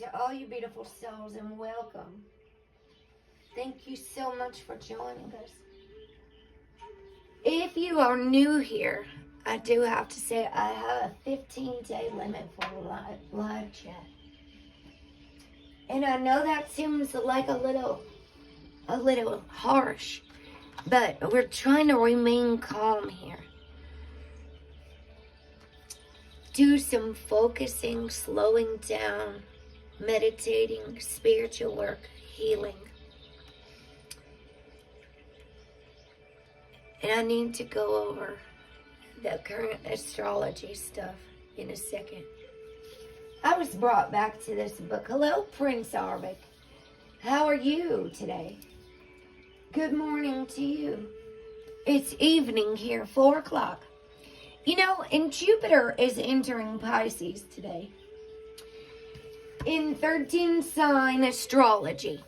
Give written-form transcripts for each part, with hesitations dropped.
to all you beautiful souls and welcome. Thank you so much for joining us. If you are new here, I do have to say I have a 15-day limit for live chat. And I know that seems like a little harsh, but we're trying to remain calm here. Do some focusing, slowing down, meditating, spiritual work, healing. And I need to go over the current astrology stuff in a second. I was brought back to this book. Hello, Prince Arvik. How are you today? Good morning to you. It's evening here, 4 o'clock. You know, and Jupiter is entering Pisces today. In 13 sign astrology,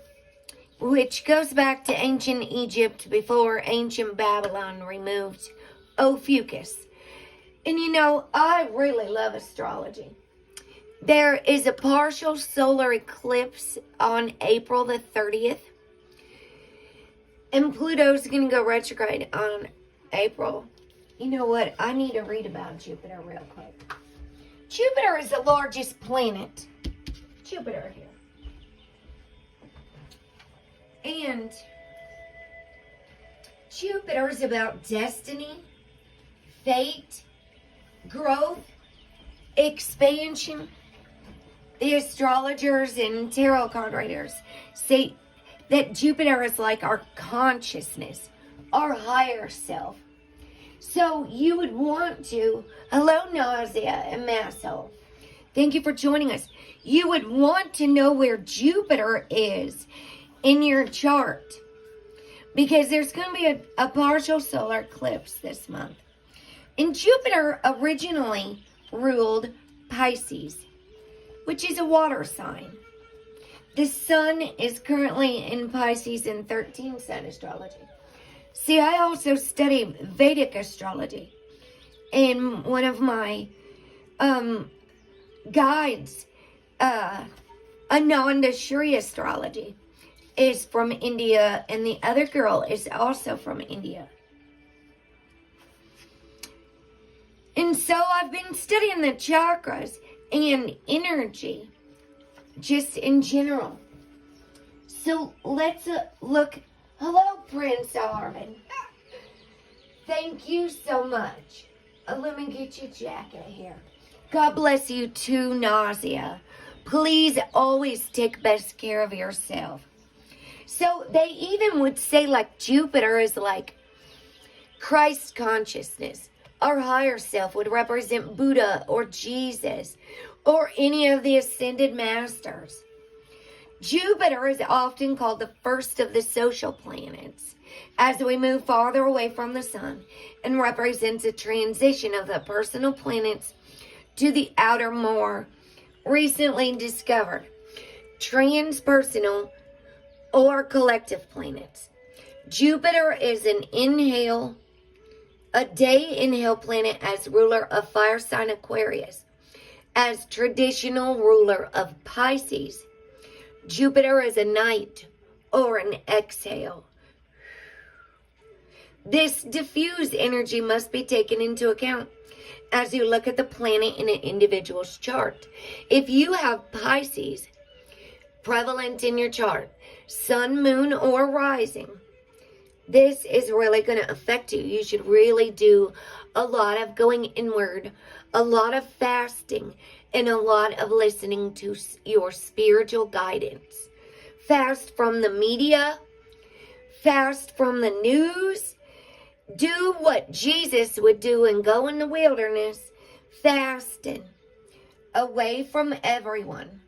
which goes back to ancient Egypt before ancient Babylon removed Ophiuchus. And you know, I really love astrology. There is a partial solar eclipse on April the 30th. And Pluto's going to go retrograde on April. You know what? I need to read about Jupiter real quick. Jupiter is the largest planet. Jupiter here. And Jupiter is about destiny, fate, growth, expansion. The astrologers and tarot card readers say that Jupiter is like our consciousness, our higher self. So you would want to, hello Nausea and Masso, thank you for joining us. You would want to know where Jupiter is in your chart, because there's going to be a partial solar eclipse this month. And Jupiter originally ruled Pisces, which is a water sign. The sun is currently in Pisces in 13 sign astrology. See, I also study Vedic astrology. And one of my guides, Ananda Shri astrology, is from India, and the other girl is also from India. And so I've been studying the chakras and energy, just in general. So let's look. Hello, Prince Arvin. Thank you so much. Let me get your jacket here. God bless you too, Nausea. Please always take best care of yourself. So they even would say like Jupiter is like Christ consciousness. Our higher self would represent Buddha or Jesus or any of the ascended masters. Jupiter is often called the first of the social planets as we move farther away from the sun, and represents a transition of the personal planets to the outer, more recently discovered transpersonal or collective planets. Jupiter is a day inhale planet as ruler of fire sign Aquarius. As traditional ruler of Pisces, Jupiter is a night or an exhale. This diffuse energy must be taken into account as you look at the planet in an individual's chart. If you have Pisces prevalent in your chart, sun, moon, or rising, this is really going to affect you. You should really do a lot of going inward, a lot of fasting, and a lot of listening to your spiritual guidance. Fast from the media, fast from the news. Do what Jesus would do and go in the wilderness, fasting, away from everyone.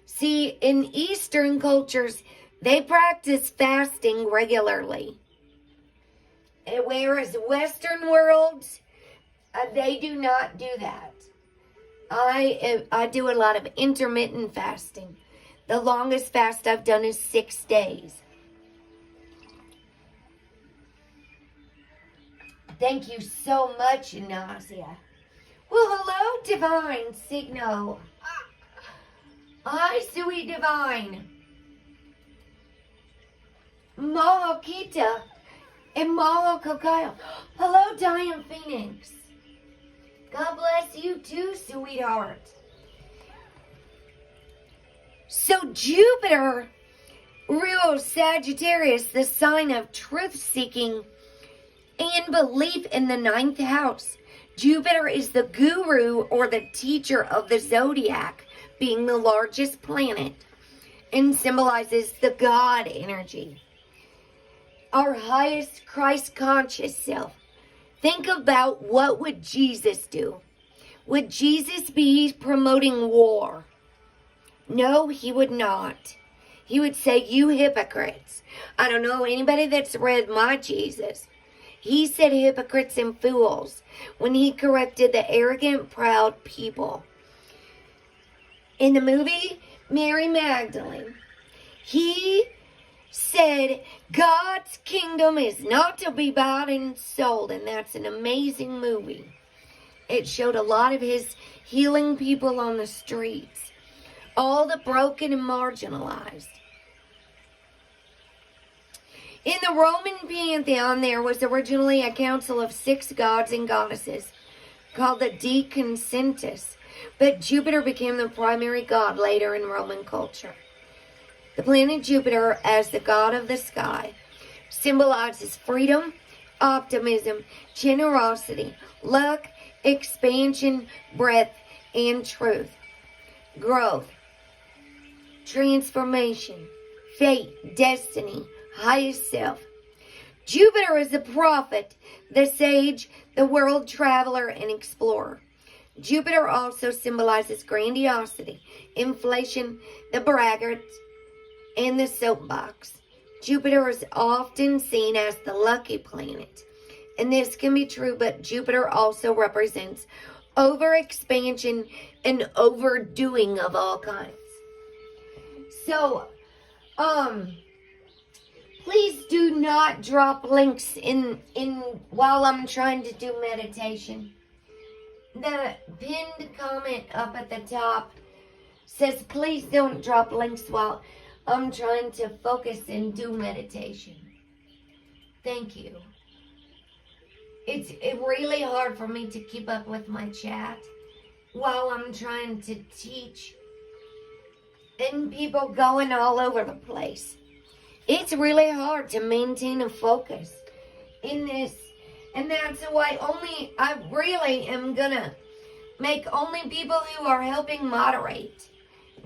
See, in Eastern cultures, they practice fasting regularly. Whereas Western worlds, they do not do that. I do a lot of intermittent fasting. The longest fast I've done is 6 days. Thank you so much, Nausea. Well, hello, Divine Signal. Hi, sweet divine. Mahokita and Mahokokaya. Hello, Diane Phoenix. God bless you too, sweetheart. So Jupiter rules Sagittarius, the sign of truth-seeking and belief in the 9th house. Jupiter is the guru or the teacher of the zodiac, being the largest planet, and symbolizes the God energy, our highest Christ-conscious self. Think about, what would Jesus do? Would Jesus be promoting war? No, he would not. He would say, you hypocrites. I don't know anybody that's read my Jesus. He said hypocrites and fools when he corrected the arrogant, proud people. In the movie Mary Magdalene, he said God's kingdom is not to be bought and sold, and that's an amazing movie. It showed a lot of his healing people on the streets, all the broken and marginalized. In the Roman pantheon, there was originally a council of 6 gods and goddesses called the Deconcentus, but Jupiter became the primary god later in Roman culture. The planet Jupiter, as the god of the sky, symbolizes freedom, optimism, generosity, luck, expansion, breadth, and truth, growth, transformation, fate, destiny, highest self. Jupiter is the prophet, the sage, the world traveler, and explorer. Jupiter also symbolizes grandiosity, inflation, the braggart, and the soapbox. Jupiter is often seen as the lucky planet, and this can be true, but Jupiter also represents overexpansion and overdoing of all kinds. So, please do not drop links in while I'm trying to do meditation. The pinned comment up at the top says, please don't drop links while I'm trying to focus and do meditation. Thank you. It's really hard for me to keep up with my chat while I'm trying to teach and people going all over the place. It's really hard to maintain a focus in this. And that's why I really am gonna make only people who are helping moderate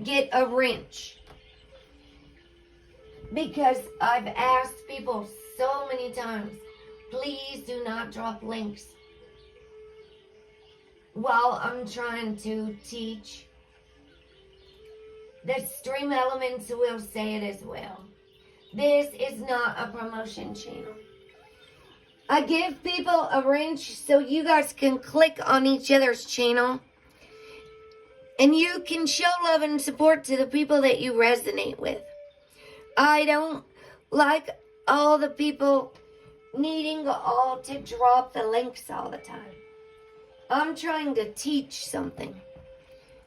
get a wrench. Because I've asked people so many times, please do not drop links while I'm trying to teach. The stream elements will say it as well. This is not a promotion channel. I give people a wrench so you guys can click on each other's channel and you can show love and support to the people that you resonate with. I don't like all the people needing all to drop the links all the time. I'm trying to teach something,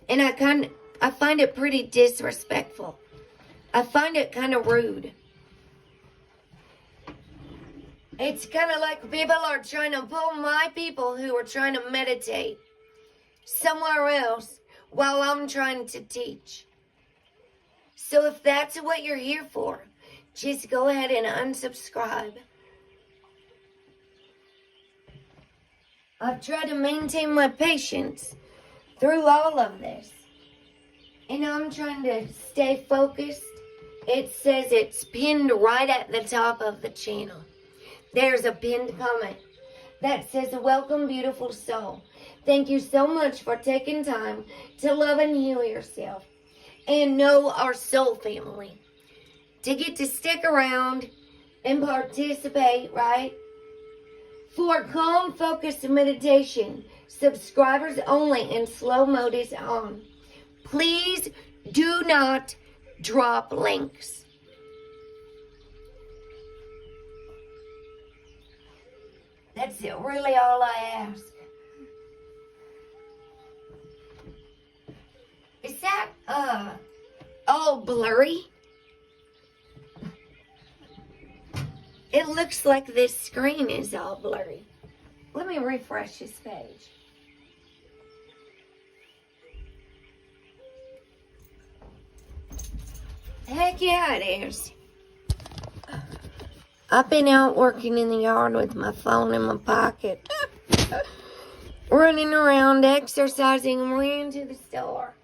and I find it pretty disrespectful. I find it kind of rude. It's kind of like people are trying to pull my people who are trying to meditate somewhere else while I'm trying to teach. So if that's what you're here for, just go ahead and unsubscribe. I've tried to maintain my patience through all of this. And I'm trying to stay focused. It says it's pinned right at the top of the channel. There's a pinned comment that says, welcome, beautiful soul. Thank you so much for taking time to love and heal yourself and know our soul family. To get to stick around and participate, right? For calm, focused meditation, subscribers only, and slow mode is on. Please do not drop links. That's really all I ask. Is that, all blurry? It looks like this screen is all blurry. Let me refresh this page. Heck yeah, it is. I've been out working in the yard with my phone in my pocket. Running around, exercising, and ran to the store.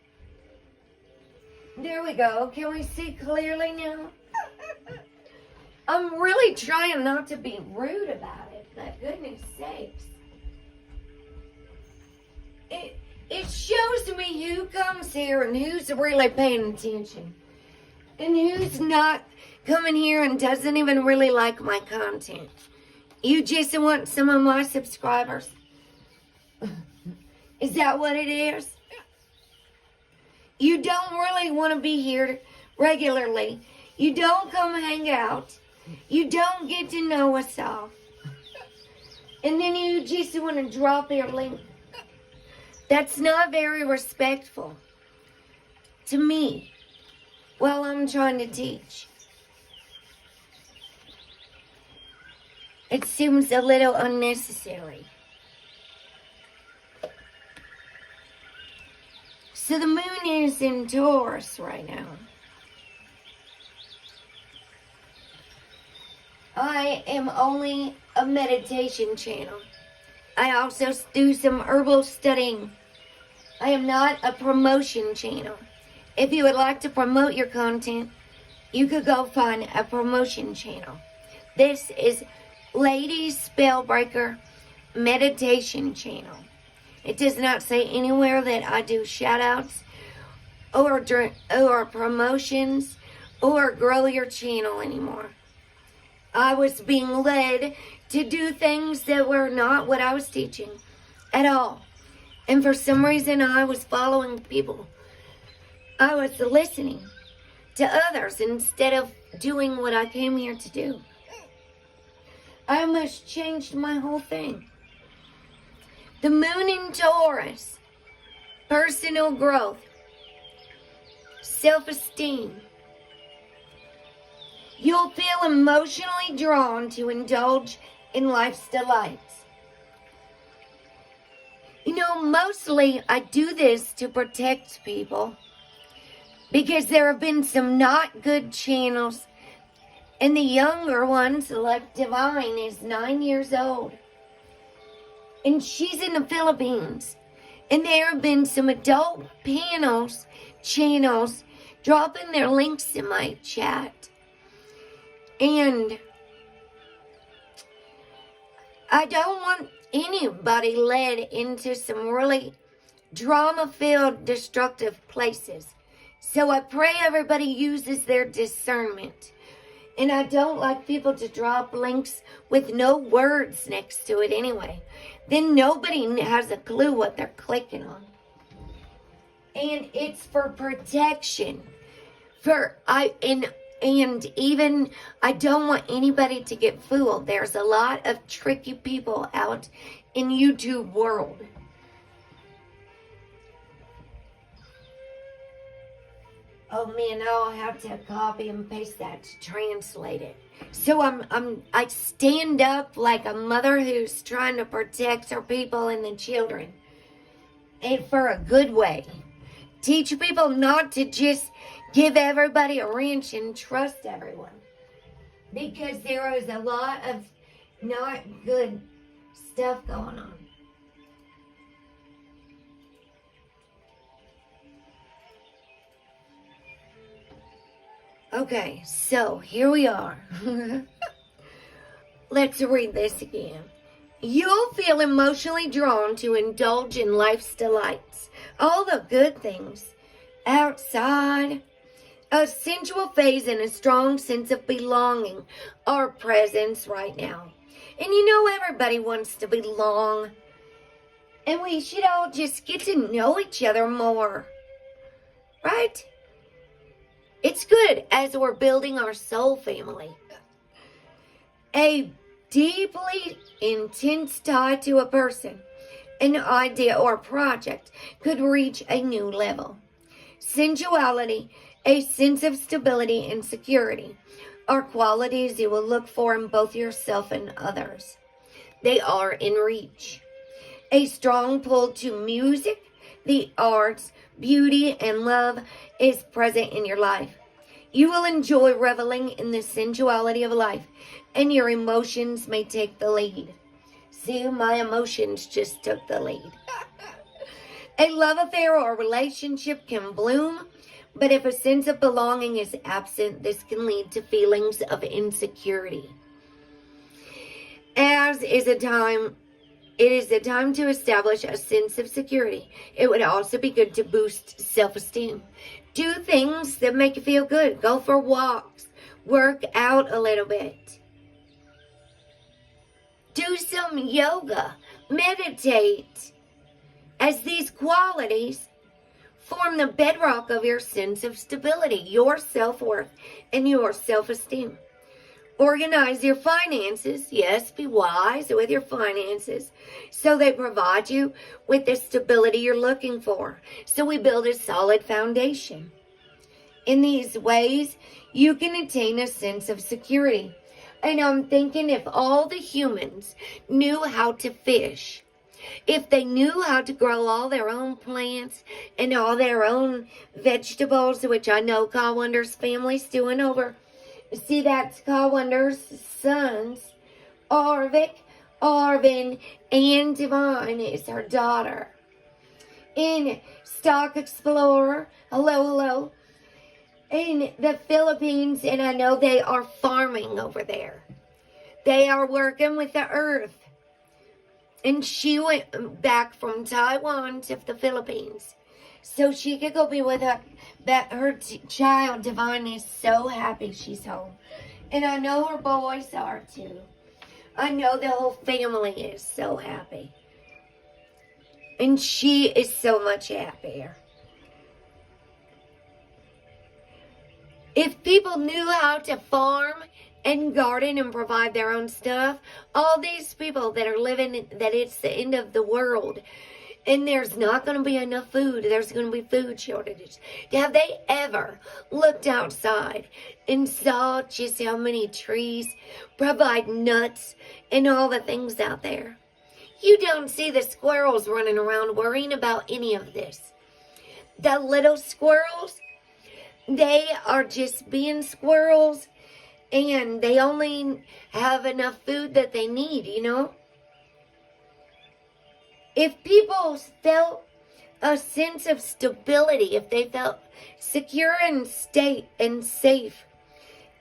There we go. Can we see clearly now? I'm really trying not to be rude about it, but goodness sakes. It shows me who comes here and who's really paying attention. And who's not coming here and doesn't even really like my content. You just want some of my subscribers? Is that what it is? You don't really want to be here regularly. You don't come hang out. You don't get to know us all. And then you just want to drop your link. That's not very respectful to me while I'm trying to teach. It seems a little unnecessary. So the moon is in Taurus right now. I am only a meditation channel. I also do some herbal studying. I am not a promotion channel. If you would like to promote your content, you could go find a promotion channel. This is Lady Spellbreaker Meditation Channel. It does not say anywhere that I do shout-outs or promotions or grow your channel anymore. I was being led to do things that were not what I was teaching at all. And for some reason, I was following people. I was listening to others instead of doing what I came here to do. I almost changed my whole thing. The moon in Taurus, personal growth, self-esteem. You'll feel emotionally drawn to indulge in life's delights. You know, mostly I do this to protect people because there have been some not good channels, and the younger ones, like Divine, is 9 years old. And she's in the Philippines. And there have been some adult channels, dropping their links in my chat. And I don't want anybody led into some really drama-filled, destructive places. So I pray everybody uses their discernment. And I don't like people to drop links with no words next to it anyway. Then nobody has a clue what they're clicking on. And it's for protection. And even I don't want anybody to get fooled. There's a lot of tricky people out in YouTube world. Oh man, I'll have to copy and paste that to translate it. So I stand up like a mother who's trying to protect her people and the children. And for a good way. Teach people not to just give everybody a wrench and trust everyone. Because there is a lot of not good stuff going on. Okay, so here we are. Let's read this again. You'll feel emotionally drawn to indulge in life's delights, all the good things outside. A sensual phase and a strong sense of belonging are present right now. And you know everybody wants to belong. And we should all just get to know each other more. Right? It's good as we're building our soul family. A deeply intense tie to a person, an idea, or project could reach a new level. Sensuality A sense of stability and security are qualities you will look for in both yourself and others. They are in reach. A strong pull to music, the arts, beauty, and love is present in your life. You will enjoy reveling in the sensuality of life, and your emotions may take the lead. See, my emotions just took the lead. A love affair or relationship can bloom, but if a sense of belonging is absent, this can lead to feelings of insecurity. It is a time to establish a sense of security. It would also be good to boost self-esteem. Do things that make you feel good. Go for walks. Work out a little bit. Do some yoga. Meditate. As these qualities form the bedrock of your sense of stability, your self-worth, and your self-esteem. Organize your finances. Yes, be wise with your finances so they provide you with the stability you're looking for. So we build a solid foundation. In these ways, you can attain a sense of security. And I'm thinking if all the humans knew how to fish, if they knew how to grow all their own plants and all their own vegetables, which I know Kawunder's family's doing over. See, that's Kawunder's sons, Arvik, Arvin, and Divine is her daughter. In Stock Explorer, hello, in the Philippines, and I know they are farming over there. They are working with the earth. And she went back from Taiwan to the Philippines so she could go be with her child. Divine is so happy she's home. And I know her boys are too. I know the whole family is so happy. And she is so much happier. If people knew how to farm and garden and provide their own stuff, all these people that are living that it's the end of the world and there's not going to be enough food, there's going to be food shortages. Have they ever looked outside and saw just how many trees provide nuts and all the things out there? You don't see the squirrels running around worrying about any of this. The little squirrels, they are just being squirrels. And they only have enough food that they need, you know. If people felt a sense of stability, if they felt secure and safe,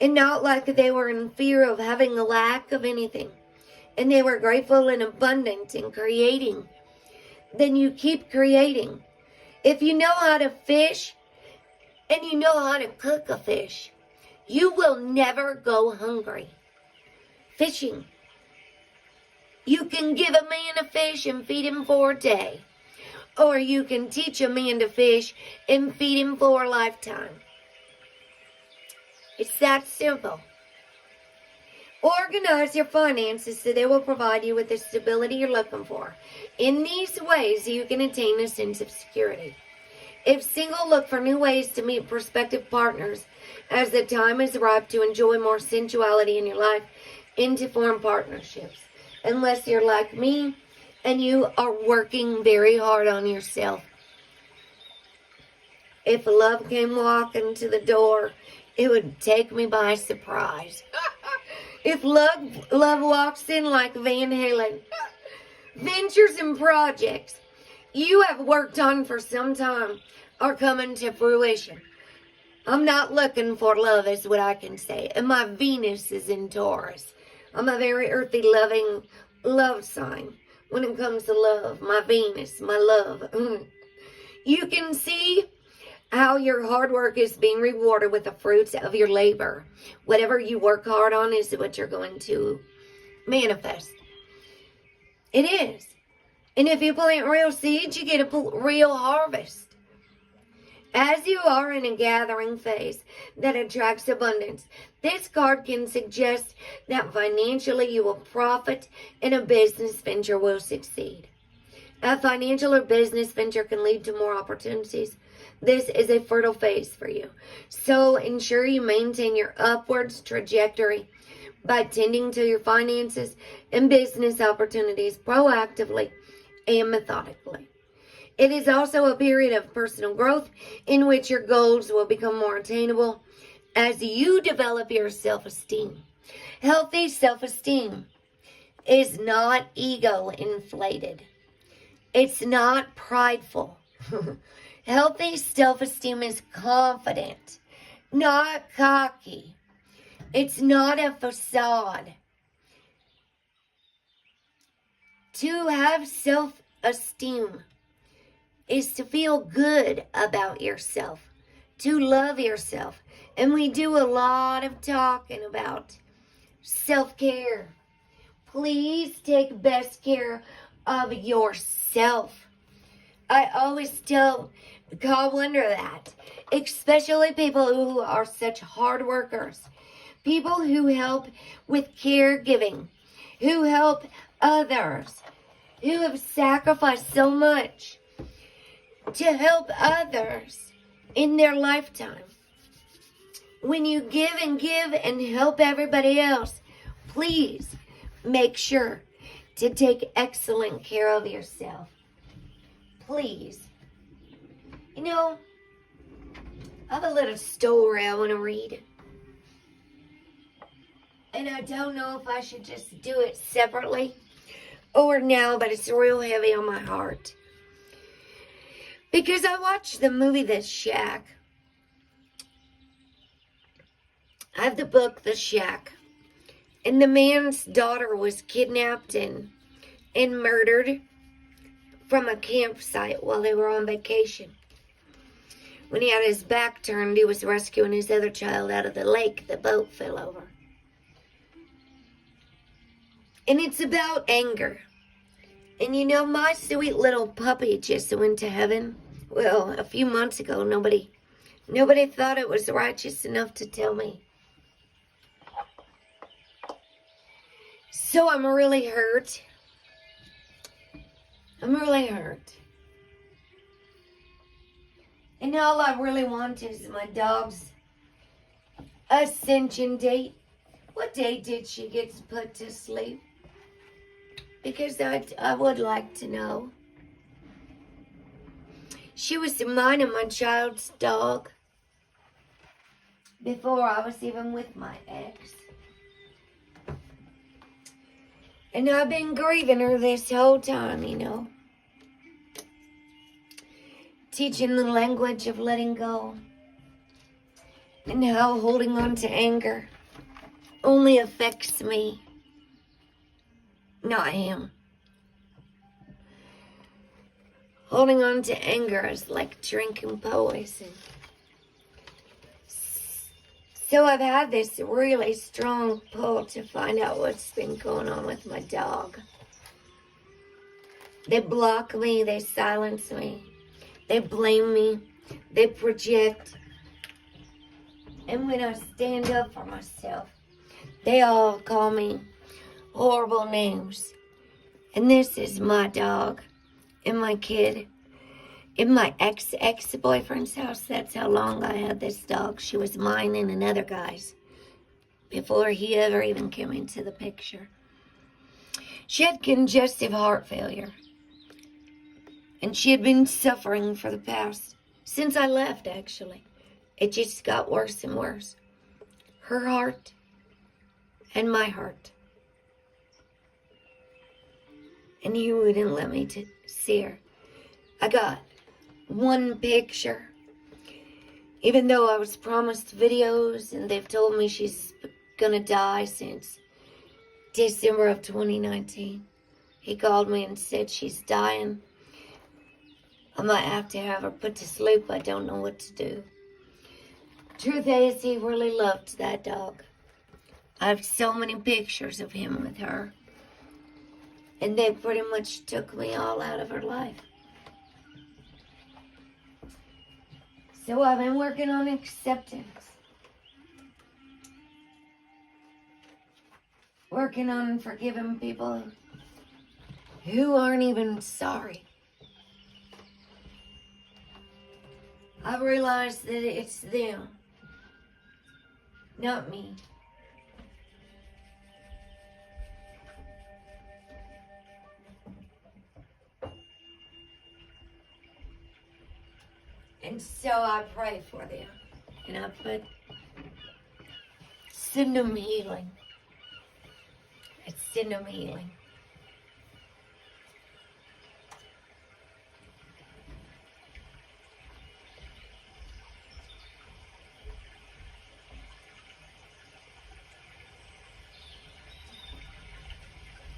and not like they were in fear of having a lack of anything, and they were grateful and abundant in creating, then you keep creating. If you know how to fish, and you know how to cook a fish, you will never go hungry. Fishing. You can give a man a fish and feed him for a day. Or you can teach a man to fish and feed him for a lifetime. It's that simple. Organize your finances so they will provide you with the stability you're looking for. In these ways, you can attain a sense of security. If single, look for new ways to meet prospective partners as the time is ripe to enjoy more sensuality in your life and to form partnerships. Unless you're like me and you are working very hard on yourself. If love came walking to the door, it would take me by surprise. If love walks in like Van Halen, ventures and projects you have worked on for some time are coming to fruition. I'm not looking for love is what I can say. And my Venus is in Taurus. I'm a very earthy, loving love sign when it comes to love. My Venus, my love. You can see how your hard work is being rewarded with the fruits of your labor. Whatever you work hard on is what you're going to manifest. It is. And if you plant real seeds, you get a real harvest. As you are in a gathering phase that attracts abundance, this card can suggest that financially you will profit and a business venture will succeed. A financial or business venture can lead to more opportunities This is a fertile phase for you. So ensure you maintain your upwards trajectory by tending to your finances and business opportunities proactively and methodically. It is also a period of personal growth in which your goals will become more attainable as you develop your self-esteem. Healthy self-esteem is not ego-inflated. It's not prideful. Healthy self-esteem is confident, not cocky. It's not a facade. To have self-esteem is to feel good about yourself, to love yourself. And we do a lot of talking about self-care. Please take best care of yourself. I always tell God wonder that, especially people who are such hard workers, people who help with caregiving, who help others, who have sacrificed so much to help others in their lifetime. When you give and help everybody else, please make sure to take excellent care of yourself. Please. You know, I have a little story I want to read. And I don't know if I should just do it separately or now, but it's real heavy on my heart. Because I watched the movie The Shack. I have the book The Shack. And the man's daughter was kidnapped and murdered from a campsite while they were on vacation. When he had his back turned, he was rescuing his other child out of the lake. The boat fell over. And it's about anger. And you know, my sweet little puppy just went to heaven. Well, a few months ago, nobody thought it was righteous enough to tell me. So I'm really hurt. I'm really hurt. And all I really want is my dog's Ascension date. What date did she get put to sleep? Because I would like to know. She was mine and my child's dog before I was even with my ex. And I've been grieving her this whole time, you know. Teaching the language of letting go. And how holding on to anger only affects me, not him. Holding on to anger is like drinking poison. So I've had this really strong pull to find out what's been going on with my dog. They block me, they silence me, they blame me, they project. And when I stand up for myself, they all call me horrible names. And this is my dog and my kid in my ex-boyfriend's house. That's how long I had this dog. She was mine and another guy's before he ever even came into the picture. She had congestive heart failure. And she had been suffering for the past, since I left actually. It just got worse and worse. Her heart and my heart. And he wouldn't let me to see her. I got one picture. Even though I was promised videos and they've told me she's gonna die since December of 2019. He called me and said she's dying. I might have to have her put to sleep. I don't know what to do. Truth is, he really loved that dog. I have so many pictures of him with her. And they pretty much took me all out of her life. So I've been working on acceptance. Working on forgiving people who aren't even sorry. I realize that it's them, not me. And so I pray for them. And I send them healing. I send them healing.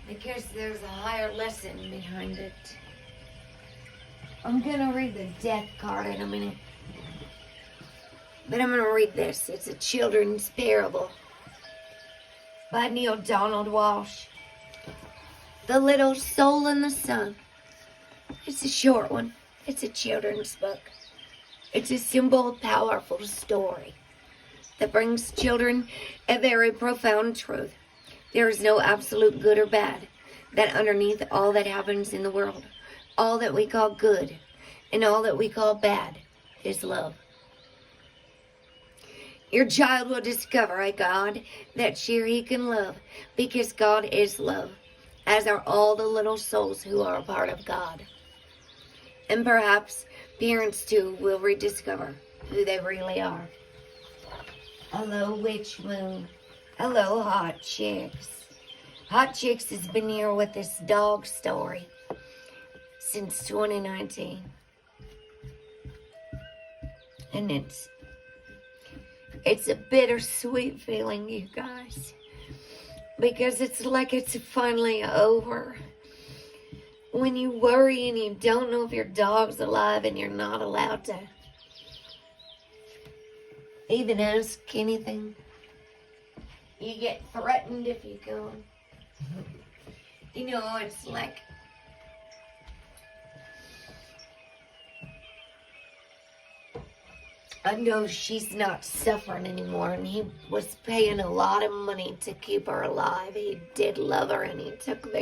Because there's a higher lesson behind it. I'm going to read the death card in a minute. But I'm going to read this. It's a children's parable by Neil Donald Walsh. The Little Soul in the Sun. It's a short one. It's a children's book. It's a simple, powerful story that brings children a very profound truth. There is no absolute good or bad. That underneath all that happens in the world, all that we call good and all that we call bad is love. Your child will discover a God that sure he can love, because God is love, as are all the little souls who are a part of God. And perhaps parents too will rediscover who they really are. Hello, Witch Moon. Hello, Hot Chicks. Hot Chicks has been here with this dog story since 2019. And it's a bittersweet feeling, you guys. Because it's like it's finally over. When you worry and you don't know if your dog's alive and you're not allowed to even ask anything. You get threatened if you go. You know, it's like I know she's not suffering anymore, and he was paying a lot of money to keep her alive. He did love her, and he took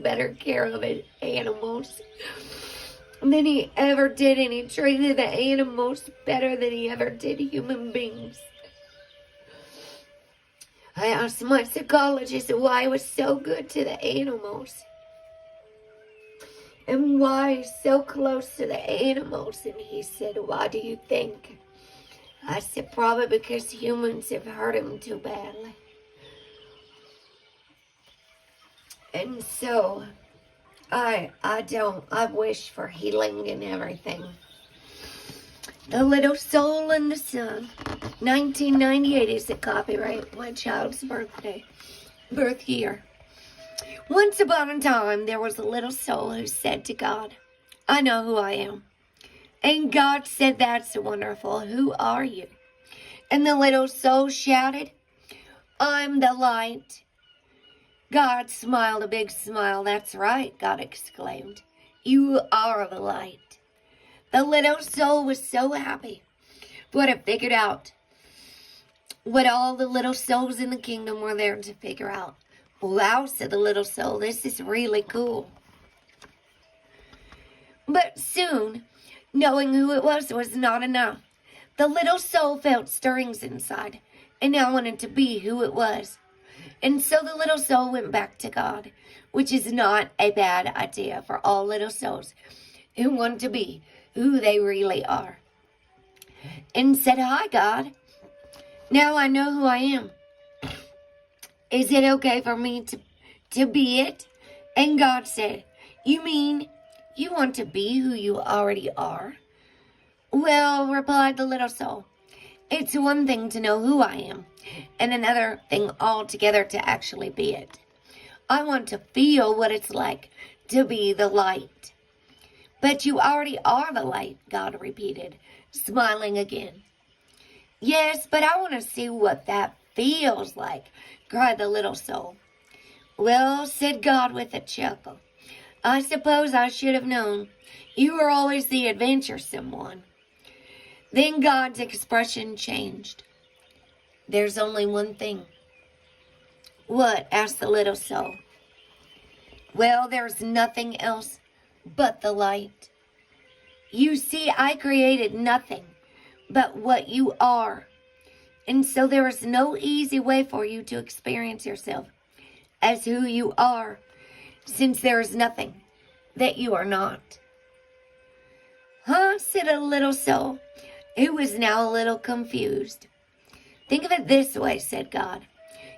better care of his animals than he ever did, and he treated the animals better than he ever did human beings. I asked my psychologist why he was so good to the animals. And why he's so close to the animals. And he said, why do you think? I said, probably because humans have hurt him too badly. And so, I wish for healing and everything. The Little Soul in the Sun. 1998 is the copyright, my child's birth year. Once upon a time, there was a little soul who said to God, I know who I am. And God said, that's wonderful. Who are you? And the little soul shouted, I'm the light. God smiled a big smile. That's right, God exclaimed. You are the light. The little soul was so happy. But it figured out what all the little souls in the kingdom were there to figure out. Wow, said the little soul, this is really cool. But soon, knowing who it was not enough. The little soul felt stirrings inside, and now wanted to be who it was. And so the little soul went back to God, which is not a bad idea for all little souls who want to be who they really are. And said, hi, God. Now I know who I am. Is it okay for me to be it? And God said, you mean you want to be who you already are? Well, replied the little soul, it's one thing to know who I am, and another thing altogether to actually be it. I want to feel what it's like to be the light. But you already are the light, God repeated, smiling again. Yes, but I want to see what that feels like, cried the little soul. Well, said God with a chuckle, I suppose I should have known. You were always the adventuresome one. Then God's expression changed. There's only one thing. What? Asked the little soul. Well, there's nothing else but the light. You see, I created nothing but what you are. And so there is no easy way for you to experience yourself as who you are, since there is nothing that you are not. Huh? Said a little soul, who was now a little confused. Think of it this way, said God.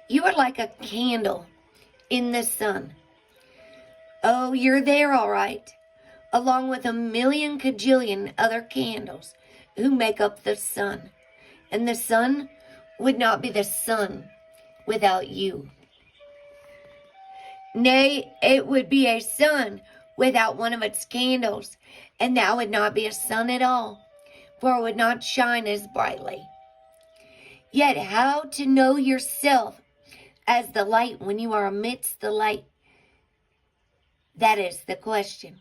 You are like a candle in the sun. Oh, you're there all right, along with a million cajillion other candles who make up the sun. And the sun would not be the sun without you. Nay, it would be a sun without one of its candles, and that would not be a sun at all, for it would not shine as brightly. Yet how to know yourself as the light when you are amidst the light? That is the question.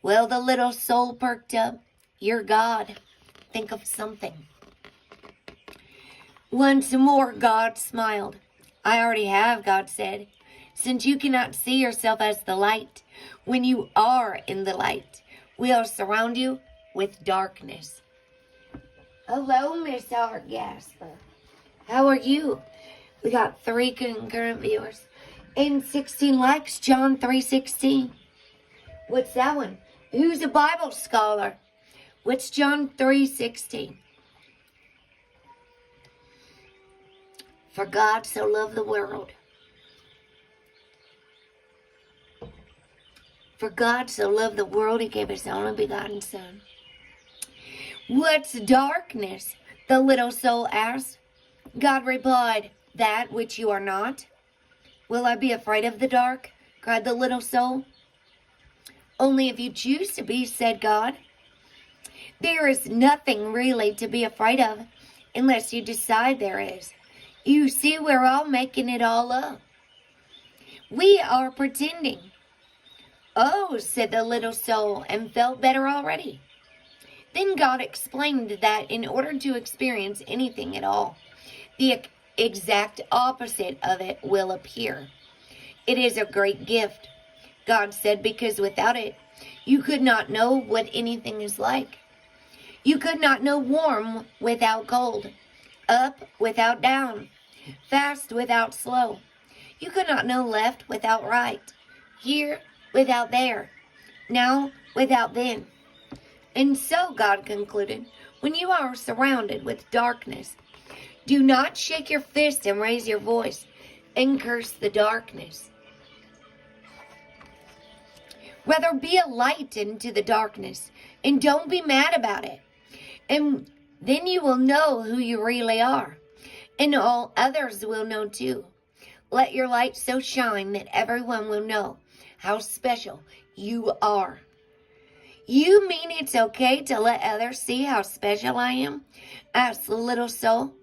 Well, the little soul perked up. You're God. Think of something. Once more, God smiled. I already have, God said, since you cannot see yourself as the light. When you are in the light, we'll surround you with darkness. Hello, Miss Art Gasper. How are you? We got 3 concurrent viewers and 16 likes. John 3:16. What's that one? Who's a Bible scholar? What's John 3:16? For God so loved the world. For God so loved the world, he gave his only begotten Son. What's darkness? The little soul asked. God replied, that which you are not. Will I be afraid of the dark? Cried the little soul. Only if you choose to be, said God. There is nothing really to be afraid of unless you decide there is. You see, we're all making it all up. We are pretending. Oh, said the little soul, and felt better already. Then God explained that in order to experience anything at all, the exact opposite of it will appear. It is a great gift, God said, because without it, you could not know what anything is like. You could not know warm without cold, up without down, fast without slow. You could not know left without right, here without there, now without then. And so, God concluded, when you are surrounded with darkness, do not shake your fist and raise your voice and curse the darkness. Rather, be a light into the darkness, and don't be mad about it. And then you will know who you really are, and all others will know too. Let your light so shine that everyone will know how special you are. You mean it's okay to let others see how special I am? Asked the little soul.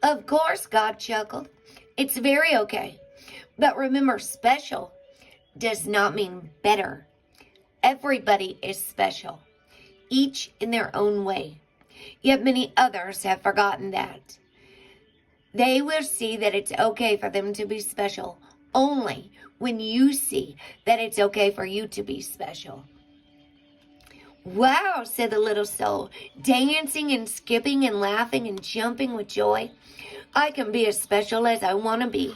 Of course, God chuckled. It's very okay. But remember, special does not mean better. Everybody is special, each in their own way. Yet many others have forgotten that. They will see that it's okay for them to be special only when you see that it's okay for you to be special. Wow, said the little soul, dancing and skipping and laughing and jumping with joy. I can be as special as I want to be.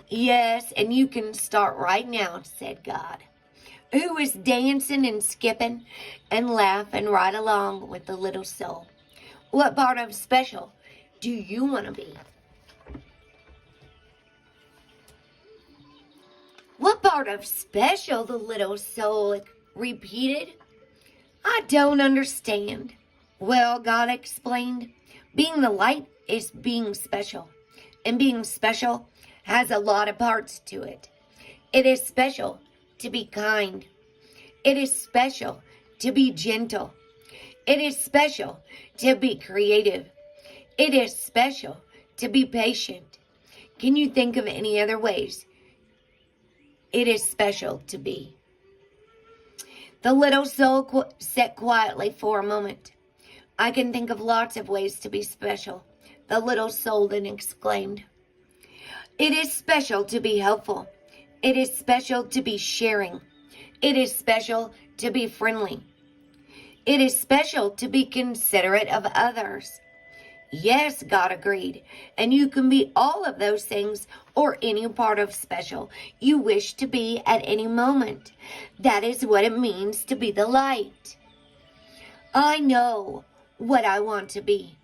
Yes, and you can start right now, said God, who was dancing and skipping and laughing right along with the little soul. What part of special do you want to be? What part of special, the little soul repeated. I don't understand. Well, God explained, being the light is being special. And being special has a lot of parts to it. It is special to be kind. It is special to be gentle. It is special to be creative. It is special to be patient. Can you think of any other ways it is special to be? The little soul sat quietly for a moment. I can think of lots of ways to be special, the little soul then exclaimed. It is special to be helpful. It is special to be sharing. It is special to be friendly. It is special to be considerate of others. Yes, God agreed. And you can be all of those things or any part of special you wish to be at any moment. That is what it means to be the light. I know what I want to be.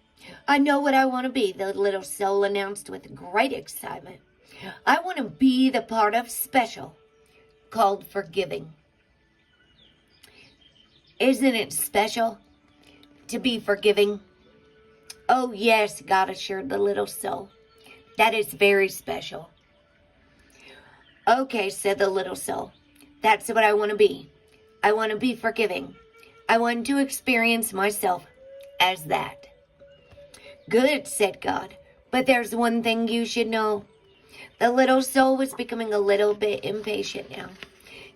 I know what I want to be, the little soul announced with great excitement. I want to be the part of special called forgiving. Isn't it special to be forgiving? Oh, yes, God assured the little soul. That is very special. Okay, said the little soul. That's what I want to be. I want to be forgiving. I want to experience myself as that. Good, said God. But there's one thing you should know. The little soul was becoming a little bit impatient now.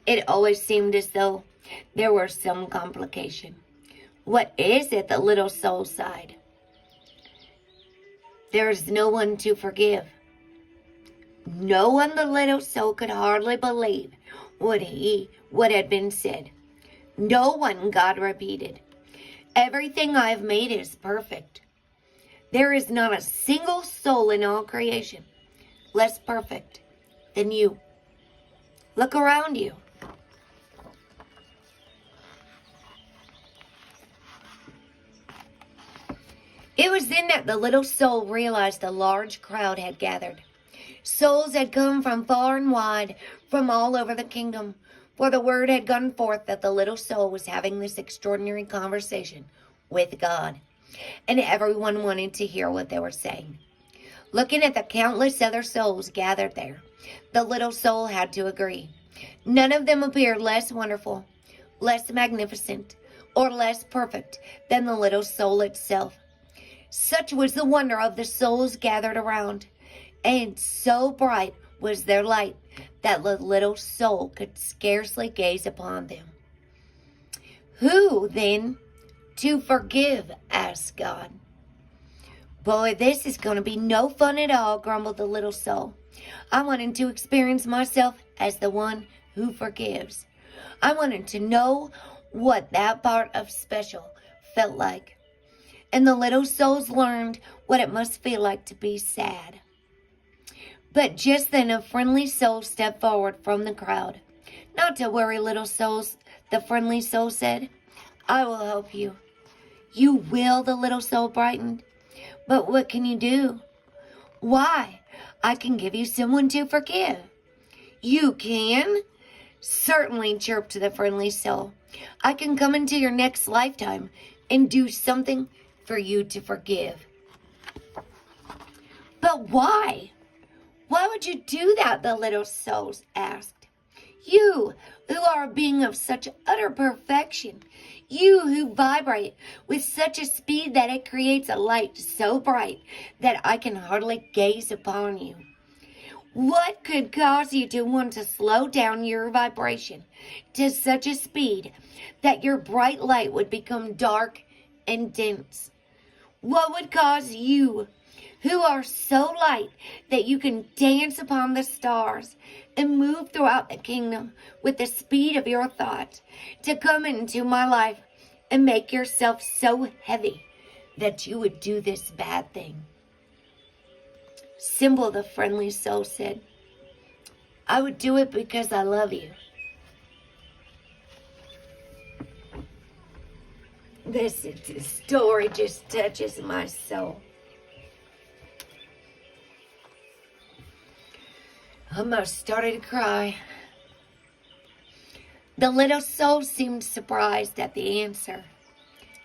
It always seemed as though there were some complication. What is it? The little soul sighed. There is no one to forgive. No one, the little soul could hardly believe what had been said. No one, God repeated. Everything I have made is perfect. There is not a single soul in all creation less perfect than you. Look around you. It was then that the little soul realized a large crowd had gathered. Souls had come from far and wide, from all over the kingdom, for the word had gone forth that the little soul was having this extraordinary conversation with God, and everyone wanted to hear what they were saying. Looking at the countless other souls gathered there, the little soul had to agree. None of them appeared less wonderful, less magnificent, or less perfect than the little soul itself. Such was the wonder of the souls gathered around, and so bright was their light that the little soul could scarcely gaze upon them. Who, then, to forgive? Asked God. Boy, this is going to be no fun at all, grumbled the little soul. I wanted to experience myself as the one who forgives. I wanted to know what that part of special felt like. And the little souls learned what it must feel like to be sad. But just then a friendly soul stepped forward from the crowd. Not to worry, little souls, the friendly soul said. I will help you. You will, the little soul brightened. But what can you do? Why, I can give you someone to forgive. You can? Certainly, chirped the friendly soul. I can come into your next lifetime and do something for you to forgive. But why? Why would you do that? The little soul asked. You, who are a being of such utter perfection. You who vibrate with such a speed that it creates a light so bright that I can hardly gaze upon you. What could cause you to want to slow down your vibration to such a speed that your bright light would become dark and dense? What would cause you, who are so light that you can dance upon the stars and move throughout the kingdom with the speed of your thought, to come into my life and make yourself so heavy that you would do this bad thing? Simple, the friendly soul said. I would do it because I love you. This story just touches my soul. I almost started to cry. The little soul seemed surprised at the answer.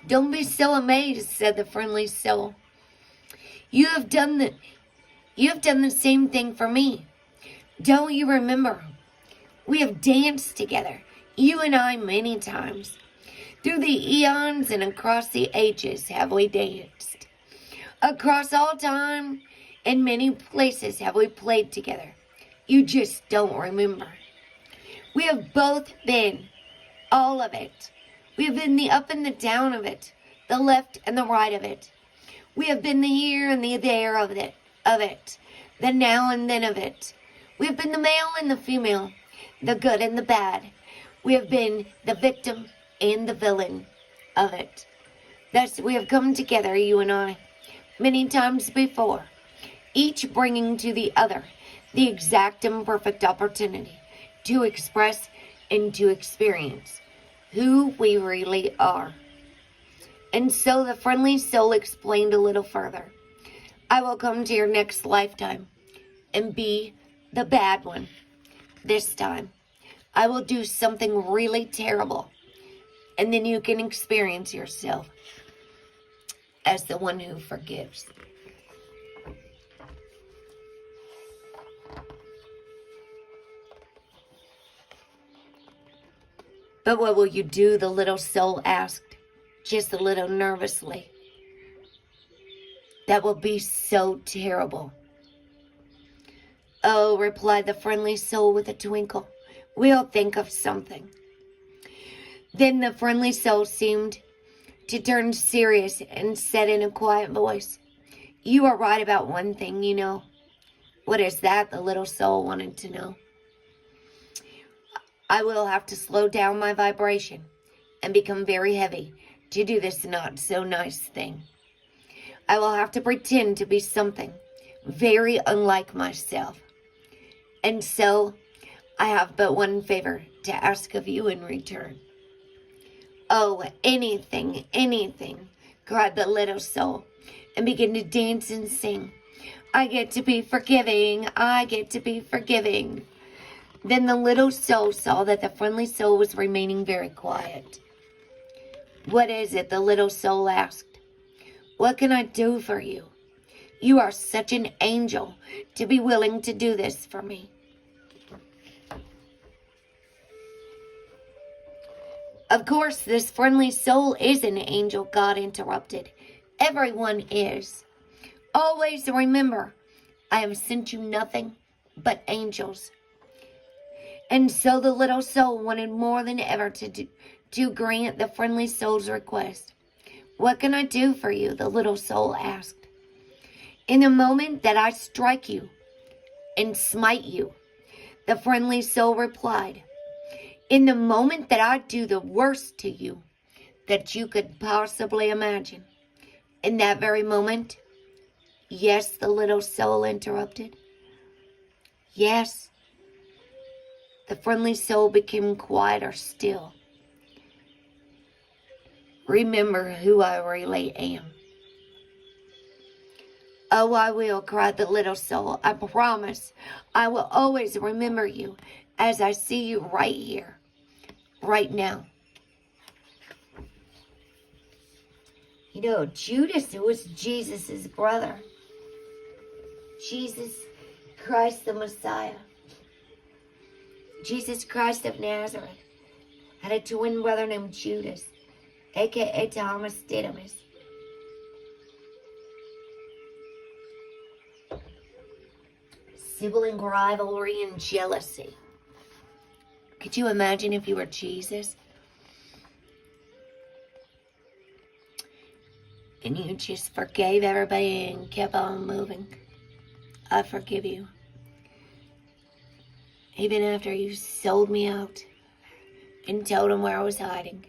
Don't be so amazed, said the friendly soul. You have done the same thing for me. Don't you remember? We have danced together, you and I, many times. Through the eons and across the ages have we danced. Across all time and many places have we played together. You just don't remember. We have both been all of it. We have been the up and the down of it, the left and the right of it. We have been the here and the there of it, the now and then of it. We have been the male and the female, the good and the bad. We have been the victim and the villain. of it. Thus we have come together, you and I, many times before, each bringing to the other the exact and perfect opportunity to express and to experience who we really are. And so the friendly soul explained a little further. I will come to your next lifetime and be the bad one. This time, I will do something really terrible, and then you can experience yourself as the one who forgives. But what will you do? The little soul asked, just a little nervously. That will be so terrible. Oh, replied the friendly soul with a twinkle. We'll think of something. Then the friendly soul seemed to turn serious and said in a quiet voice, you are right about one thing, you know. What is that? The little soul wanted to know. I will have to slow down my vibration and become very heavy to do this not so nice thing. I will have to pretend to be something very unlike myself. And so I have but one favor to ask of you in return. Oh, anything, anything, cried the little soul and began to dance and sing. I get to be forgiving. I get to be forgiving. Then the little soul saw that the friendly soul was remaining very quiet. What is it? The little soul asked. What can I do for you? You are such an angel to be willing to do this for me. Of course, this friendly soul is an angel, God interrupted. Everyone is. Always remember, I have sent you nothing but angels. And so the little soul wanted more than ever to grant the friendly soul's request. What can I do for you? The little soul asked. In the moment that I strike you and smite you, the friendly soul replied, in the moment that I do the worst to you that you could possibly imagine, in that very moment, yes, the little soul interrupted. Yes. The friendly soul became quieter still. Remember who I really am. Oh, I will, cried the little soul. I promise I will always remember you as I see you right here, right now. You know, Judas was Jesus' brother. Jesus Christ the Messiah. Jesus Christ of Nazareth had a twin brother named Judas, a.k.a. Thomas Didymus. Sibling rivalry and jealousy. Could you imagine if you were Jesus? And you just forgave everybody and kept on moving. I forgive you. Even after you sold me out and told them where I was hiding,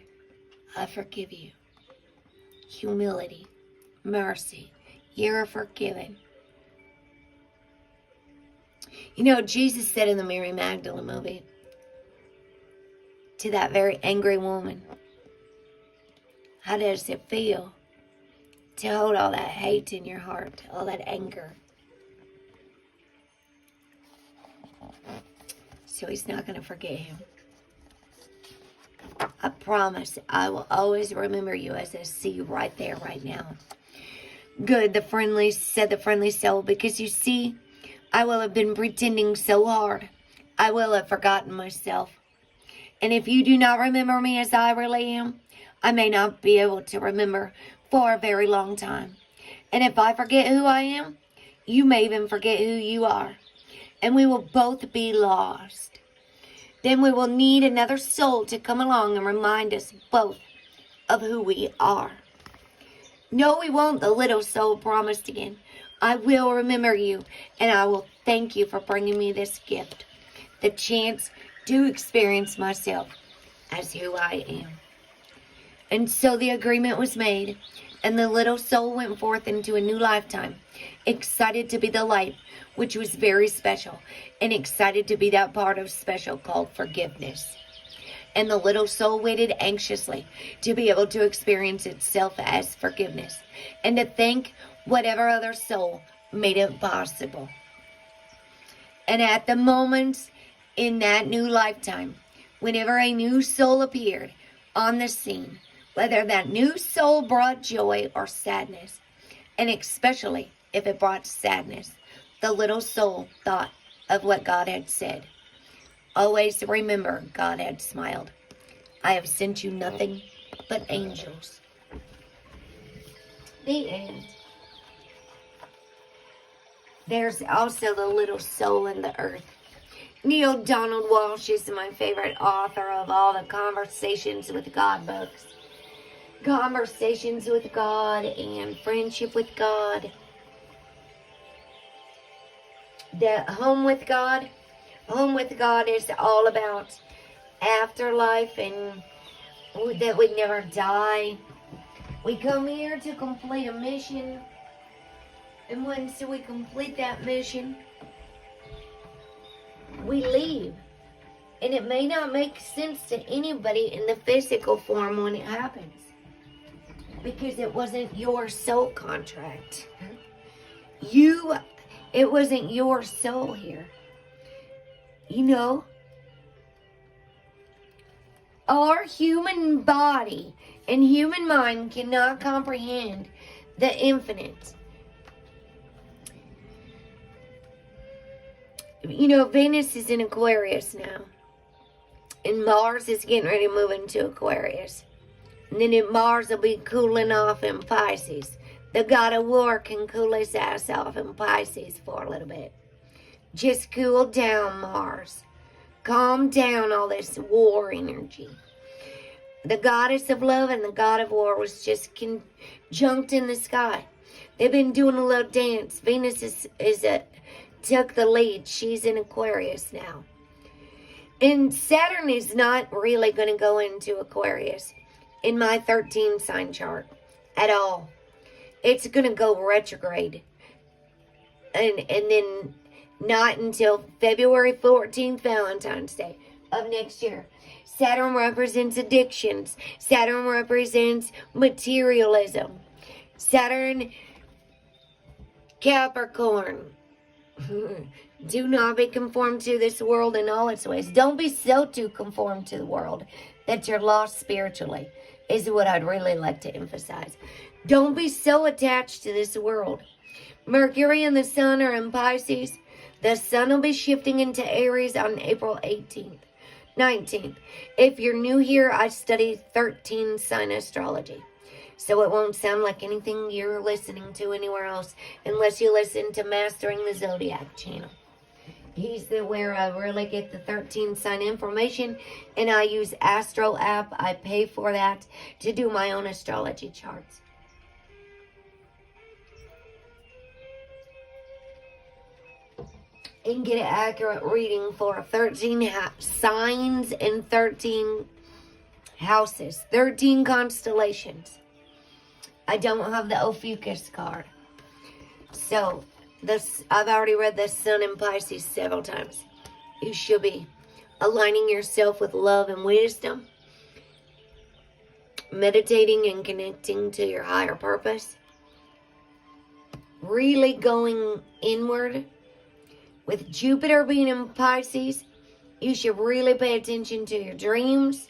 I forgive you. Humility, mercy, you're forgiven. You know, Jesus said in the Mary Magdalene movie to that very angry woman, how does it feel to hold all that hate in your heart, all that anger? So he's not going to forget him. I promise I will always remember you as I see you right there, right now. Good, said the friendly soul, because you see, I will have been pretending so hard. I will have forgotten myself. And if you do not remember me as I really am, I may not be able to remember for a very long time. And if I forget who I am, you may even forget who you are. And we will both be lost. Then we will need another soul to come along and remind us both of who we are. No, we won't, the little soul promised again. I will remember you, and I will thank you for bringing me this gift, the chance to experience myself as who I am. And so the agreement was made, and the little soul went forth into a new lifetime, excited to be the light, which was very special, and excited to be that part of special called forgiveness. And the little soul waited anxiously to be able to experience itself as forgiveness, and to thank whatever other soul made it possible. And at the moment in that new lifetime, whenever a new soul appeared on the scene, whether that new soul brought joy or sadness, and especially if it brought sadness, the little soul thought of what God had said. Always remember, God had smiled. I have sent you nothing but angels. The end. There's also the little soul in the earth. Neil Donald Walsh is my favorite author of all the Conversations with God books. Conversations with God and Friendship with God. The Home with God. Home with God is all about afterlife and that we never die. We come here to complete a mission. And once we complete that mission, we leave. And it may not make sense to anybody in the physical form when it happens, because it wasn't your soul contract. It wasn't your soul here. You know, our human body and human mind cannot comprehend the infinite. You know, Venus is in Aquarius now. And Mars is getting ready to move into Aquarius. And then Mars will be cooling off in Pisces. The god of war can cool his ass off in Pisces for a little bit. Just cool down, Mars. Calm down all this war energy. The goddess of love and the god of war was just conjunct in the sky. They've been doing a little dance. Venus took the lead. She's in Aquarius now. And Saturn is not really going to go into Aquarius in my 13 sign chart at all. It's going to go retrograde. And then not until February 14th, Valentine's Day of next year. Saturn represents addictions. Saturn represents materialism. Saturn, Capricorn. Do not be conformed to this world in all its ways. Don't be so too conformed to the world that you're lost spiritually, is what I'd really like to emphasize. Don't be so attached to this world. Mercury and the Sun are in Pisces. The Sun will be shifting into Aries on April 18th, 19th. If you're new here, I study 13 sign astrology. So it won't sound like anything you're listening to anywhere else unless you listen to Mastering the Zodiac channel. He's where I really get the 13 sign information, and I use Astro app. I pay for that to do my own astrology charts. And get an accurate reading for 13 signs and 13 houses, 13 constellations. I don't have the Ophiuchus card. So, I've already read the Sun in Pisces several times. You should be aligning yourself with love and wisdom. Meditating and connecting to your higher purpose. Really going inward. With Jupiter being in Pisces, you should really pay attention to your dreams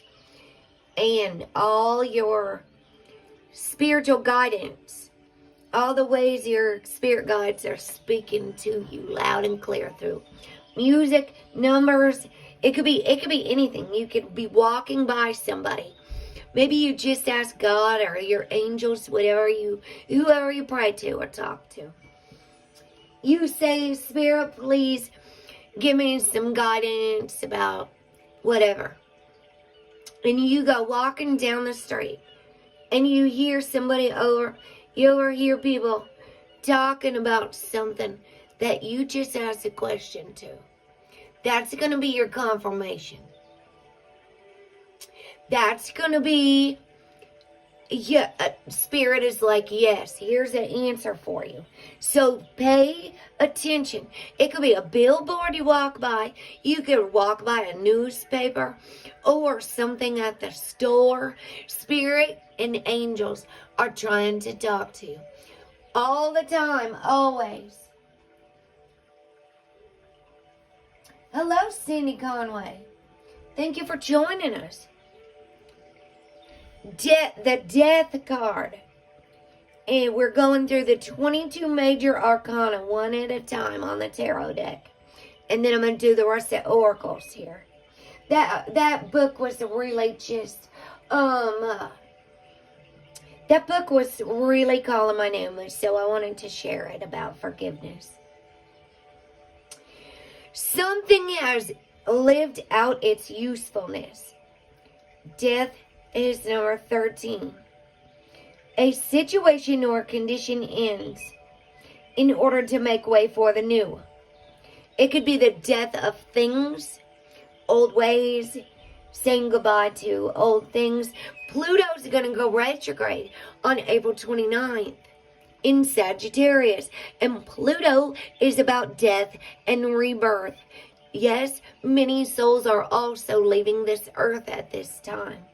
and all your spiritual guidance. All the ways your spirit guides are speaking to you loud and clear through music, numbers. It could be anything. You could be walking by somebody. Maybe you just ask God or your angels, whoever you pray to or talk to. You say, Spirit, please give me some guidance about whatever. And you go walking down the street and you hear somebody you overhear people talking about something that you just asked a question to. That's going to be your confirmation. That's going to be Yeah, Spirit is like, yes, here's an answer for you. So pay attention. It could be a billboard you walk by. You could walk by a newspaper or something at the store. Spirit and angels are trying to talk to you. All the time, always. Hello, Cindy Conway. Thank you for joining us. The Death card. And we're going through the 22 major arcana one at a time on the tarot deck. And then I'm going to do the rest of the oracles here. That book was really just, that book was really calling my name, so I wanted to share it about forgiveness. Something has lived out its usefulness. Death is number 13. A situation or condition ends in order to make way for the new. It could be the death of things, old ways, saying goodbye to old things. Pluto's going to go retrograde on April 29th in Sagittarius. And Pluto is about death and rebirth. Yes, many souls are also leaving this earth at this time.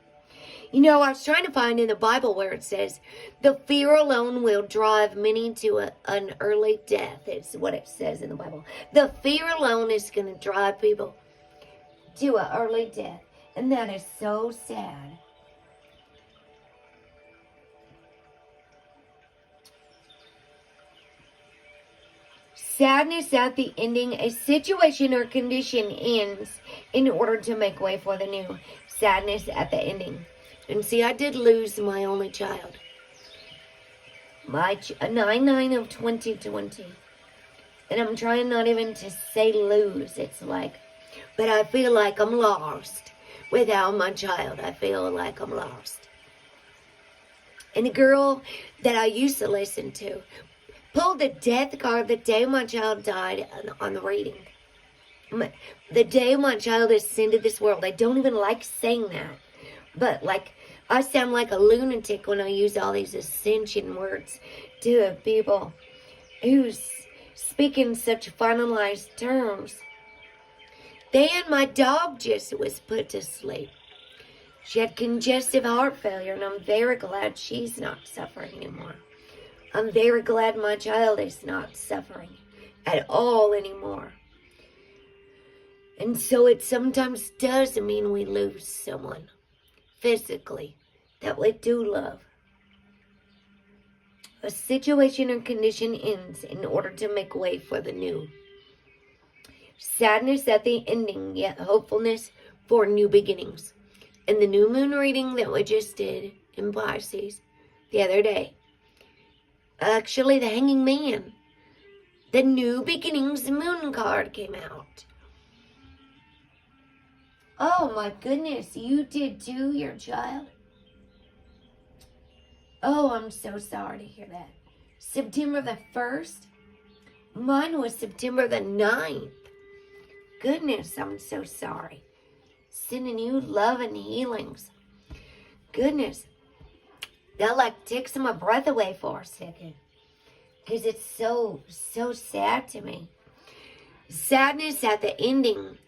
You know, I was trying to find in the Bible where it says, the fear alone will drive many to an early death. It's what it says in the Bible. The fear alone is going to drive people to an early death. And that is so sad. Sadness at the ending. A situation or condition ends in order to make way for the new. Sadness at the ending. And see, I did lose my only child. My 9/9 of 2020. And I'm trying not even to say lose. It's like, but I feel like I'm lost. Without my child, I feel like I'm lost. And the girl that I used to listen to pulled the death card the day my child died on the reading. The day my child is sent to this world. I don't even like saying that. But, like, I sound like a lunatic when I use all these ascension words to people who speak in such finalized terms. Then my dog just was put to sleep. She had congestive heart failure, and I'm very glad she's not suffering anymore. I'm very glad my child is not suffering at all anymore. And so it sometimes does mean we lose someone physically that we do love. A situation or condition ends in order to make way for the new. Sadness at the ending, yet hopefulness for new beginnings. And the new moon reading that we just did in Pisces the other day, actually the Hanging Man, the new beginnings moon card came out. Oh my goodness, you did too, your child? Oh, I'm so sorry to hear that. September the 1st? Mine was September the 9th. Goodness, I'm so sorry. Sending you love and healings. Goodness. That like takes my breath away for a second. Because it's so sad to me. Sadness at the ending,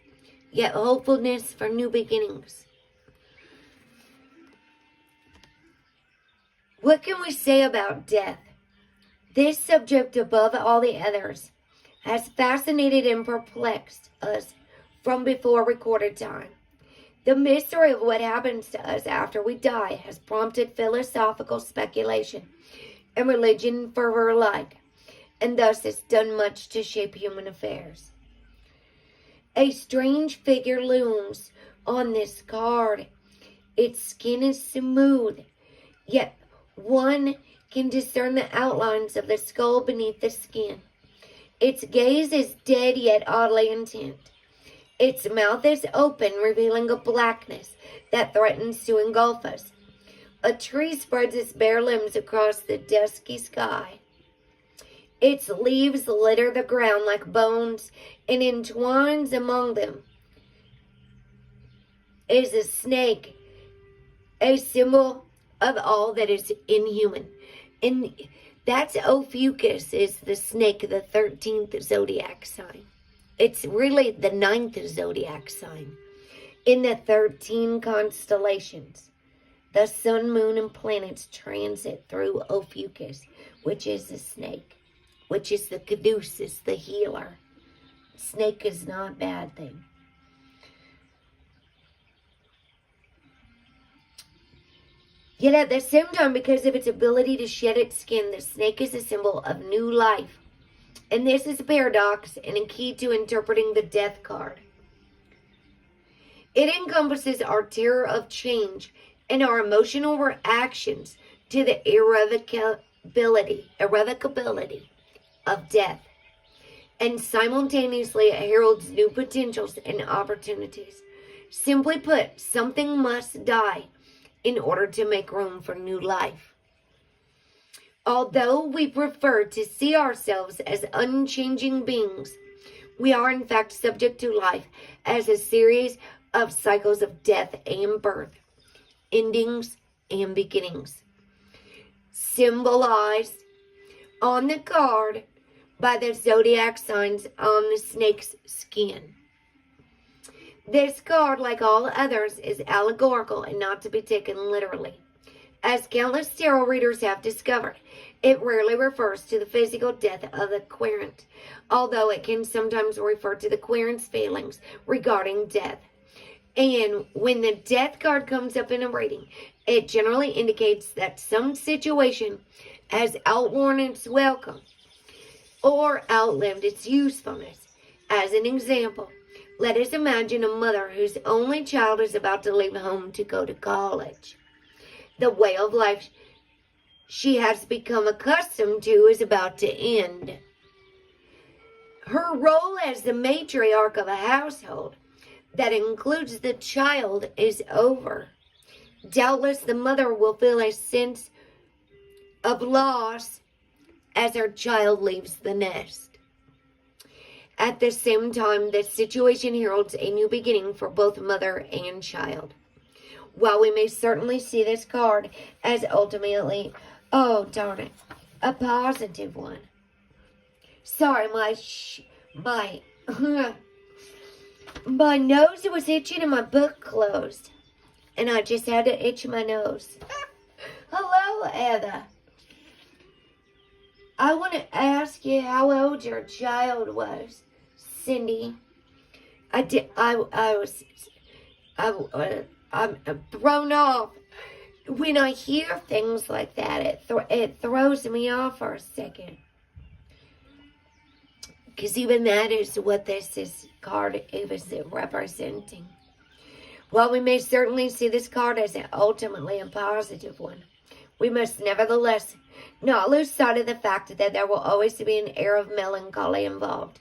yet hopefulness for new beginnings. What can we say about death? This subject, above all the others, has fascinated and perplexed us from before recorded time. The mystery of what happens to us after we die has prompted philosophical speculation and religion fervor alike, and thus has done much to shape human affairs. A strange figure looms on this card. Its skin is smooth, yet one can discern the outlines of the skull beneath the skin. Its gaze is dead yet oddly intent. Its mouth is open, revealing a blackness that threatens to engulf us. A tree spreads its bare limbs across the dusky sky. Its leaves litter the ground like bones, and entwines among them is a snake, a symbol of all that is inhuman. And that's Ophiuchus, is the snake, the 13th zodiac sign. It's really the 9th zodiac sign. In the 13 constellations, the sun, moon, and planets transit through Ophiuchus, which is the snake, which is the caduceus, the healer. Snake is not a bad thing. Yet at the same time, because of its ability to shed its skin, the snake is a symbol of new life. And this is a paradox and a key to interpreting the death card. It encompasses our terror of change and our emotional reactions to the irrevocability of death. And simultaneously it heralds new potentials and opportunities. Simply put, something must die in order to make room for new life. Although we prefer to see ourselves as unchanging beings, we are in fact subject to life as a series of cycles of death and birth, endings and beginnings, symbolized on the card by the zodiac signs on the snake's skin. This card, like all others, is allegorical and not to be taken literally. As countless tarot readers have discovered, it rarely refers to the physical death of the querent, although it can sometimes refer to the querent's feelings regarding death. And when the death card comes up in a reading, it generally indicates that some situation has outworn its welcome or outlived its usefulness. As an example, let us imagine a mother whose only child is about to leave home to go to college. The way of life she has become accustomed to is about to end. Her role as the matriarch of a household that includes the child is over. Doubtless the mother will feel a sense of loss as her child leaves the nest. At the same time, the situation heralds a new beginning for both mother and child. While we may certainly see this card as ultimately, oh darn it, a positive one. Sorry, my nose was itching and my book closed. And I just had to itch my nose. Hello, Heather. I want to ask you how old your child was, Cindy. I'm thrown off. When I hear things like that, it throws me off for a second. Because even that is what this card is representing. While we may certainly see this card as ultimately a positive one, we must nevertheless not lose sight of the fact that there will always be an air of melancholy involved.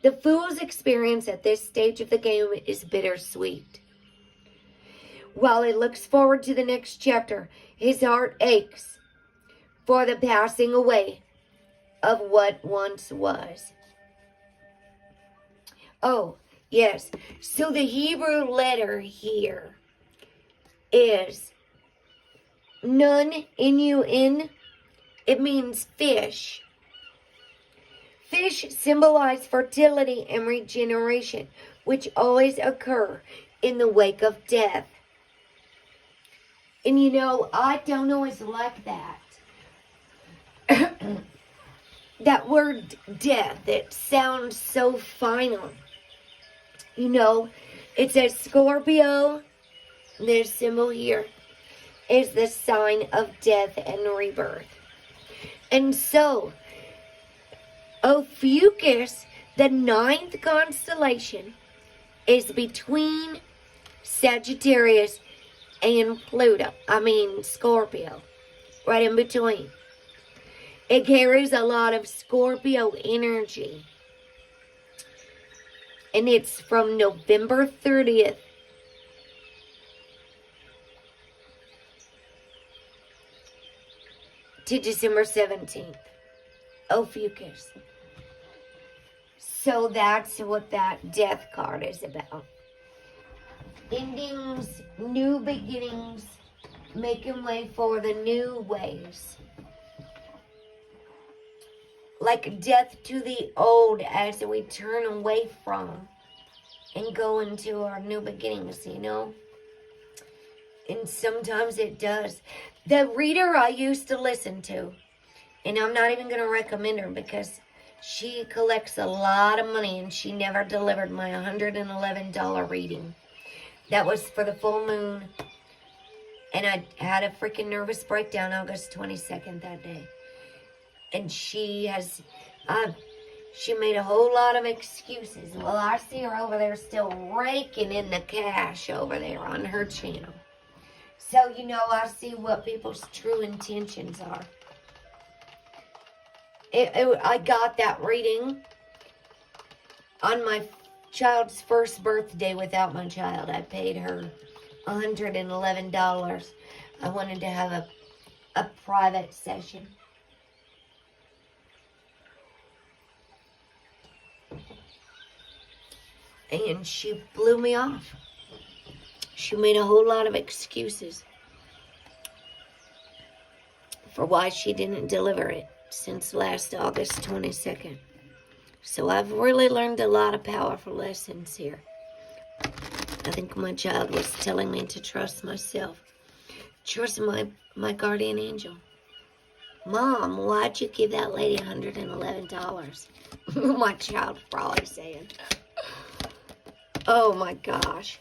The fool's experience at this stage of the game is bittersweet. While he looks forward to the next chapter, his heart aches for the passing away of what once was. Oh, yes. So the Hebrew letter here is Nun, N-U-N. It means fish. Fish symbolize fertility and regeneration, which always occur in the wake of death. And you know, I don't always like that. That word death, it sounds so final. You know, it says Scorpio. This symbol here is the sign of death and rebirth. And so, Ophiuchus, the 9th constellation, is between Sagittarius and Scorpio. Right in between. It carries a lot of Scorpio energy. And it's from November 30th to December 17th. Ophiuchus. So that's what that death card is about. Endings, new beginnings, making way for the new ways. Like death to the old as we turn away from and go into our new beginnings, you know? And sometimes it does. The reader I used to listen to, and I'm not even going to recommend her because she collects a lot of money and she never delivered my $111 reading. That was for the full moon. And I had a freaking nervous breakdown August 22nd that day. And she made a whole lot of excuses. Well, I see her over there still raking in the cash over there on her channel. So, you know, I see what people's true intentions are. I got that reading on my child's first birthday without my child. I paid her $111. I wanted to have a private session. And she blew me off. She made a whole lot of excuses for why she didn't deliver it since last August 22nd. So I've really learned a lot of powerful lessons here. I think my child was telling me to trust myself. Trust my guardian angel. Mom, why'd you give that lady $111? My child probably saying. Oh my gosh.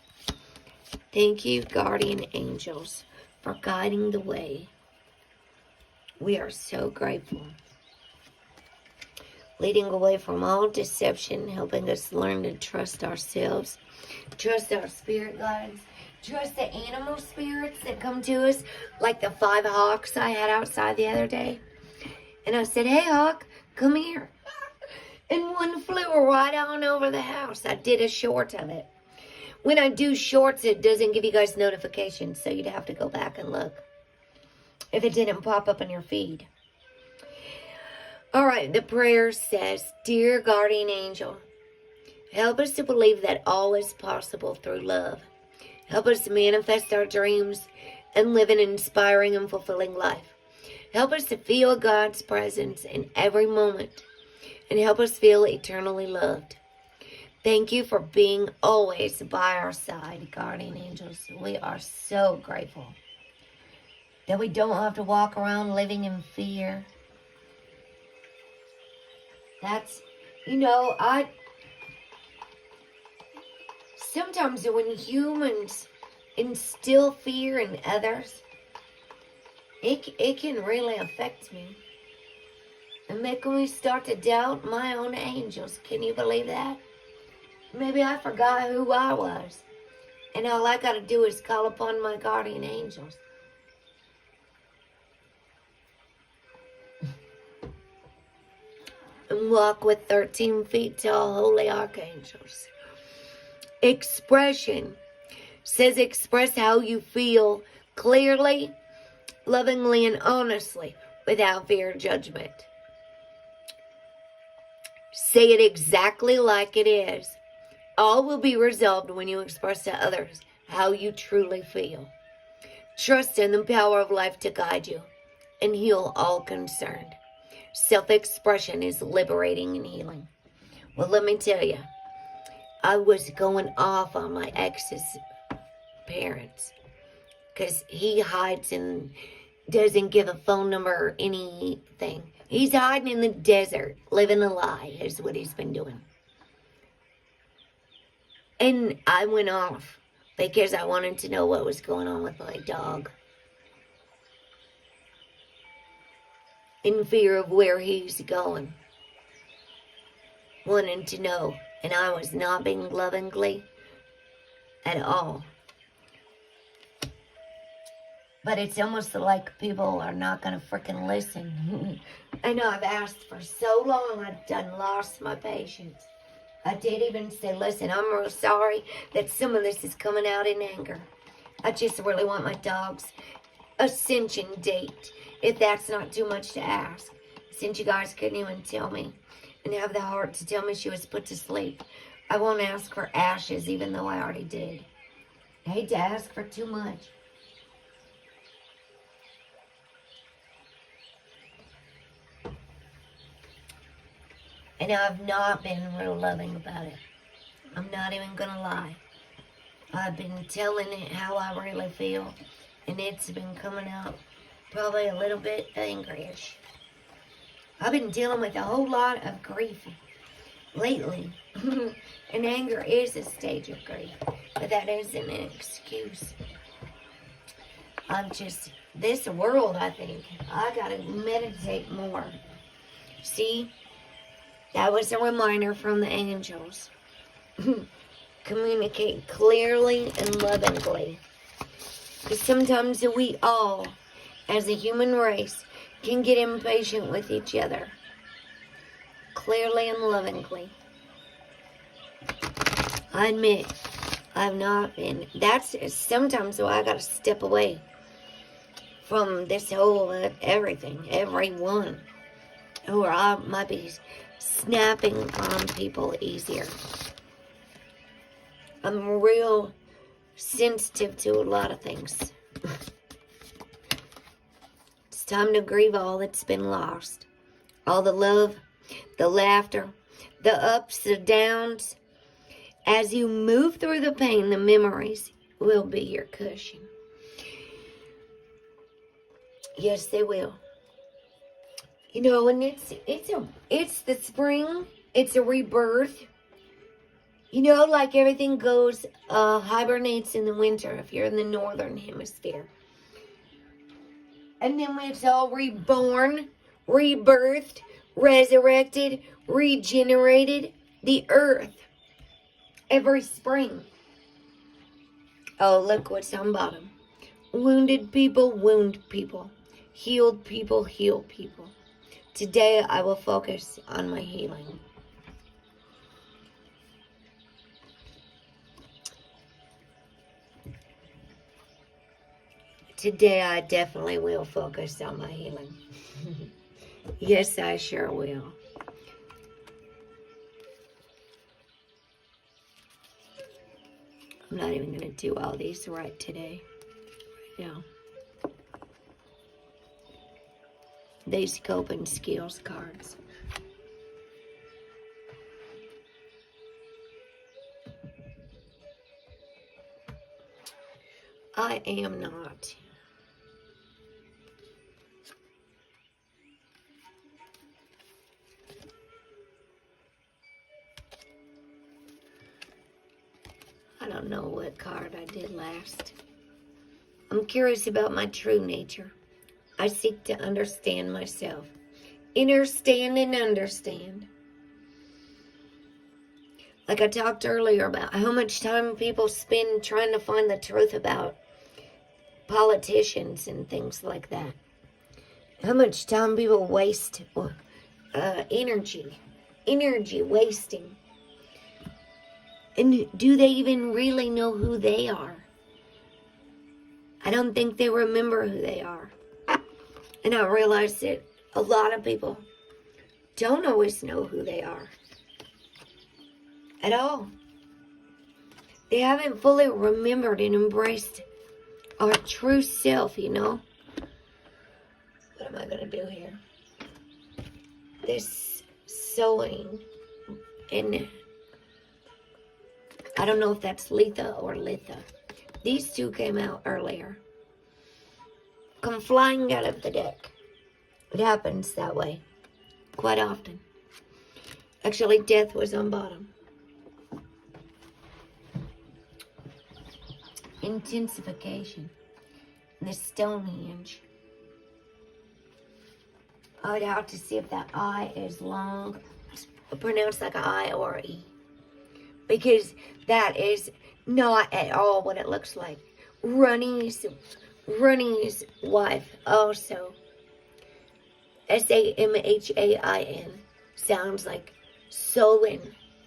Thank you, guardian angels, for guiding the way. We are so grateful. Leading away from all deception, helping us learn to trust ourselves, trust our spirit guides, trust the animal spirits that come to us, like the 5 hawks I had outside the other day. And I said, hey, hawk, come here. And one flew right on over the house. I did a short of it. When I do shorts, it doesn't give you guys notifications, so you'd have to go back and look if it didn't pop up in your feed. All right, the prayer says, Dear Guardian Angel, help us to believe that all is possible through love. Help us to manifest our dreams and live an inspiring and fulfilling life. Help us to feel God's presence in every moment and help us feel eternally loved. Thank you for being always by our side, Guardian Angels. We are so grateful that we don't have to walk around living in fear. That's, you know, sometimes when humans instill fear in others, it can really affect me and make me start to doubt my own angels. Can you believe that? Maybe I forgot who I was, and all I got to do is call upon my guardian angels. And walk with 13 feet tall holy archangels. Expression says express how you feel clearly, lovingly, and honestly without fear or judgment. Say it exactly like it is. All will be resolved when you express to others how you truly feel. Trust in the power of life to guide you and heal all concerned. Self-expression is liberating and healing. Well, let me tell you, I was going off on my ex's parents because he hides and doesn't give a phone number or anything. He's hiding in the desert, living a lie is what he's been doing. And I went off because I wanted to know what was going on with my dog. In fear of where he's going. Wanting to know. And I was not being lovingly at all. But it's almost like people are not going to freaking listen. I know I've asked for so long, I've done lost my patience. I did even say, listen, I'm real sorry that some of this is coming out in anger. I just really want my dog's Ascension date, if that's not too much to ask. Since you guys couldn't even tell me and have the heart to tell me she was put to sleep, I won't ask for ashes, even though I already did. I hate to ask for too much. And I've not been real loving about it. I'm not even going to lie. I've been telling it how I really feel. And it's been coming out probably a little bit angry-ish. I've been dealing with a whole lot of grief lately. And anger is a stage of grief. But that isn't an excuse. This world, I think, I got to meditate more. See? That was a reminder from the angels. Communicate clearly and lovingly. Because sometimes we all, as a human race, can get impatient with each other. Clearly and lovingly. I admit, I've not been. That's sometimes why I got to step away from this whole everything, everyone. Or I might be snapping on people easier. I'm real sensitive to a lot of things. It's time to grieve all that's been lost. All the love, the laughter, the ups, the downs. As you move through the pain, the memories will be your cushion. Yes, they will. You know, and it's the spring. It's a rebirth. You know, like everything goes, hibernates in the winter if you're in the northern hemisphere. And then when it's all reborn, rebirthed, resurrected, regenerated, the earth. Every spring. Oh, look what's on bottom. Wounded people wound people. Healed people heal people. Today I will focus on my healing. Today I definitely will focus on my healing. Yes, I sure will. I'm not even going to do all these right today. Right now. These copingskills cards. I am not. I don't know what card I did last. I'm curious about my true nature. I seek to understand myself. Understand and understand. Like I talked earlier about how much time people spend trying to find the truth about politicians and things like that. How much time people waste, energy wasting. And do they even really know who they are? I don't think they remember who they are. And I realize that a lot of people don't always know who they are. At all. They haven't fully remembered and embraced our true self, you know. What am I going to do here? This sewing. And I don't know if that's Letha or Litha. These two came out earlier. Come flying out of the deck. It happens that way. Quite often. Actually, death was on bottom. Intensification. The Stonehenge. I would have to see if that I is long, pronounced like an I or an E. Because that is not at all what it looks like. Runny's wife also. Samhain. Sounds like sewing.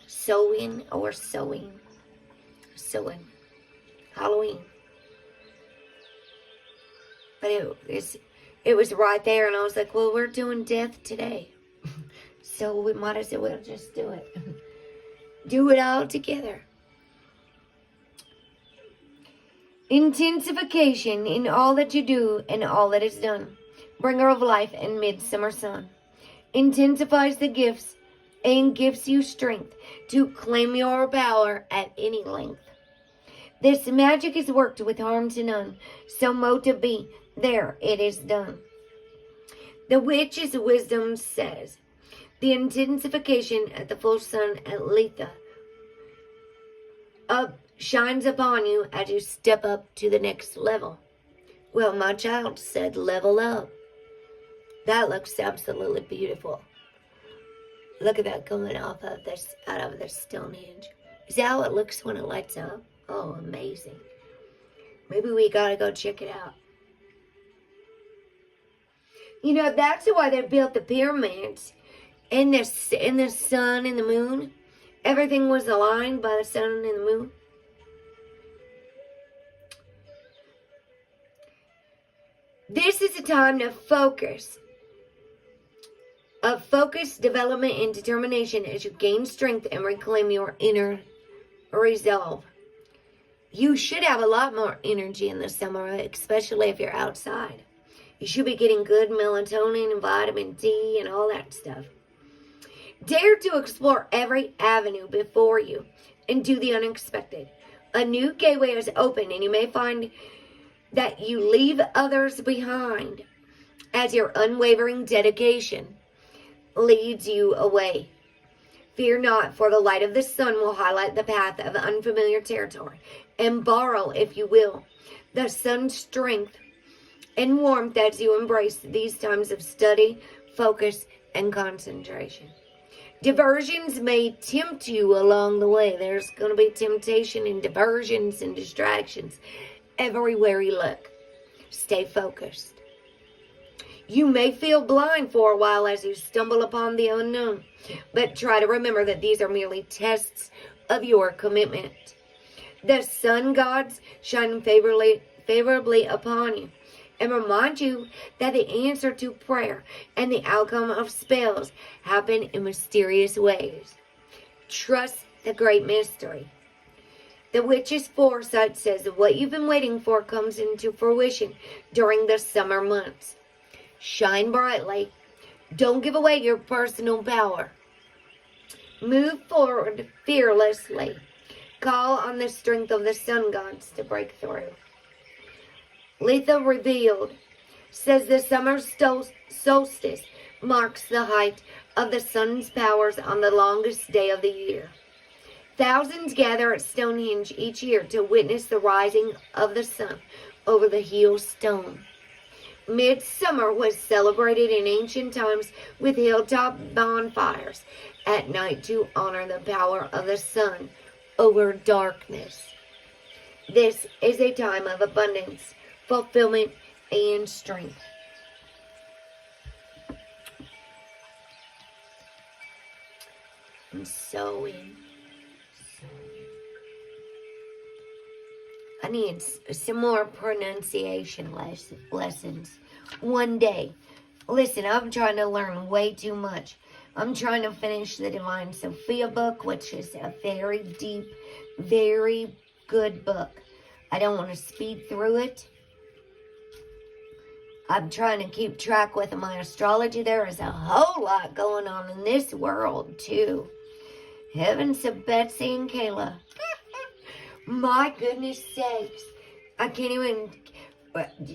Sewing or sewing. Sewing. Halloween. But it was right there, and I was like, well, we're doing death today. So we might as well just do it. Do it all together. Intensification in all that you do and all that is done. Bringer of life and midsummer sun. Intensifies the gifts and gives you strength to claim your power at any length. This magic is worked with harm to none, so motive be, there it is done. The witch's wisdom says, the intensification at the full sun at Letha shines upon you as you step up to the next level. Well, my child said level up. That looks absolutely beautiful. Look at that going off of this, out of the Stonehenge. Is that how it looks when it lights up? Oh, amazing. Maybe we gotta go check it out. You know, that's why they built the pyramids. In the sun and the moon. Everything was aligned by the sun and the moon. This is a time to focus. Of focus, development, and determination as you gain strength and reclaim your inner resolve. You should have a lot more energy in the summer, especially if you're outside. You should be getting good melatonin and vitamin D and all that stuff. Dare to explore every avenue before you and do the unexpected. A new gateway is open, and you may find that you leave others behind as your unwavering dedication leads you away. Fear not, for the light of the sun will highlight the path of unfamiliar territory and borrow, if you will, the sun's strength and warmth as you embrace these times of study, focus, and concentration. Diversions may tempt you along the way. There's going to be temptation and diversions and distractions everywhere you look. Stay focused. You may feel blind for a while as you stumble upon the unknown, but try to remember that these are merely tests of your commitment. The sun gods shine favorably upon you and remind you that the answer to prayer and the outcome of spells happen in mysterious ways. Trust the great mystery. The witch's foresight says that what you've been waiting for comes into fruition during the summer months. Shine brightly. Don't give away your personal power. Move forward fearlessly. Call on the strength of the sun gods to break through. Letha Revealed says the summer solstice marks the height of the sun's powers on the longest day of the year. Thousands gather at Stonehenge each year to witness the rising of the sun over the healed stone. Midsummer was celebrated in ancient times with hilltop bonfires at night to honor the power of the sun over darkness. This is a time of abundance, fulfillment, and strength. And so in. I need some more pronunciation lessons one day. Listen, I'm trying to learn way too much. I'm trying to finish the Divine Sophia book, which is a very deep, very good book. I don't want to speed through it. I'm trying to keep track with my astrology. There is a whole lot going on in this world, too. Heavens to Betsy and Kayla. My goodness sakes. I can't even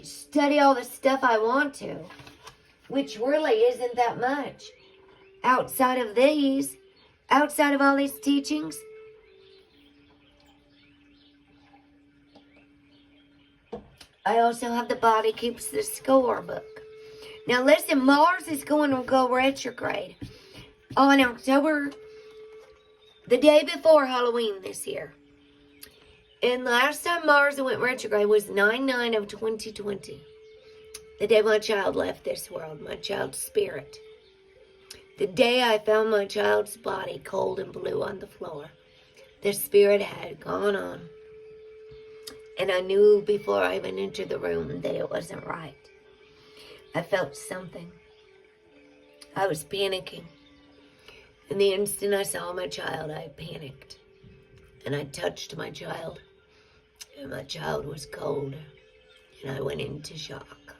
study all the stuff I want to. Which really isn't that much. Outside of these. Outside of all these teachings. I also have the Body Keeps the Score book. Now listen, Mars is going to go retrograde on October, the day before Halloween this year. And last time Mars went retrograde was 9/9 of 2020. The day my child left this world, my child's spirit. The day I found my child's body cold and blue on the floor. The spirit had gone on. And I knew before I even entered the room that it wasn't right. I felt something. I was panicking. And the instant I saw my child, I panicked. And I touched my child. And my child was cold. And I went into shock.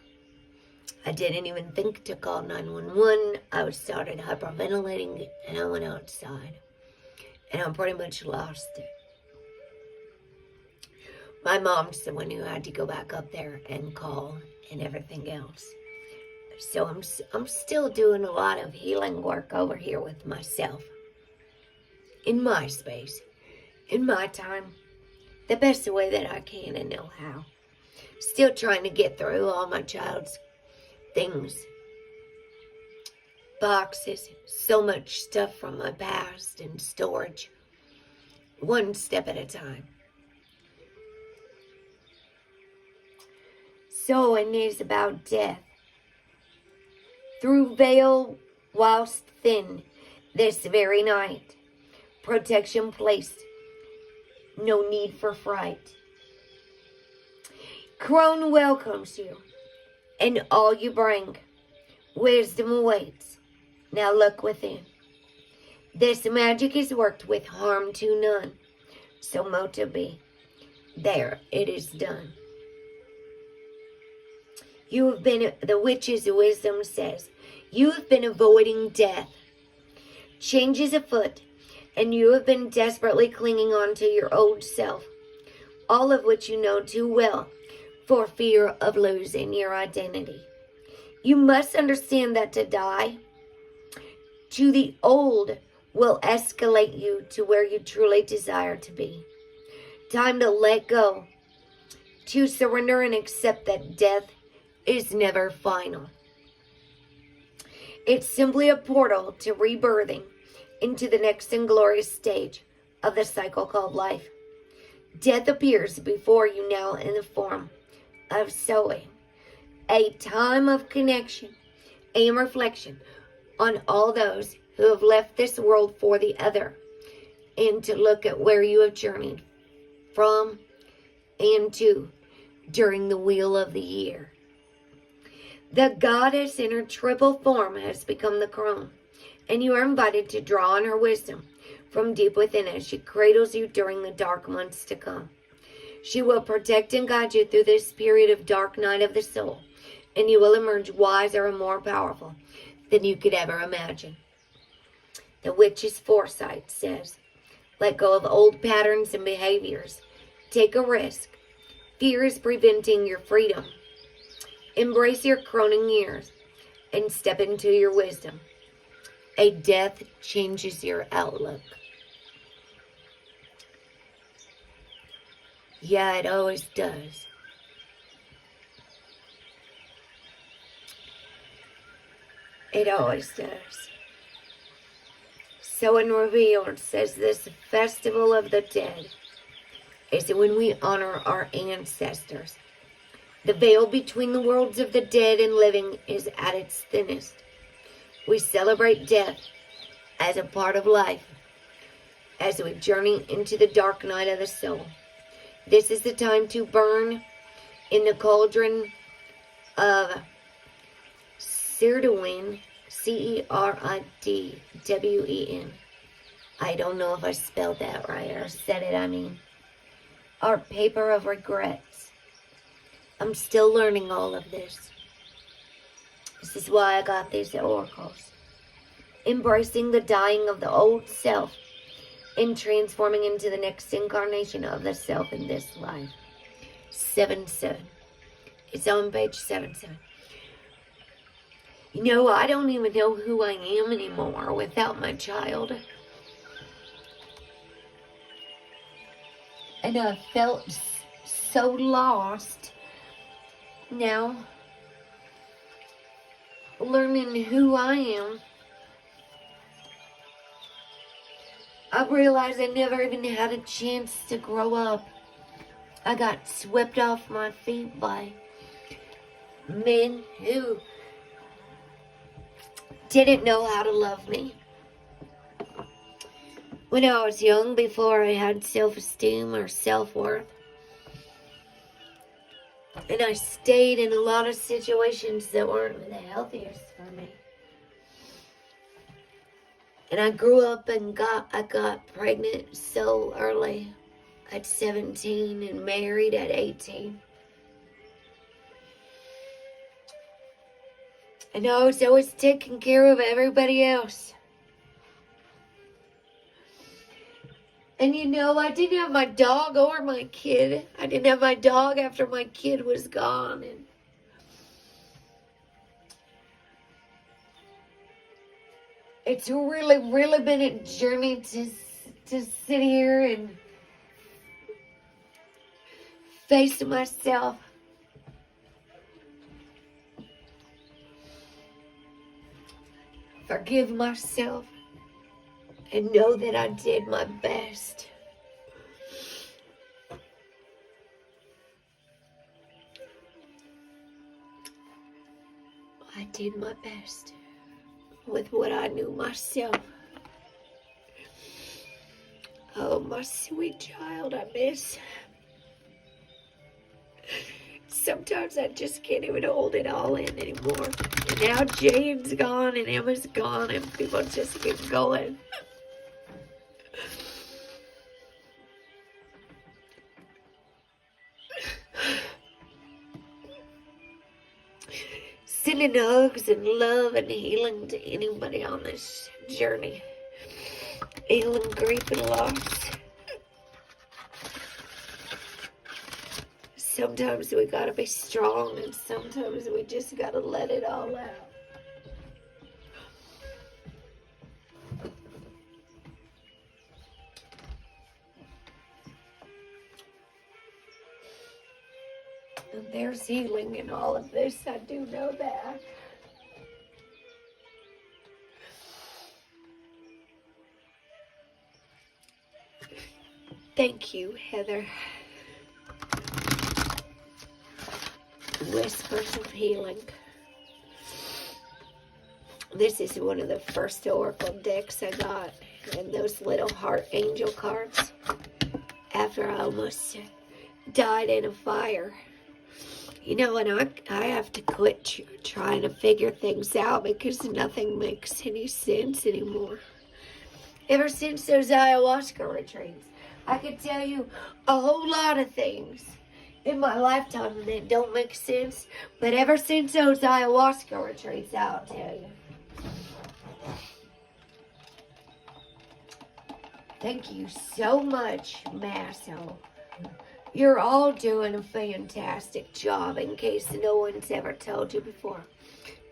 I didn't even think to call 911. I started hyperventilating, and I went outside. And I pretty much lost it. My mom's the one who had to go back up there and call and everything else. So I'm still doing a lot of healing work over here with myself. In my space. In my time. The best way that I can and know how. Still trying to get through all my child's things. Boxes. So much stuff from my past and storage. One step at a time. So it is about death. Through veil whilst thin, this very night, protection placed, no need for fright. Crone welcomes you, and all you bring, wisdom awaits. Now look within. This magic is worked with harm to none, so mote be. There it is done. You have been, the witch's wisdom says, you have been avoiding death. Change is afoot, and you have been desperately clinging on to your old self, all of which you know too well, for fear of losing your identity. You must understand that to die to the old will escalate you to where you truly desire to be. Time to let go, to surrender and accept that death is never final. It's simply a portal to rebirthing into the next and glorious stage of the cycle called life. Death appears before you now in the form of sowing, a time of connection and reflection on all those who have left this world for the other, and to look at where you have journeyed from and to during the wheel of the year. The goddess in her triple form has become the crone, and you are invited to draw on her wisdom from deep within as she cradles you during the dark months to come. She will protect and guide you through this period of dark night of the soul, and you will emerge wiser and more powerful than you could ever imagine. The witch's foresight says, let go of old patterns and behaviors. Take a risk. Fear is preventing your freedom. Embrace your croning years and step into your wisdom. A death changes your outlook. Yeah, it always does. It always does. So in Revealed, it says this festival of the dead is when we honor our ancestors. The veil between the worlds of the dead and living is at its thinnest. We celebrate death as a part of life as we journey into the dark night of the soul. This is the time to burn in the cauldron of Ceridwen, Ceridwen. I don't know if I spelled that right or said it, Our paper of regrets. I'm still learning all of this. This is why I got these oracles. Embracing the dying of the old self and transforming into the next incarnation of the self in this life. 7-7. It's on page 7-7. You know, I don't even know who I am anymore without my child. And I felt so lost. Now, learning who I am, I realized I never even had a chance to grow up. I got swept off my feet by men who didn't know how to love me. When I was young, before I had self-esteem or self-worth, and I stayed in a lot of situations that weren't the healthiest for me. And I grew up and I got pregnant so early at 17 and married at 18. And I was always taking care of everybody else. And you know, I didn't have my dog or my kid. I didn't have my dog after my kid was gone. And it's really been a journey to sit here and face myself. Forgive myself. And know that I did my best. I did my best with what I knew myself. Oh, my sweet child, I miss. Sometimes I just can't even hold it all in anymore. And now Jane's gone and Emma's gone and people just keep going. Sending hugs and love and healing to anybody on this journey. Healing grief and loss. Sometimes we gotta be strong and sometimes we just gotta let it all out. And there's healing in all of this, I do know that. Thank you, Heather. Whispers of Healing. This is one of the first Oracle decks I got. And those little heart angel cards. After I almost died in a fire. You know, and I have to quit trying to figure things out because nothing makes any sense anymore. Ever since those ayahuasca retreats, I could tell you a whole lot of things in my lifetime that don't make sense. But ever since those ayahuasca retreats, I'll tell you. Thank you so much, Masso. You're all doing a fantastic job, in case no one's ever told you before.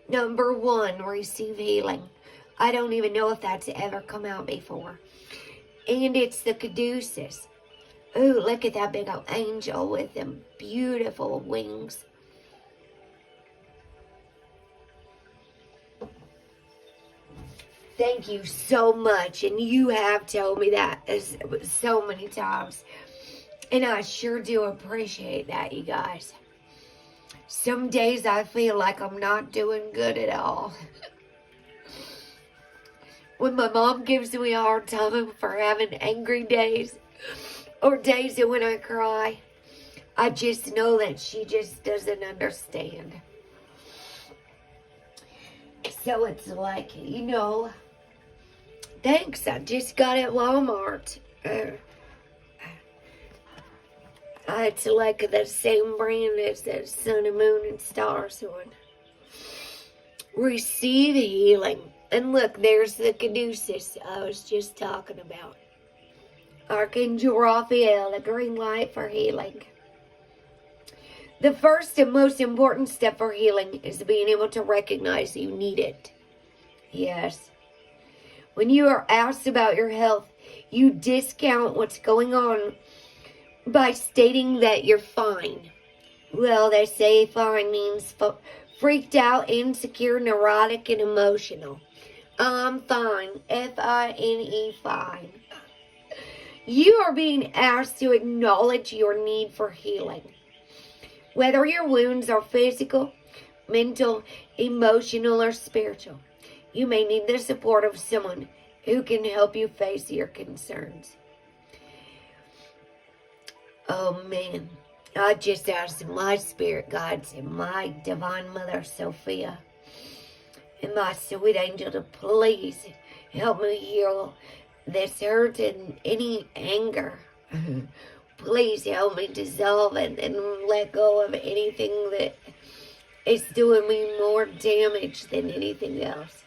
Number 1, receive healing. I don't even know if that's ever come out before. And it's the caduceus. Ooh, look at that big old angel with them beautiful wings. Thank you so much. And you have told me that so many times. And I sure do appreciate that, you guys. Some days I feel like I'm not doing good at all. When my mom gives me a hard time for having angry days, or days that when I cry, I just know that she just doesn't understand. So it's like, you know, thanks, I just got it at Walmart. It's like the same brand as the Sun and Moon and Stars one. Receive healing. And look, there's the caduceus I was just talking about. Archangel Raphael, the green light for healing. The first and most important step for healing is being able to recognize you need it. Yes. When you are asked about your health, you discount what's going on by stating that you're fine. Well, they say fine means freaked out, insecure, neurotic, and emotional. I'm fine. F-I-N-E, fine. You are being asked to acknowledge your need for healing. Whether your wounds are physical, mental, emotional, or spiritual, you may need the support of someone who can help you face your concerns. Oh man, I just asked my spirit guides and my divine mother Sophia and my sweet angel to please help me heal this hurt and any anger. Please help me dissolve and let go of anything that It's doing me more damage than anything else.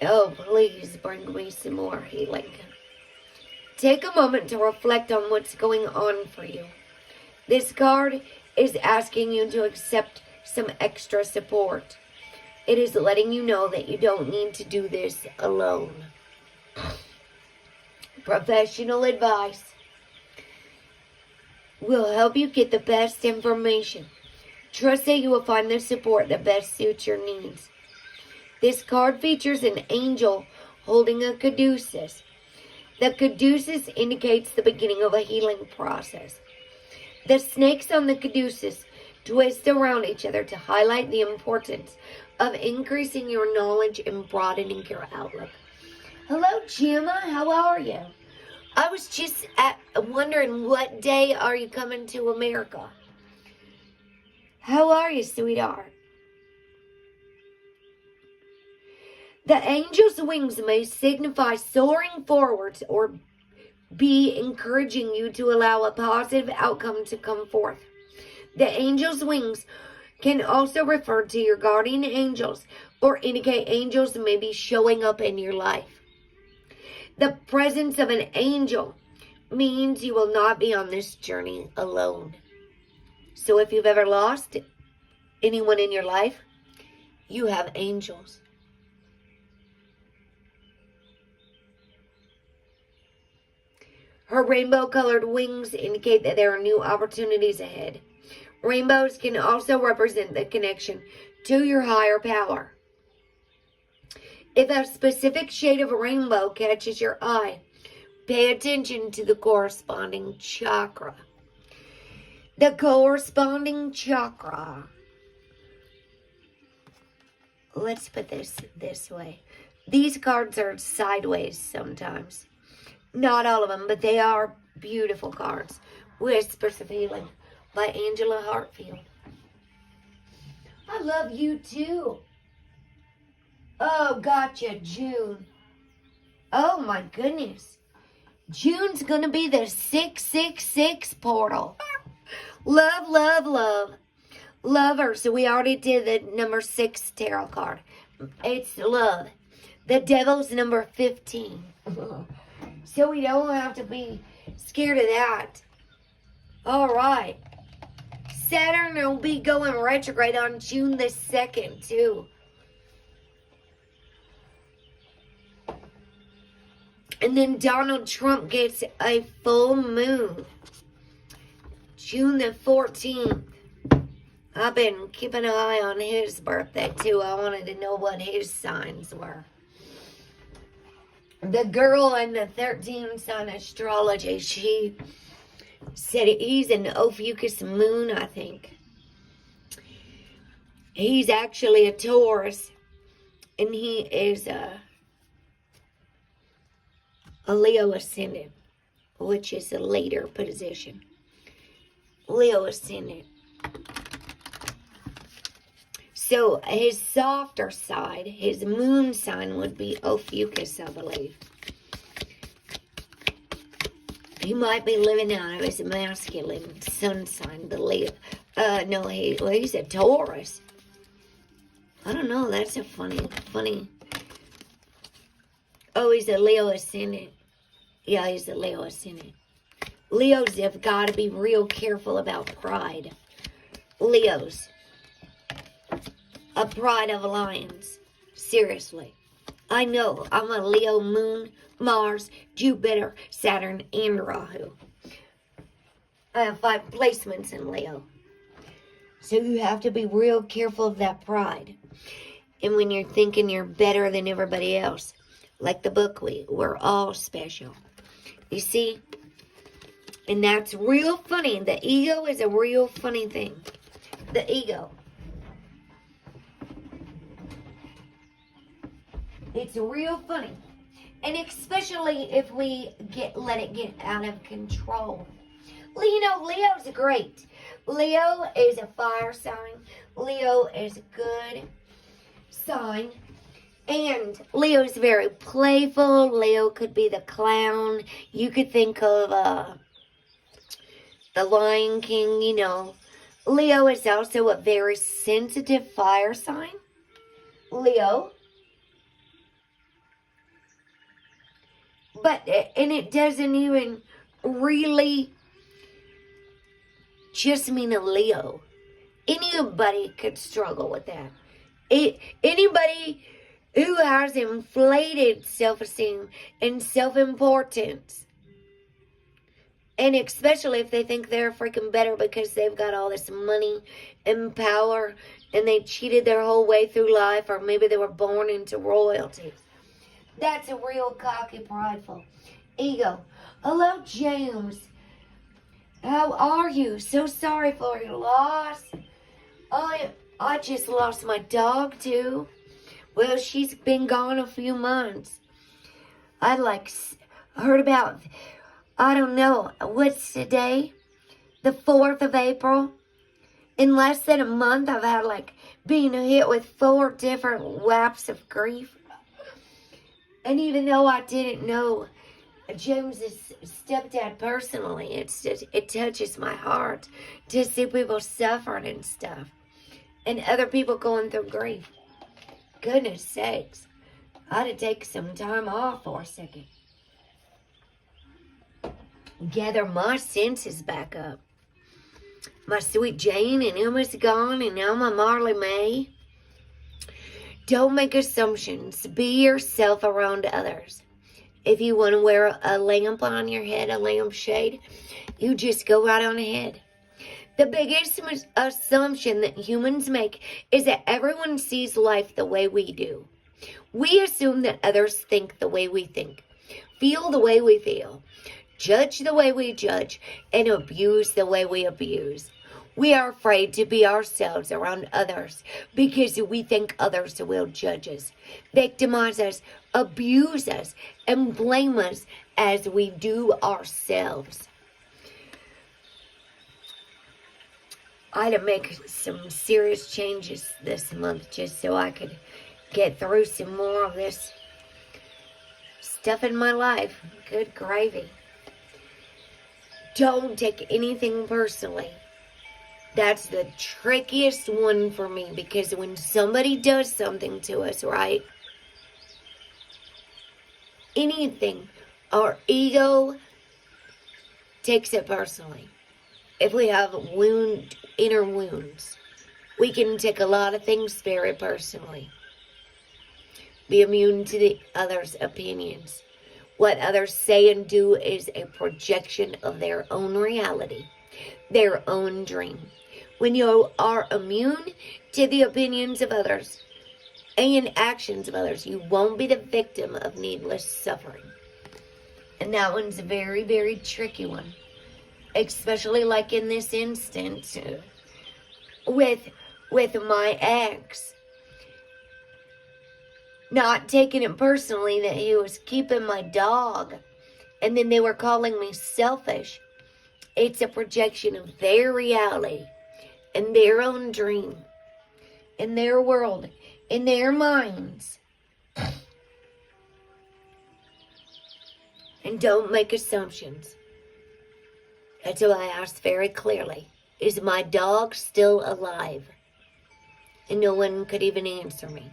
Oh, please bring me some more healing. Take a moment to reflect on what's going on for you. This card is asking you to accept some extra support. It is letting you know that you don't need to do this alone. Professional advice will help you get the best information. Trust that you will find the support that best suits your needs. This card features an angel holding a caduceus. The caduceus indicates the beginning of a healing process. The snakes on the caduceus twist around each other to highlight the importance of increasing your knowledge and broadening your outlook. Hello, Gemma. How are you? I was just wondering, what day are you coming to America? How are you, sweetheart? The angel's wings may signify soaring forwards or be encouraging you to allow a positive outcome to come forth. The angel's wings can also refer to your guardian angels or indicate angels may be showing up in your life. The presence of an angel means you will not be on this journey alone. So if you've ever lost anyone in your life, you have angels. Her rainbow-colored wings indicate that there are new opportunities ahead. Rainbows can also represent the connection to your higher power. If a specific shade of a rainbow catches your eye, pay attention to the corresponding chakra. The corresponding chakra. Let's put this way. These cards are sideways sometimes. Not all of them, but they are beautiful cards. Whispers of Healing by Angela Hartfield. I love you too. Oh, gotcha, June. Oh my goodness. June's going to be the 666 portal. Love, love, love. Lover. So we already did the number 6 tarot card. It's love. The Devil's number 15. So we don't have to be scared of that. All right. Saturn will be going retrograde on June the 2nd, too. And then Donald Trump gets a full moon. June the 14th. I've been keeping an eye on his birthday, too. I wanted to know what his signs were. The girl in the 13th sign astrology, she said he's an Ophiuchus moon, I think. He's actually a Taurus, and he is a Leo ascendant, which is a later position. Leo ascendant. So his softer side, his moon sign would be Ophiuchus, I believe. He might be living out of his masculine sun sign, the Leo. No, he's a Taurus. I don't know, that's a funny. Oh, he's a Leo ascendant. Yeah, he's a Leo ascendant. Leos have got to be real careful about pride. Leos. A pride of lions. Seriously. I know. I'm a Leo moon, Mars, Jupiter, Saturn, and Rahu. I have 5 placements in Leo. So you have to be real careful of that pride. And when you're thinking you're better than everybody else, like the book, we're all special. You see? And that's real funny. The ego is a real funny thing. The ego. It's real funny. And especially if we let it get out of control. Leo's great. Leo is a fire sign. Leo is a good sign. And Leo's very playful. Leo could be the clown. You could think of the Lion King, Leo is also a very sensitive fire sign. Leo. And it doesn't even really just mean a Leo. Anybody could struggle with that. Anybody who has inflated self-esteem and self-importance, and especially if they think they're freaking better because they've got all this money and power and they cheated their whole way through life, or maybe they were born into royalty. That's a real cocky, prideful ego. Hello, James. How are you? So sorry for your loss. I just lost my dog, too. Well, she's been gone a few months. I, heard about, I don't know, what's today? The 4th of April? In less than a month, I've had, being hit with 4 different whaps of grief. And even though I didn't know James's stepdad personally, it touches my heart to see people suffering and stuff. And other people going through grief. Goodness sakes. I had to take some time off for a second. Gather my senses back up. My sweet Jane and Emma's gone, and now my Marley May. Don't make assumptions. Be yourself around others. If you want to wear a lamp on your head, a lampshade, you just go right on ahead. The biggest assumption that humans make is that everyone sees life the way we do. We assume that others think the way we think, feel the way we feel, judge the way we judge, and abuse the way we abuse. We are afraid to be ourselves around others because we think others will judge us, victimize us, abuse us, and blame us as we do ourselves. I had to make some serious changes this month just so I could get through some more of this stuff in my life. Good gravy. Don't take anything personally. That's the trickiest one for me, because when somebody does something to us, right? Anything, our ego takes it personally. If we have inner wounds, we can take a lot of things very personally. Be immune to the others' opinions. What others say and do is a projection of their own reality, their own dream. When you are immune to the opinions of others and actions of others, you won't be the victim of needless suffering. And that one's a very, very tricky one. Especially like in this instance with my ex. Not taking it personally that he was keeping my dog, and then they were calling me selfish. It's a projection of their reality and their own dream, in their world, in their minds. And don't make assumptions. That's why I asked very clearly, is my dog still alive? And no one could even answer me.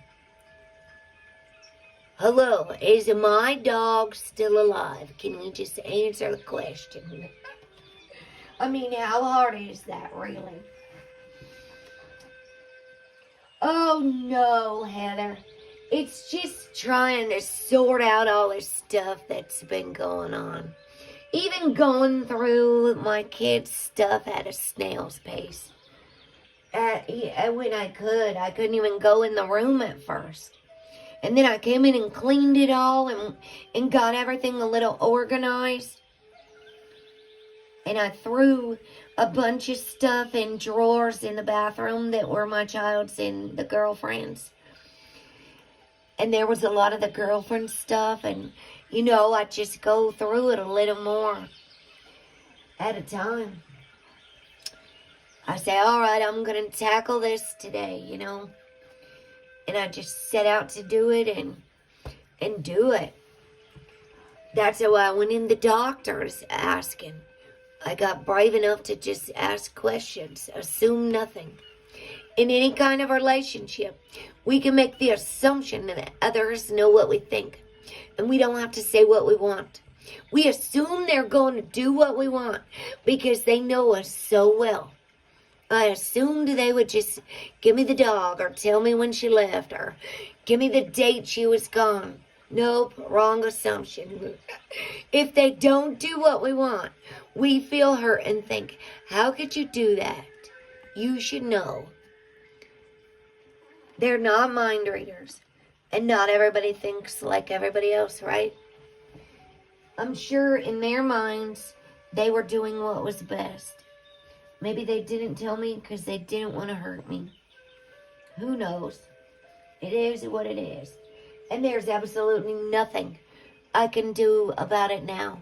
Hello, is my dog still alive? Can you just answer the question? I mean, how hard is that, really? Oh, no, Heather. It's just trying to sort out all this stuff that's been going on. Even going through my kids' stuff at a snail's pace. When I couldn't even go in the room at first. And then I came in and cleaned it all and got everything a little organized. And I threw a bunch of stuff in drawers in the bathroom that were my child's and the girlfriend's. And there was a lot of the girlfriend stuff, and I just go through it a little more at a time. I say, all right, I'm going to tackle this today, And I just set out to do it and do it. That's why I went in the doctor's asking, I got brave enough to just ask questions, assume nothing. In any kind of relationship, we can make the assumption that others know what we think, and we don't have to say what we want. We assume they're going to do what we want because they know us so well. I assumed they would just give me the dog or tell me when she left or give me the date she was gone. Nope, wrong assumption. If they don't do what we want, we feel hurt and think, how could you do that? You should know. They're not mind readers. And not everybody thinks like everybody else, right? I'm sure in their minds, they were doing what was best. Maybe they didn't tell me because they didn't want to hurt me. Who knows? It is what it is. And there's absolutely nothing I can do about it now.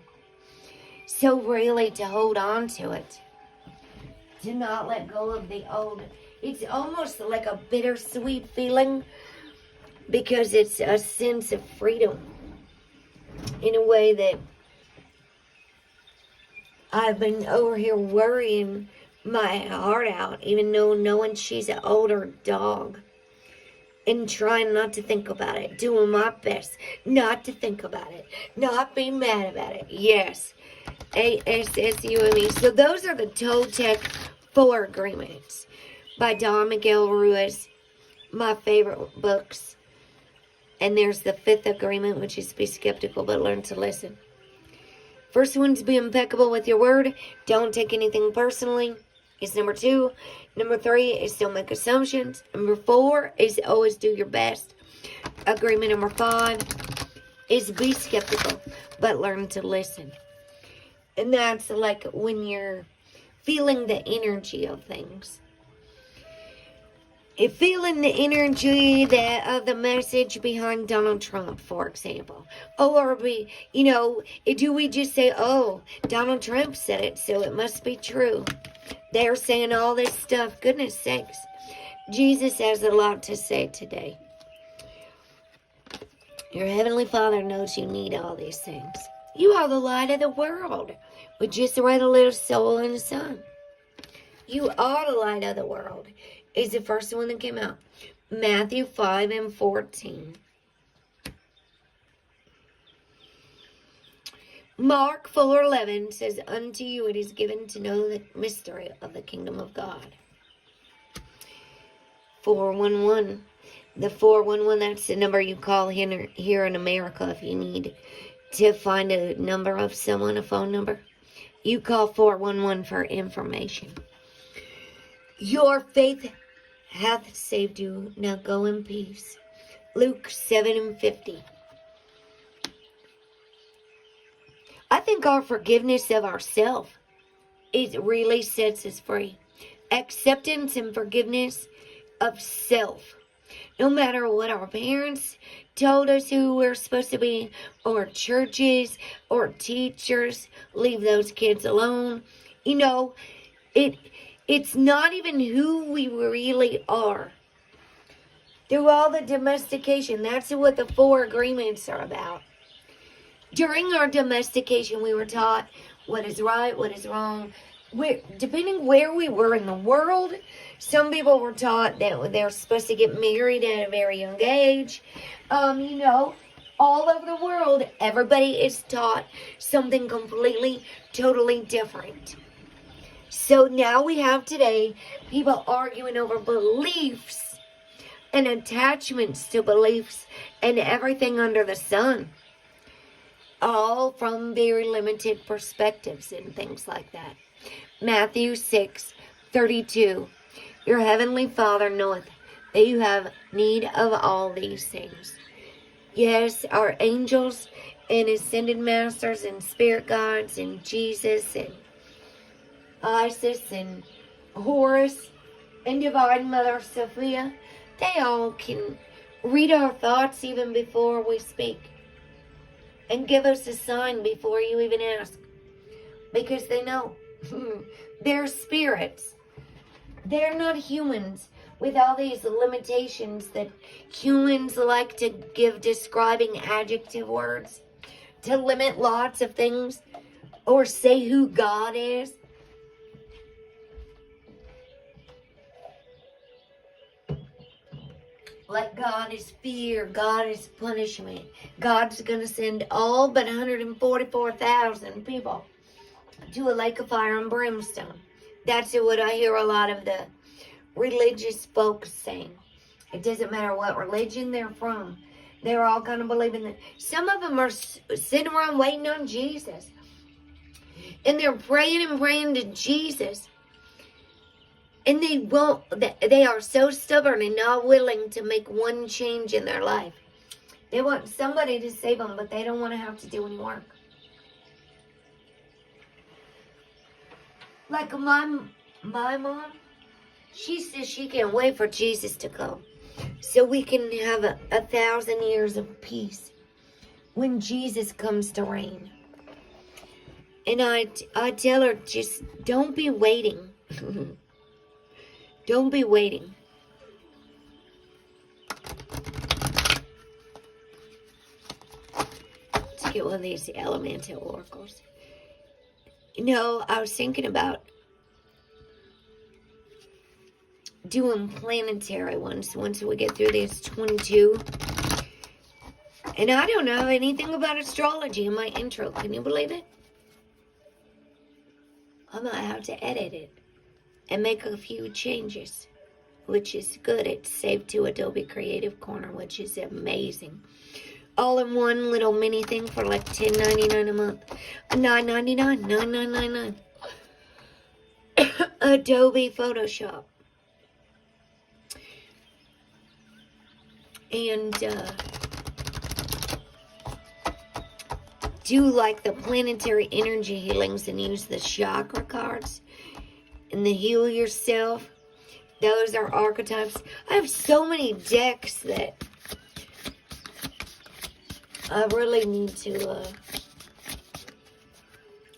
So really to hold on to it. To not let go of the old. It's almost like a bittersweet feeling because it's a sense of freedom in a way that I've been over here worrying my heart out, even though knowing she's an older dog, and trying not to think about it, doing my best not to think about it, not be mad about it. Yes, ASSUME. So those are the Toltec 4 agreements by Don Miguel Ruiz, my favorite books. And there's the 5th agreement, which is be skeptical but learn to listen. First one's be impeccable with your word. Don't take anything personally. Is number 2. Number 3 is don't make assumptions. Number 4 is always do your best. Agreement number 5 is be skeptical but learn to listen. And that's like when you're feeling the energy of things. If feeling the energy of the message behind Donald Trump, for example. Or do we just say, oh, Donald Trump said it, so it must be true. They're saying all this stuff. Goodness sakes. Jesus has a lot to say today. Your Heavenly Father knows you need all these things. You are the light of the world with just the right little soul in the sun. You are the light of the world. Is the first one that came out. Matthew 5:14. Mark 4:11 says, unto you it is given to know the mystery of the kingdom of God. 411. The 411, that's the number you call here in America if you need to find a number of someone, a phone number. You call 411 for information. Your faith hath saved you. Now go in peace. Luke 7:50. I think our forgiveness of ourselves, it really sets us free. Acceptance and forgiveness of self. No matter what our parents told us who we're supposed to be, or churches, or teachers, leave those kids alone. It's not even who we really are. Through all the domestication, that's what the 4 agreements are about. During our domestication, we were taught what is right, what is wrong. Depending where we were in the world, some people were taught that they're supposed to get married at a very young age. All over the world, everybody is taught something completely, totally different. So now we have today people arguing over beliefs and attachments to beliefs and everything under the sun. All from very limited perspectives and things like that. Matthew 6:32. Your heavenly Father knoweth that you have need of all these things. Yes, our angels and ascended masters and spirit guides and Jesus and Isis and Horus and Divine Mother Sophia, they all can read our thoughts even before we speak. And give us a sign before you even ask. Because they know. They're spirits. They're not humans with all these limitations that humans like to give describing adjective words to limit lots of things. or say who God is. Like God is fear, God is punishment. God's going to send all but 144,000 people to a lake of fire and brimstone. That's what I hear a lot of the religious folks saying. It doesn't matter what religion they're from. They're all going to believe in it. Some of them are sitting around waiting on Jesus. And they're praying and praying to Jesus. And they are so stubborn and not willing to make one change in their life. They want somebody to save them, but they don't want to have to do any work. Like my mom, she says she can't wait for Jesus to come, so we can have 1,000 years of peace when Jesus comes to reign. And I tell her, just don't be waiting. Don't be waiting. Let's get one of these elemental oracles. You know, I was thinking about doing planetary ones once we get through this 22. And I don't know anything about astrology in my intro. Can you believe it? I might have to edit it and make a few changes, which is good. It's saved to Adobe Creative Corner, which is amazing. All in one little mini thing for like $10.99 a month. $9.99, $9.99. Adobe Photoshop. And do like the planetary energy healings and use the chakra cards and the heal yourself. Those are archetypes. I have so many decks that I really need to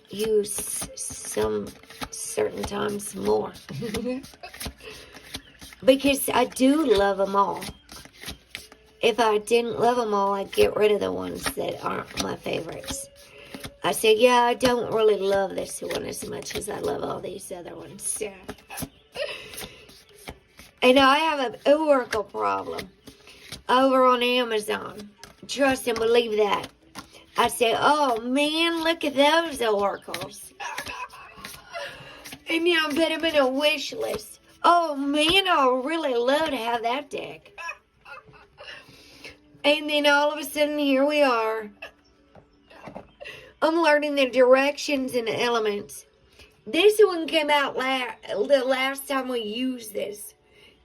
use some certain times more. Because I do love them all. If I didn't love them all, I'd get rid of the ones that aren't my favorites. I say, yeah, I don't really love this one as much as I love all these other ones. Yeah. And I have an oracle problem over on Amazon. Trust and believe that. I say, oh man, look at those oracles. And I put them in a wish list. Oh man, I would really love to have that deck. And then all of a sudden, here we are. I'm learning the directions and the elements. This one came out the last time we used this.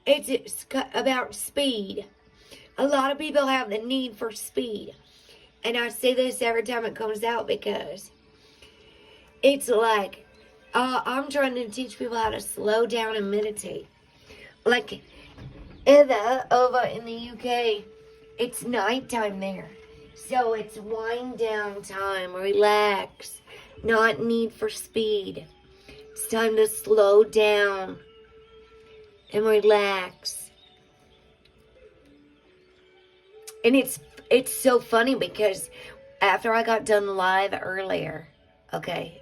It's about speed. A lot of people have the need for speed. And I say this every time it comes out because it's like, I'm trying to teach people how to slow down and meditate. Like, over in the UK, it's nighttime there. So it's wind down time, relax, not need for speed. It's time to slow down and relax. And it's so funny because after I got done live earlier, okay,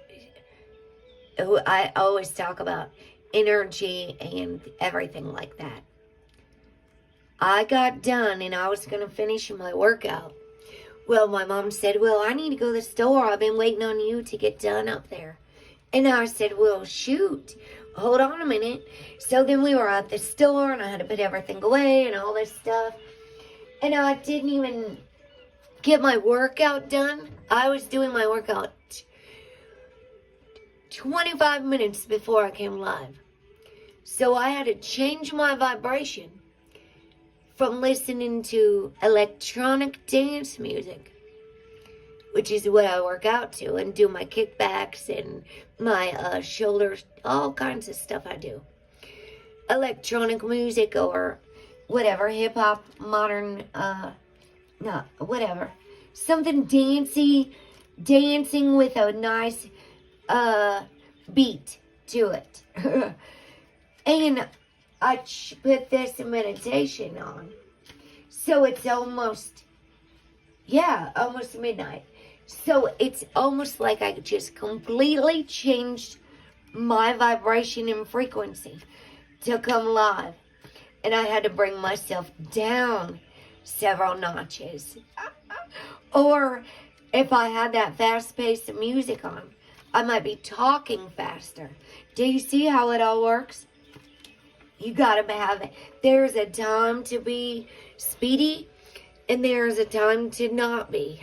I always talk about energy and everything like that. I got done and I was going to finish my workout. Well, my mom said, well, I need to go to the store. I've been waiting on you to get done up there. And I said, well, shoot, hold on a minute. So then we were at the store and I had to put everything away and all this stuff. And I didn't even get my workout done. I was doing my workout 25 minutes before I came live. So I had to change my vibration from listening to electronic dance music, which is what I work out to, and do my kickbacks and my shoulders, all kinds of stuff I do. Electronic music or whatever, hip-hop, modern, whatever. Something dancing with a nice beat to it. And I put this meditation on. So it's almost midnight. So it's almost like I just completely changed my vibration and frequency to come live. And I had to bring myself down several notches. Or if I had that fast pace of music on, I might be talking faster. Do you see how it all works? You gotta have it. There's a time to be speedy, and there's a time to not be.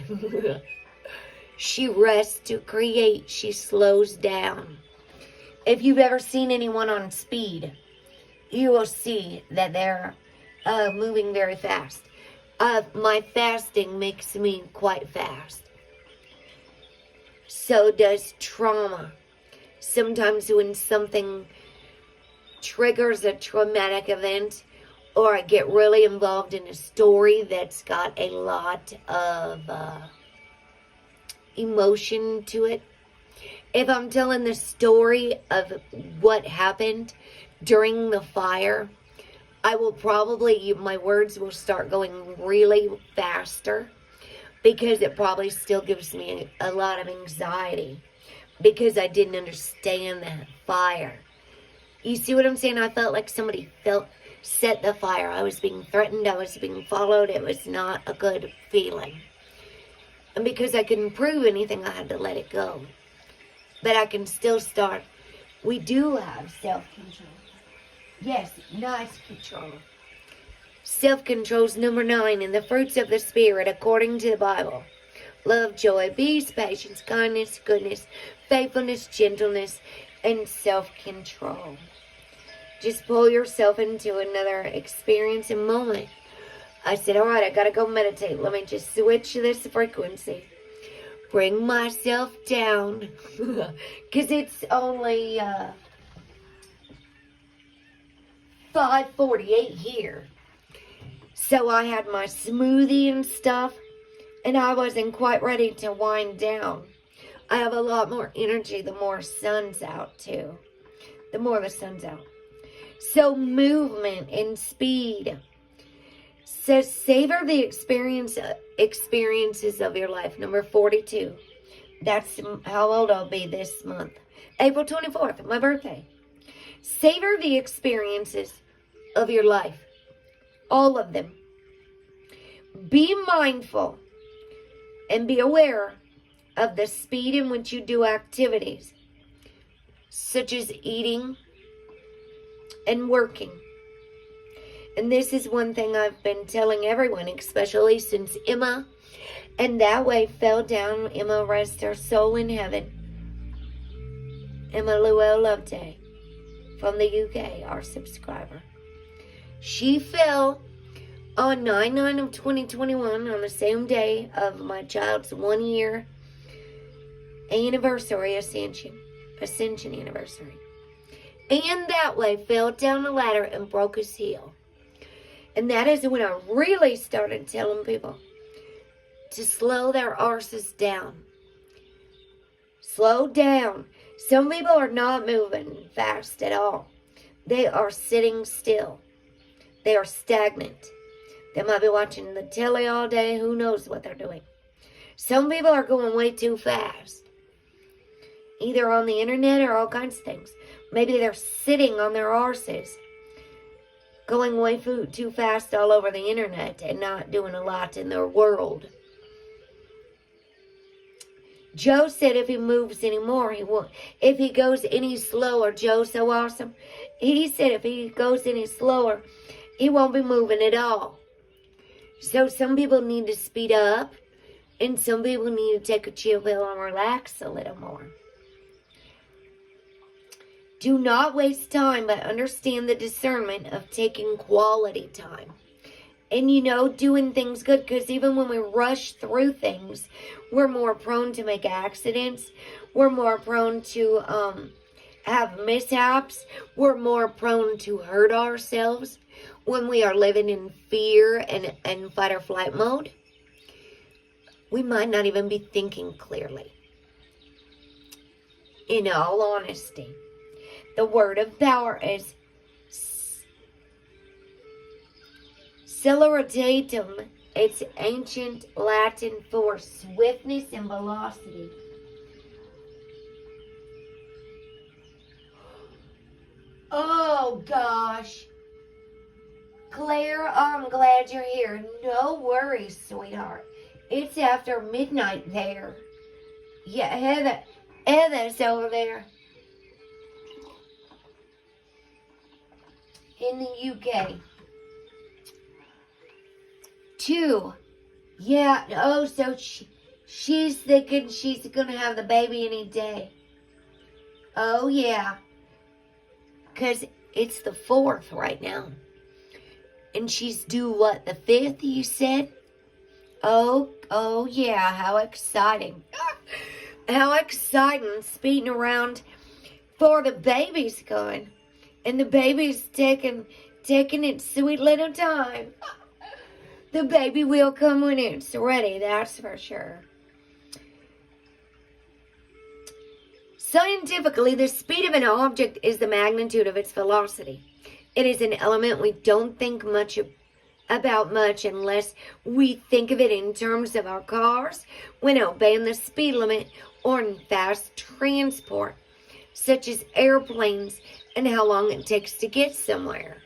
She rests to create. She slows down. If you've ever seen anyone on speed, you will see that they're moving very fast. My fasting makes me quite fast. So does trauma. Sometimes when something triggers a traumatic event, or I get really involved in a story that's got a lot of emotion to it. If I'm telling the story of what happened during the fire, I will probably, my words will start going really faster, because it probably still gives me a lot of anxiety, because I didn't understand that fire. You see what I'm saying? I felt like somebody set the fire. I was being threatened. I was being followed. It was not a good feeling. And because I couldn't prove anything, I had to let it go. But I can still start. We do have self-control. Yes, nice control. Self-control is number 9 in the fruits of the Spirit according to the Bible. Love, joy, peace, patience, kindness, goodness, faithfulness, gentleness, and self-control. Just pull yourself into another experience and moment. I said, all right, I got to go meditate. Let me just switch this frequency. Bring myself down. Because it's only 5:48 here. So I had my smoothie and stuff, and I wasn't quite ready to wind down. I have a lot more energy the more sun's out, too. The more the sun's out. So movement and speed. Says savor the experiences of your life. Number 42. That's how old I'll be this month. April 24th, my birthday. Savor the experiences of your life. All of them. Be mindful and be aware of the speed in which you do activities, such as eating and working. And this is one thing I've been telling everyone, especially since Emma and that way fell down. Emma, rest her soul in heaven. Emma Llewellyn Loveday from the UK, our subscriber. She fell on 9/9 of 2021 on the same day of my child's 1-year anniversary, Ascension anniversary. And that way fell down the ladder and broke his heel. And that is when I really started telling people to slow their arses down. Slow down. Some people are not moving fast at all. They are sitting still. They are stagnant. They might be watching the telly all day. Who knows what they're doing. Some people are going way too fast. Either on the internet or all kinds of things. Maybe they're sitting on their arses, going way too fast all over the internet and not doing a lot in their world. Joe said if he moves anymore, he won't. If he goes any slower, Joe's so awesome. He said if he goes any slower, he won't be moving at all. So some people need to speed up, and some people need to take a chill pill and relax a little more. Do not waste time, but understand the discernment of taking quality time. And, doing things good. Because even when we rush through things, we're more prone to make accidents. We're more prone to have mishaps. We're more prone to hurt ourselves when we are living in fear and fight or flight mode. We might not even be thinking clearly. In all honesty. The word of power is Celeritatum It's ancient Latin for swiftness and velocity. Oh, gosh. Claire, I'm glad you're here. No worries, sweetheart. It's after midnight there. Yeah, Heather's over there in the UK. 2. Yeah, oh, so she's thinking she's going to have the baby any day. Oh, yeah. Because it's the 4th right now. And she's due, what, the 5th, you said? Oh, yeah, how exciting. How exciting, speeding around for the baby's going. And the baby's taking its sweet little time. The baby will come when it's ready, that's for sure. Scientifically, the speed of an object is the magnitude of its velocity. It is an element we don't think about much unless we think of it in terms of our cars when obeying the speed limit or in fast transport, such as airplanes and how long it takes to get somewhere.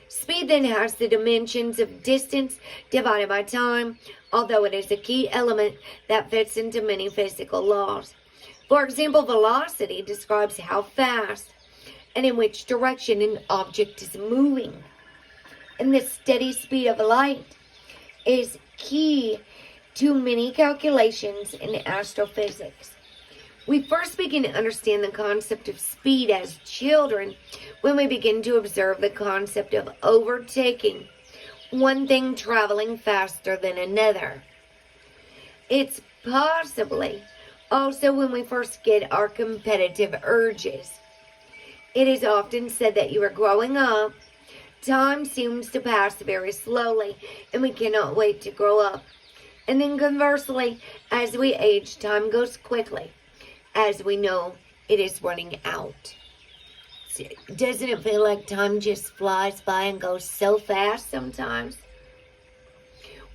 Speed then has the dimensions of distance divided by time, although it is a key element that fits into many physical laws. For example, velocity describes how fast and in which direction an object is moving. And the steady speed of light is key to many calculations in astrophysics. We first begin to understand the concept of speed as children when we begin to observe the concept of overtaking, one thing traveling faster than another. It's possibly also when we first get our competitive urges. It is often said that you are growing up. Time seems to pass very slowly, and we cannot wait to grow up. And then conversely, as we age, time goes quickly, as we know it is running out. Doesn't it feel like time just flies by and goes so fast sometimes?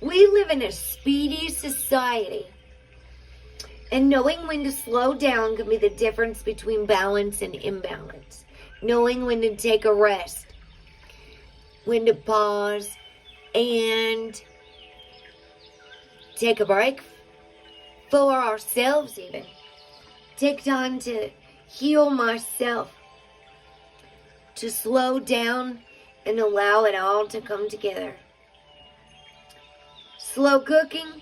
We live in a speedy society, and knowing when to slow down can be the difference between balance and imbalance. Knowing when to take a rest, when to pause, and take a break for ourselves even. Take time to heal myself, to slow down and allow it all to come together. Slow cooking,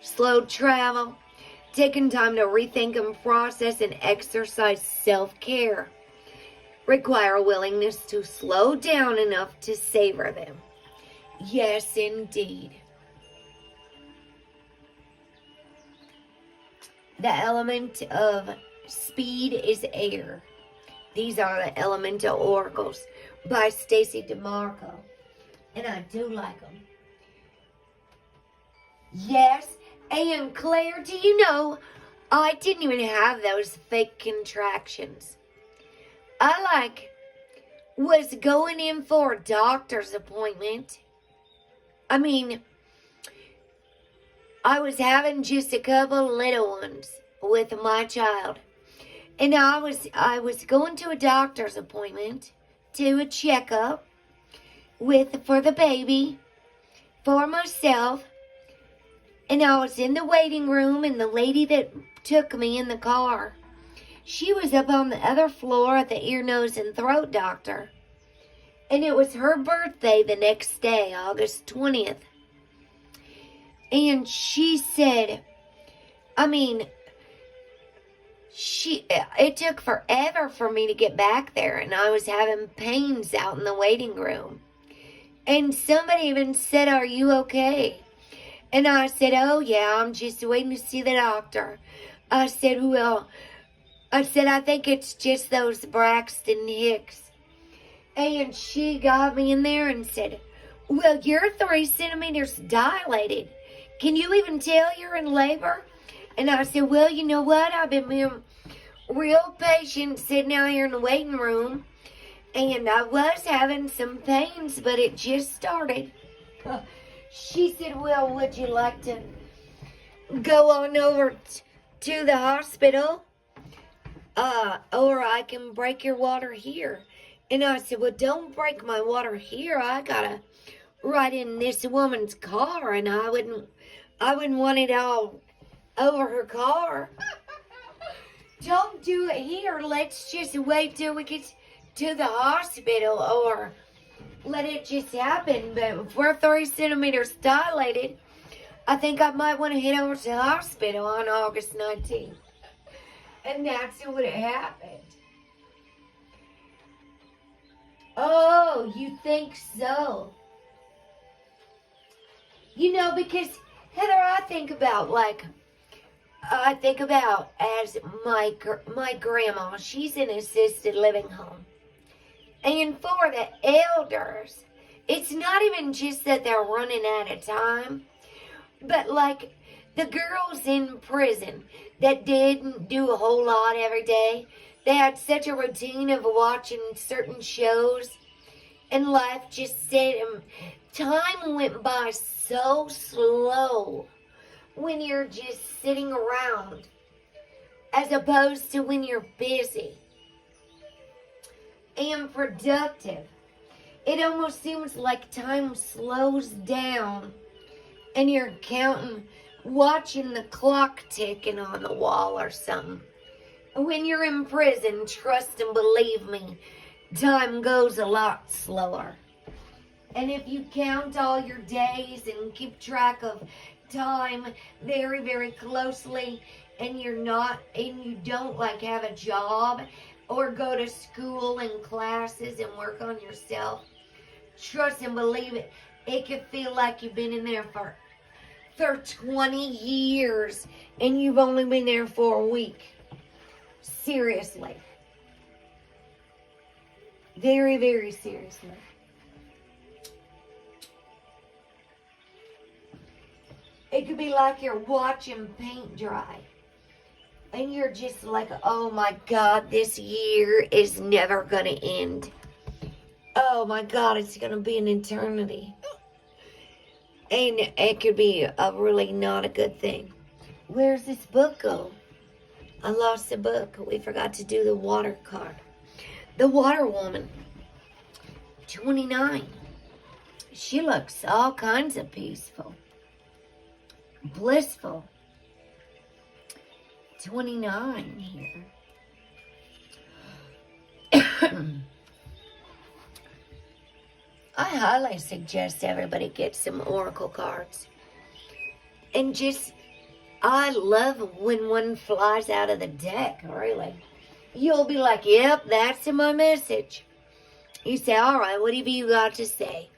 slow travel, taking time to rethink and process and exercise self-care require a willingness to slow down enough to savor them. Yes, indeed. The element of speed is air. These are the elemental oracles by Stacy DeMarco. And I do like them. Yes, and Claire, do you know, I didn't even have those fake contractions. I was going in for a doctor's appointment. I mean, I was having just a couple little ones with my child. And I was going to a doctor's appointment to a checkup for the baby, for myself. And I was in the waiting room, and the lady that took me in the car, she was up on the other floor at the ear, nose, and throat doctor. And it was her birthday the next day, August 20th. And she said, it took forever for me to get back there, and I was having pains out in the waiting room. And somebody even said, "Are you okay?" And I said, "Oh yeah, I'm just waiting to see the doctor." I said, I think it's just those Braxton Hicks. And she got me in there and said, "Well, you're 3 centimeters dilated. Can you even tell you're in labor?" And I said, "Well, you know what? I've been being real patient sitting out here in the waiting room. And I was having some pains, but it just started." she said, well, would you like to go on over to the hospital? Or I can break your water here. And I said, well, don't break my water here. I gotta ride in this woman's car, and I wouldn't want it all over her car. Don't do it here. Let's just wait till we get to the hospital, or let it just happen. But if we're 3 centimeters dilated, I think I might want to head over to the hospital on August 19th. And that's what happened. Oh, you think so? You know, because, Heather, I think about as my grandma, she's in an assisted living home. And for the elders, it's not even just that they're running out of time, but like the girls in prison that didn't do a whole lot every day, they had such a routine of watching certain shows, and life just said, time went by so slow when you're just sitting around, as opposed to when you're busy and productive. It almost seems like time slows down and you're watching the clock ticking on the wall or something. When you're in prison, trust and believe me, time goes a lot slower. And if you count all your days and keep track of time very, very closely, and you don't like have a job or go to school and classes and work on yourself, trust and believe it, it could feel like you've been in there for 20 years and you've only been there for a week. Seriously. Very, very seriously. It could be like you're watching paint dry. And you're just like, oh my God, this year is never going to end. Oh my God, it's going to be an eternity. And it could be a really not a good thing. Where's this book go? I lost the book. We forgot to do the water card. The water woman. 29. She looks all kinds of peaceful. Blissful. 29 here. I highly suggest everybody get some oracle cards. And I love when one flies out of the deck, really. You'll be like, yep, that's my message. You say, all right, what have you got to say?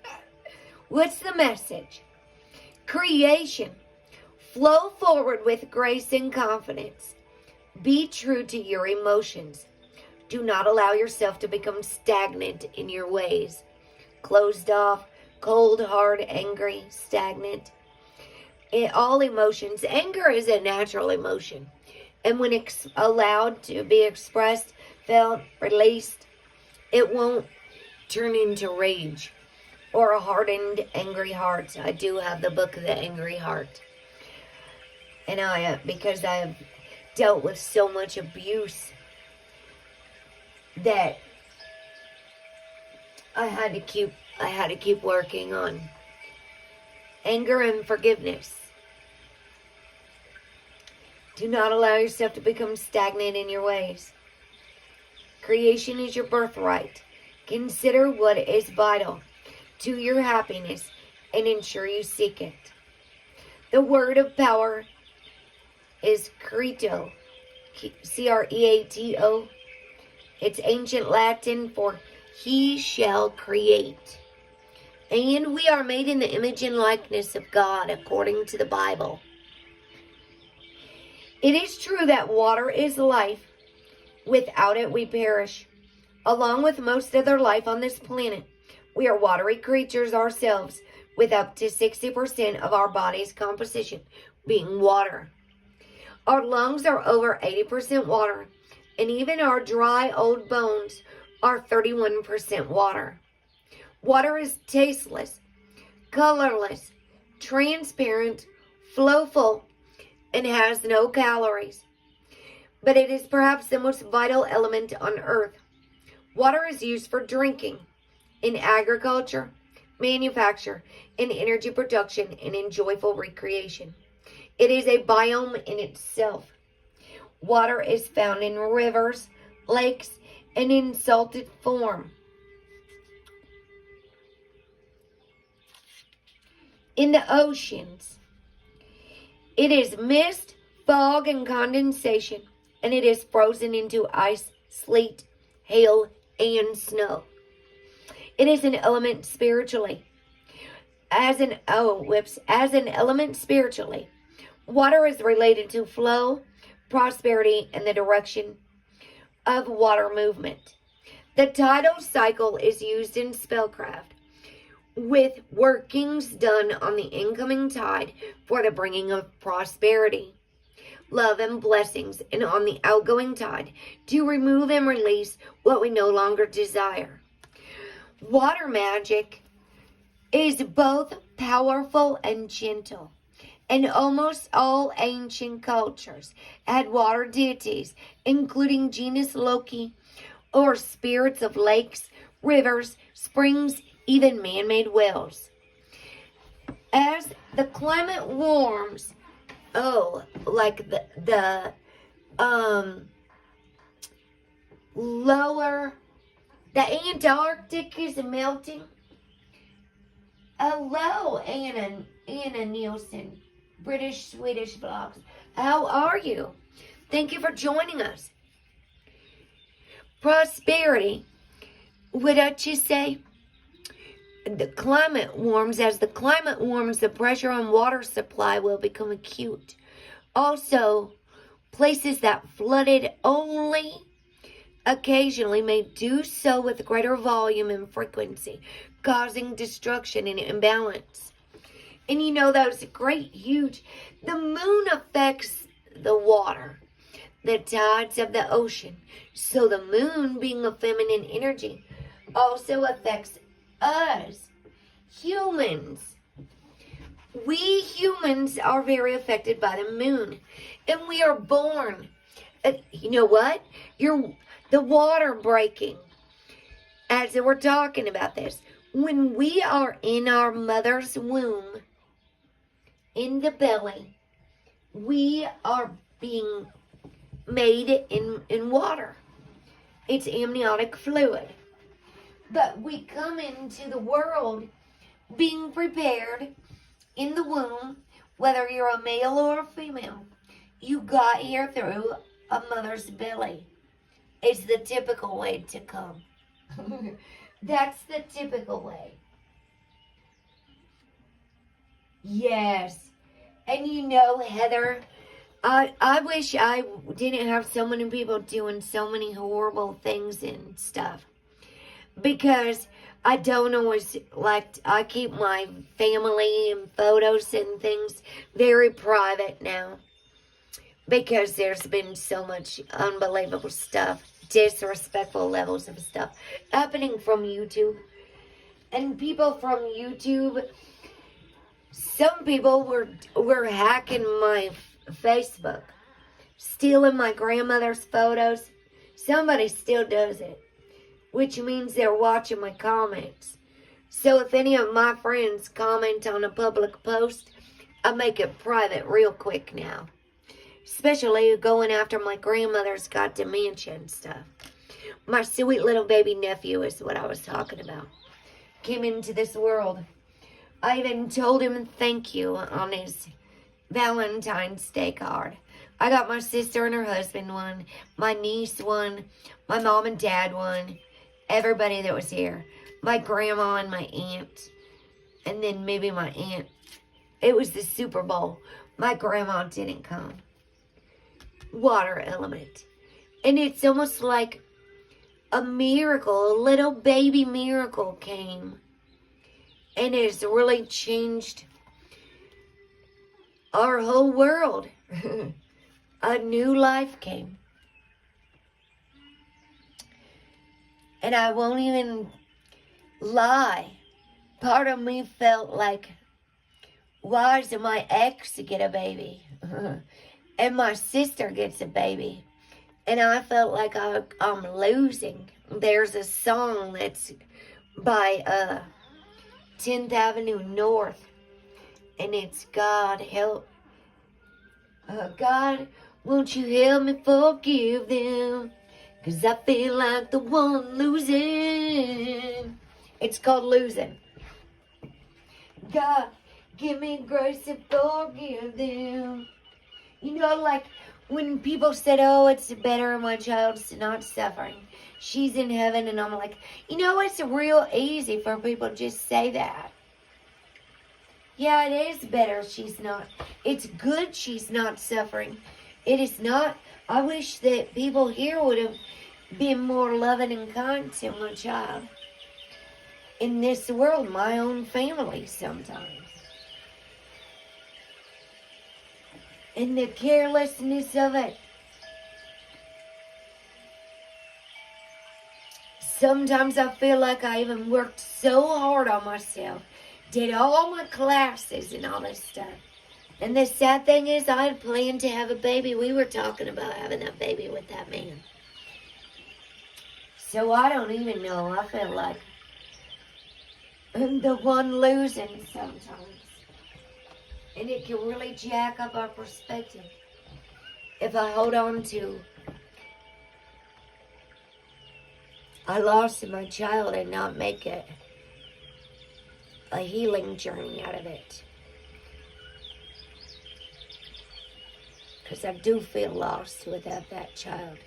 What's the message? Creation. Flow forward with grace and confidence. Be true to your emotions. Do not allow yourself to become stagnant in your ways. Closed off, cold, hard, angry, stagnant. In all emotions, anger is a natural emotion. And when allowed to be expressed, felt, released, it won't turn into rage or a hardened, angry heart. I do have the book of the Angry Heart. And because I have dealt with so much abuse that I had to keep working on anger and forgiveness. Do not allow yourself to become stagnant in your ways. Creation is your birthright. Consider what is vital to your happiness and ensure you seek it. The word of power is creato, C-R-E-A-T-O. It's ancient Latin for he shall create. And we are made in the image and likeness of God according to the Bible. It is true that water is life. Without it, we perish. Along with most other life on this planet, we are watery creatures ourselves, with up to 60% of our body's composition being water. Our lungs are over 80% water, and even our dry old bones are 31% water. Water is tasteless, colorless, transparent, flowful, and has no calories. But it is perhaps the most vital element on Earth. Water is used for drinking, in agriculture, manufacture, in energy production, and in joyful recreation. It is a biome in itself. Water is found in rivers, lakes, and in salted form. In the oceans, it is mist, fog, and condensation, and it is frozen into ice, sleet, hail, and snow. It is an element spiritually. As an element spiritually, water is related to flow, prosperity, and the direction of water movement. The tidal cycle is used in spellcraft, with workings done on the incoming tide for the bringing of prosperity, love, and blessings, and on the outgoing tide to remove and release what we no longer desire. Water magic is both powerful and gentle, and almost all ancient cultures had water deities, including genus Loki, or spirits of lakes, rivers, springs, even man-made wells. As the climate warms, like the Antarctic is melting. Hello, Anna Nielsen, British Swedish vlogs. How are you? Thank you for joining us. Prosperity. What did you say? The climate warms. As the climate warms, the pressure on water supply will become acute. Also, places that flooded only occasionally may do so with greater volume and frequency, causing destruction and imbalance. And you know, that's great, huge. The moon affects the water, the tides of the ocean. So the moon, being a feminine energy, also affects us, humans. We humans are very affected by the moon. And we are born. You know what? The water breaking. As we're talking about this. When we are in our mother's womb, in the belly, we are being made in water. It's amniotic fluid. But we come into the world being prepared in the womb, whether you're a male or a female. You got here through a mother's belly. It's the typical way to come. That's the typical way. Yes. And you know, Heather, I wish I didn't have so many people doing so many horrible things and stuff. Because I don't always I keep my family and photos and things very private now. Because there's been so much unbelievable stuff, disrespectful levels of stuff happening from YouTube. And people from YouTube, some people were hacking my Facebook, stealing my grandmother's photos. Somebody still does it, which means they're watching my comments. So if any of my friends comment on a public post, I make it private real quick now. Especially going after my grandmother's got dementia and stuff. My sweet little baby nephew is what I was talking about. Came into this world. I even told him thank you on his Valentine's Day card. I got my sister and her husband one, my niece one, my mom and dad one, everybody that was here. My grandma and my aunt, and then maybe my aunt. It was the Super Bowl. My grandma didn't come. Water element. And it's almost like a miracle, a little baby miracle came. And it's really changed our whole world. A new life came. And I won't even lie. Part of me felt like why does my ex get a baby? And my sister gets a baby. And I felt like I'm losing. There's a song that's by 10th Avenue North. And it's God help. God, won't you help me forgive them? 'Cause I feel like the one losing. It's called Losing. God, give me grace to forgive them. You know, like when people said, oh, it's better my child's not suffering. She's in heaven. And I'm like, you know, it's real easy for people to just say that. Yeah, it is better she's not. It's good she's not suffering. It is not. I wish that people here would have been more loving and kind to my child. In this world, my own family sometimes. And the carelessness of it. Sometimes I feel like I even worked so hard on myself. Did all my classes and all this stuff. And the sad thing is I had planned to have a baby. We were talking about having that baby with that man. So I don't even know. I feel like I'm the one losing sometimes. And it can really jack up our perspective. If I hold on to, I lost my child and not make it a healing journey out of it. Because I do feel lost without that child.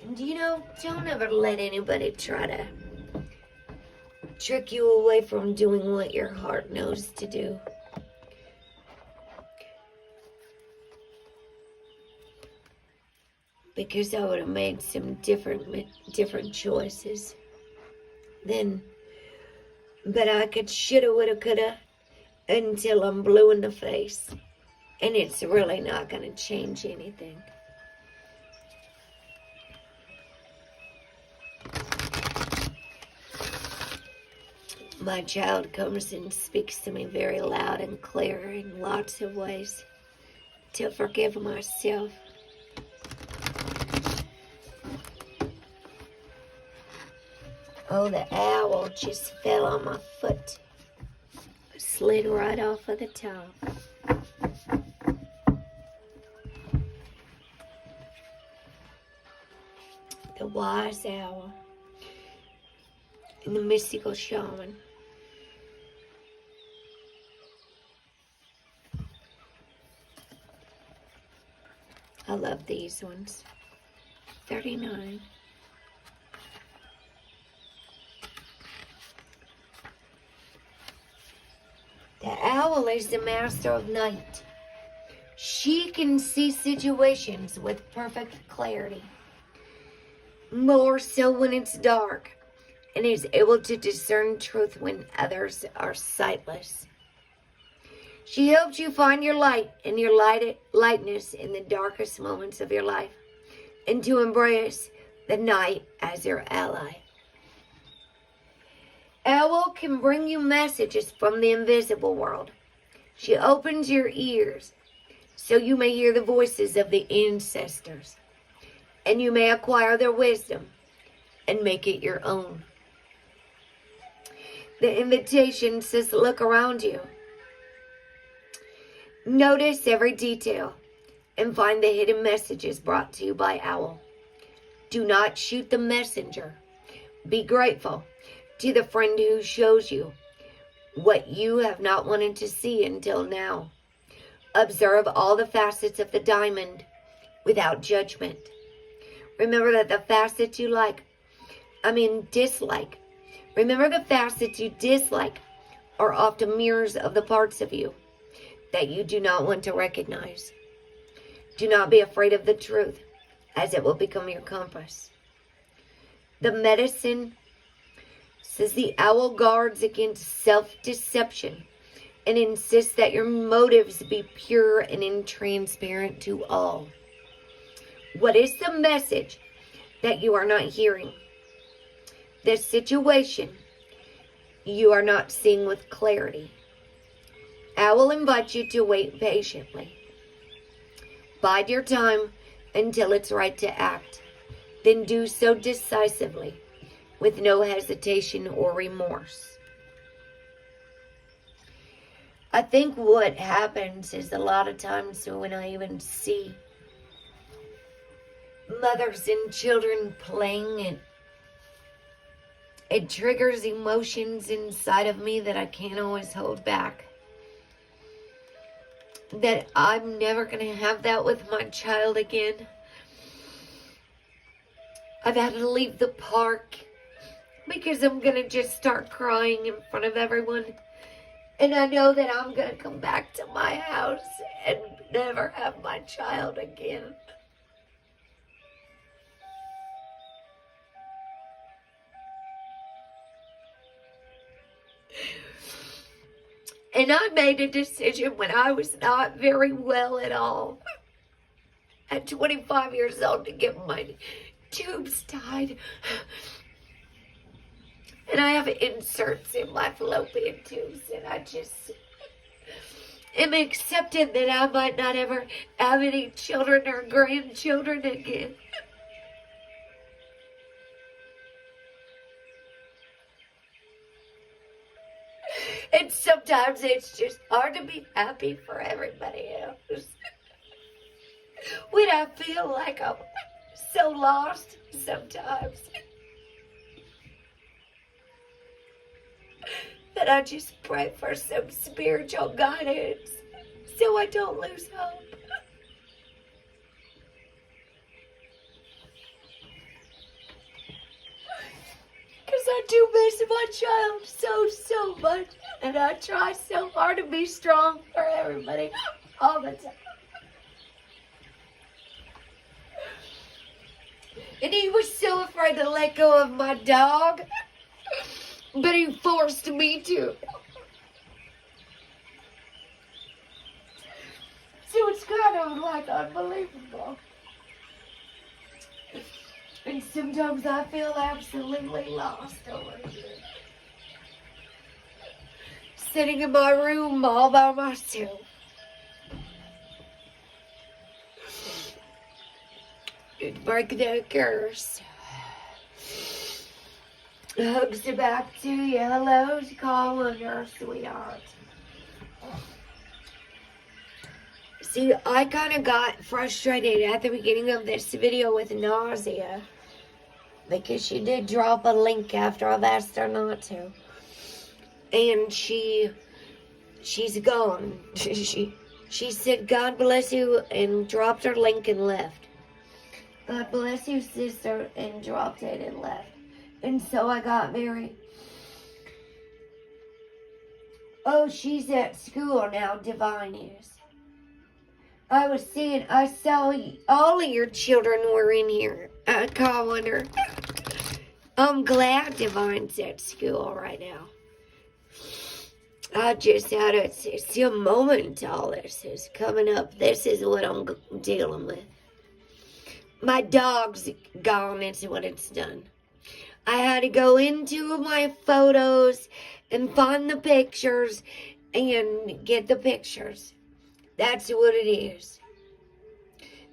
And you know, don't ever let anybody try to trick you away from doing what your heart knows to do. Because I would have made some different choices then. But I could, shoulda, woulda, coulda, until I'm blue in the face. And it's really not going to change anything. My child comes and speaks to me very loud and clear in lots of ways to forgive myself. Oh, the owl just fell on my foot. Slid right off of the top. The wise owl and the mystical shaman. I love these ones. 39. The owl is the master of night. She can see situations with perfect clarity. More so when it's dark, and is able to discern truth when others are sightless. She helps you find your light and your lightness in the darkest moments of your life, and to embrace the night as your ally. Owl can bring you messages from the invisible world. She opens your ears so you may hear the voices of the ancestors, and you may acquire their wisdom and make it your own. The invitation says, look around you. Notice every detail and find the hidden messages brought to you by Owl. Do not shoot the messenger. Be grateful to the friend who shows you what you have not wanted to see until now. Observe all the facets of the diamond without judgment. Remember that the facets you dislike. Remember the facets you dislike are often mirrors of the parts of you that you do not want to recognize. Do not be afraid of the truth, as it will become your compass. The medicine says the owl guards against self-deception and insist that your motives be pure and intransparent to all. What is the message that you are not hearing? The situation you are not seeing with clarity. I will invite you to wait patiently. Bide your time until it's right to act. Then do so decisively, with no hesitation or remorse. I think what happens is a lot of times when I even see mothers and children playing, it triggers emotions inside of me that I can't always hold back. That I'm never going to have that with my child again. I've had to leave the park because I'm going to just start crying in front of everyone. And I know that I'm going to come back to my house and never have my child again. And I made a decision when I was not very well at all, at 25 years old, to get my tubes tied. And I have inserts in my fallopian tubes, and I just am accepting that I might not ever have any children or grandchildren again. And sometimes it's just hard to be happy for everybody else. When I feel like I'm so lost sometimes, that I just pray for some spiritual guidance so I don't lose hope. Because I do miss my child so much. And I try so hard to be strong for everybody all the time. And he was so afraid to let go of my dog, but he forced me to. So it's kind of like unbelievable. And sometimes I feel absolutely lost over here. Sitting in my room all by myself. Break the curse. Hugs back to you. Hello, call on her, sweetheart. See, I kind of got frustrated at the beginning of this video with nausea, because she did drop a link after I've asked her not to. And she's gone. She said, God bless you, and dropped her link and left. God bless you, sister, and dropped it and left. And so I got very... Oh, she's at school now, Divine is. I saw all of your children were in here. I called her. I'm glad Divine's at school right now. I just had a moment. All this is coming up. This is what I'm dealing with. My dog's gone. It's what it's done. I had to go into my photos and find the pictures and get the pictures. That's what it is.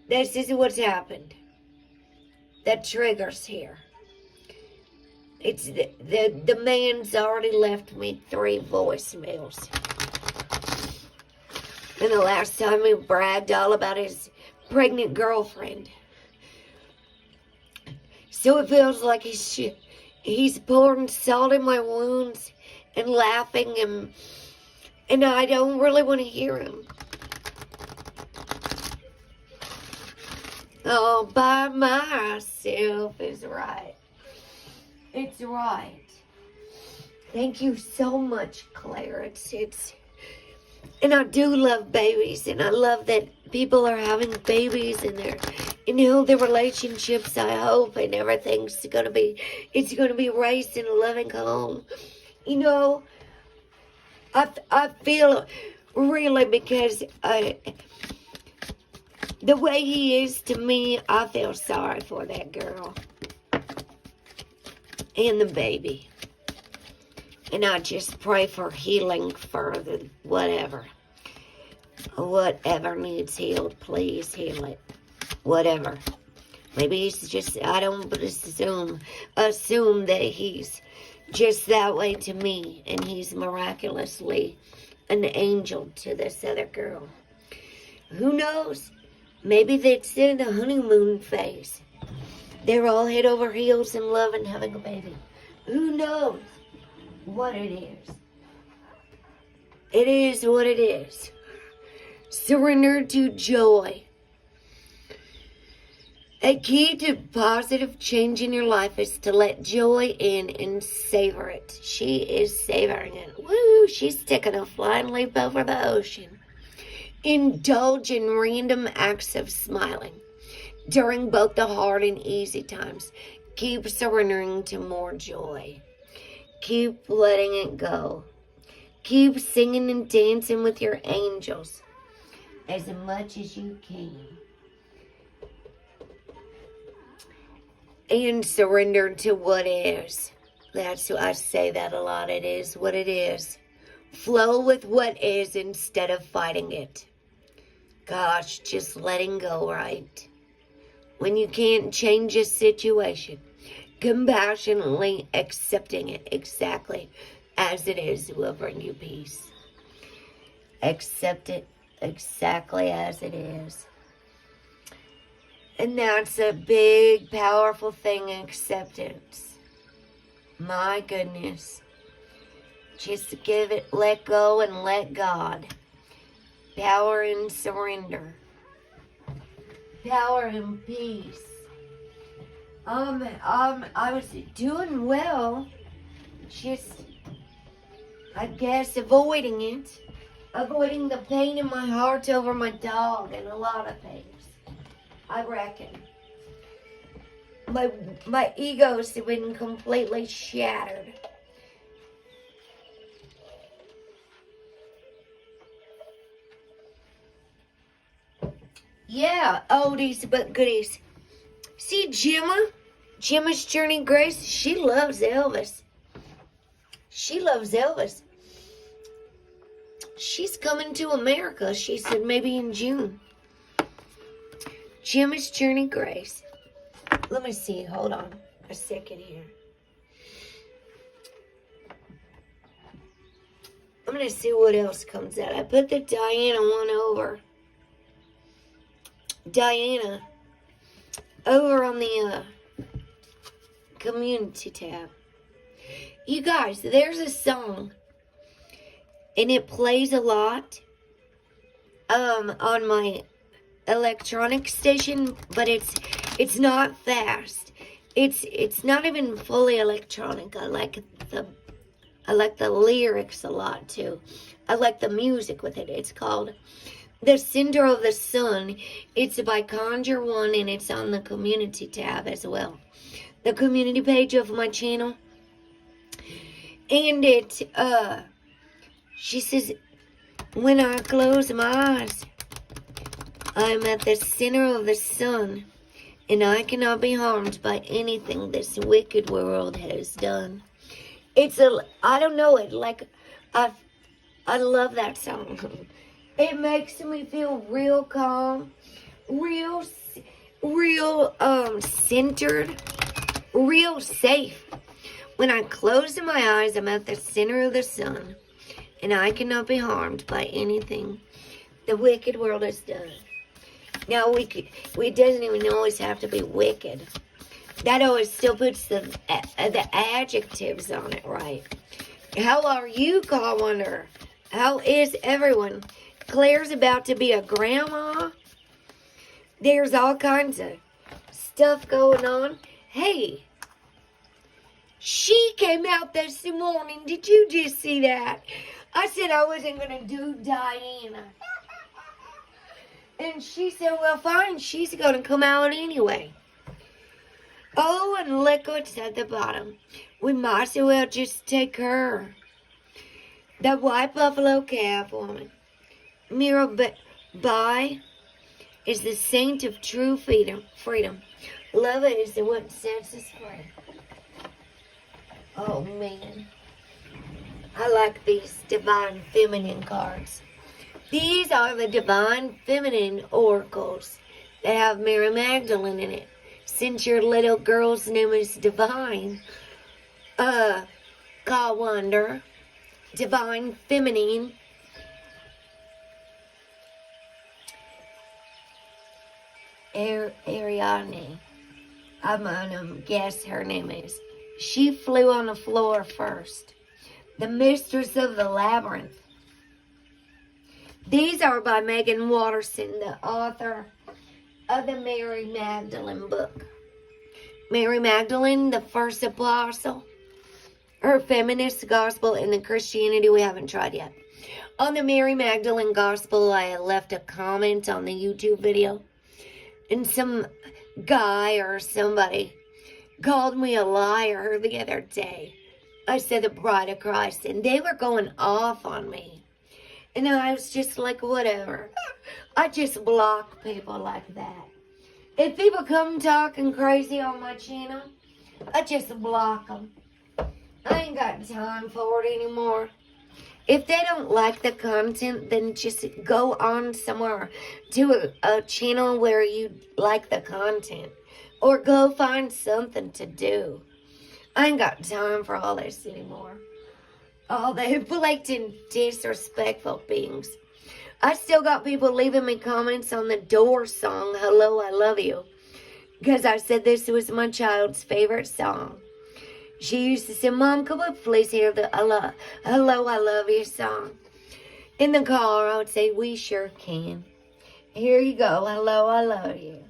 This is what's happened. That triggers here. It's the man's already left me 3 voicemails. And the last time he bragged all about his pregnant girlfriend. So it feels like he's pouring salt in my wounds and laughing, and I don't really want to hear him. Oh, by myself is right. It's right. Thank you so much, Claire. And I do love babies, and I love that people are having babies, and their relationships, I hope, and everything's it's gonna be raised in a loving home. You know, I feel really, because the way he is to me, I feel sorry for that girl and the baby. And I just pray for healing for the whatever needs healed. Please heal it. Whatever. Maybe he's just, I don't assume that he's just that way to me, and he's miraculously an angel to this other girl. Who knows? Maybe that's in the honeymoon phase. They're all head over heels in love and having a baby. Who knows what it is? It is what it is. Surrender to joy. A key to positive change in your life is to let joy in and savor it. She is savoring it. Woo! She's taking a flying leap over the ocean. Indulge in random acts of smiling during both the hard and easy times. Keep surrendering to more joy. Keep letting it go. Keep singing and dancing with your angels as much as you can. And surrender to what is. That's why I say that a lot. It is what it is. Flow with what is instead of fighting it. Gosh, just letting go, right? When you can't change a situation, compassionately accepting it exactly as it is will bring you peace. Accept it exactly as it is. And that's a big, powerful thing, acceptance. My goodness. Just give it, let go and let God. Power and surrender. Power and peace. I was doing well. Just, I guess, avoiding it. Avoiding the pain in my heart over my dog and a lot of things. I reckon. My ego's been completely shattered. Yeah, oldies but goodies. See Gemma's Journey Grace, she loves Elvis. She loves Elvis. She's coming to America, she said, maybe in June. Gemma's Journey Grace. Let me see. Hold on a second here. I'm going to see what else comes out. I put the Diana one over. Diana. Over on the community tab. You guys, there's a song. And it plays a lot. On my electronic station, but it's not fast. It's not even fully electronic. I like the lyrics a lot too. I like the music with it. It's called The Center of the Sun. It's by Conjure One, and it's on the community tab as well. The community page of my channel. And it she says, when I close my eyes, I'm at the center of the sun, and I cannot be harmed by anything this wicked world has done. I don't know it, like, I love that song. It makes me feel real calm, real centered, real safe. When I close my eyes, I'm at the center of the sun, and I cannot be harmed by anything the wicked world has done. Now, we doesn't even always have to be wicked. That always still puts the adjectives on it, right? How are you, Commoner? How is everyone? Claire's about to be a grandma. There's all kinds of stuff going on. Hey, she came out this morning. Did you just see that? I said I wasn't going to do Diana. And she said, well, fine, she's going to come out anyway. Oh, and look what's at the bottom. We might as well just take her. The white buffalo calf woman. Mirabai is the saint of true freedom. Love it is what sets us free. Oh man. I like these divine feminine cards. These are the divine feminine oracles that have Mary Magdalene in it. Since your little girl's name is Divine, call Wonder, Divine Feminine. Ariadne, I'm gonna guess her name is. She flew on the floor first. The Mistress of the Labyrinth. These are by Megan Watterson, the author of the Mary Magdalene book. Mary Magdalene, the first apostle. Her feminist gospel in the Christianity we haven't tried yet. On the Mary Magdalene gospel, I left a comment on the YouTube video. And some guy or somebody called me a liar the other day. I said the bride of Christ, and they were going off on me. And I was just like, whatever. I just block people like that. If people come talking crazy on my channel, I just block them. I ain't got time for it anymore. If they don't like the content, then just go on somewhere to a channel where you like the content. Or go find something to do. I ain't got time for all this anymore. All the blatant, disrespectful beings. I still got people leaving me comments on the Doors song, Hello, I Love You. Because I said this was my child's favorite song. She used to say, Mom, could we please hear the Hello, I Love You song? In the car, I would say, we sure can. Here you go, Hello, I Love You.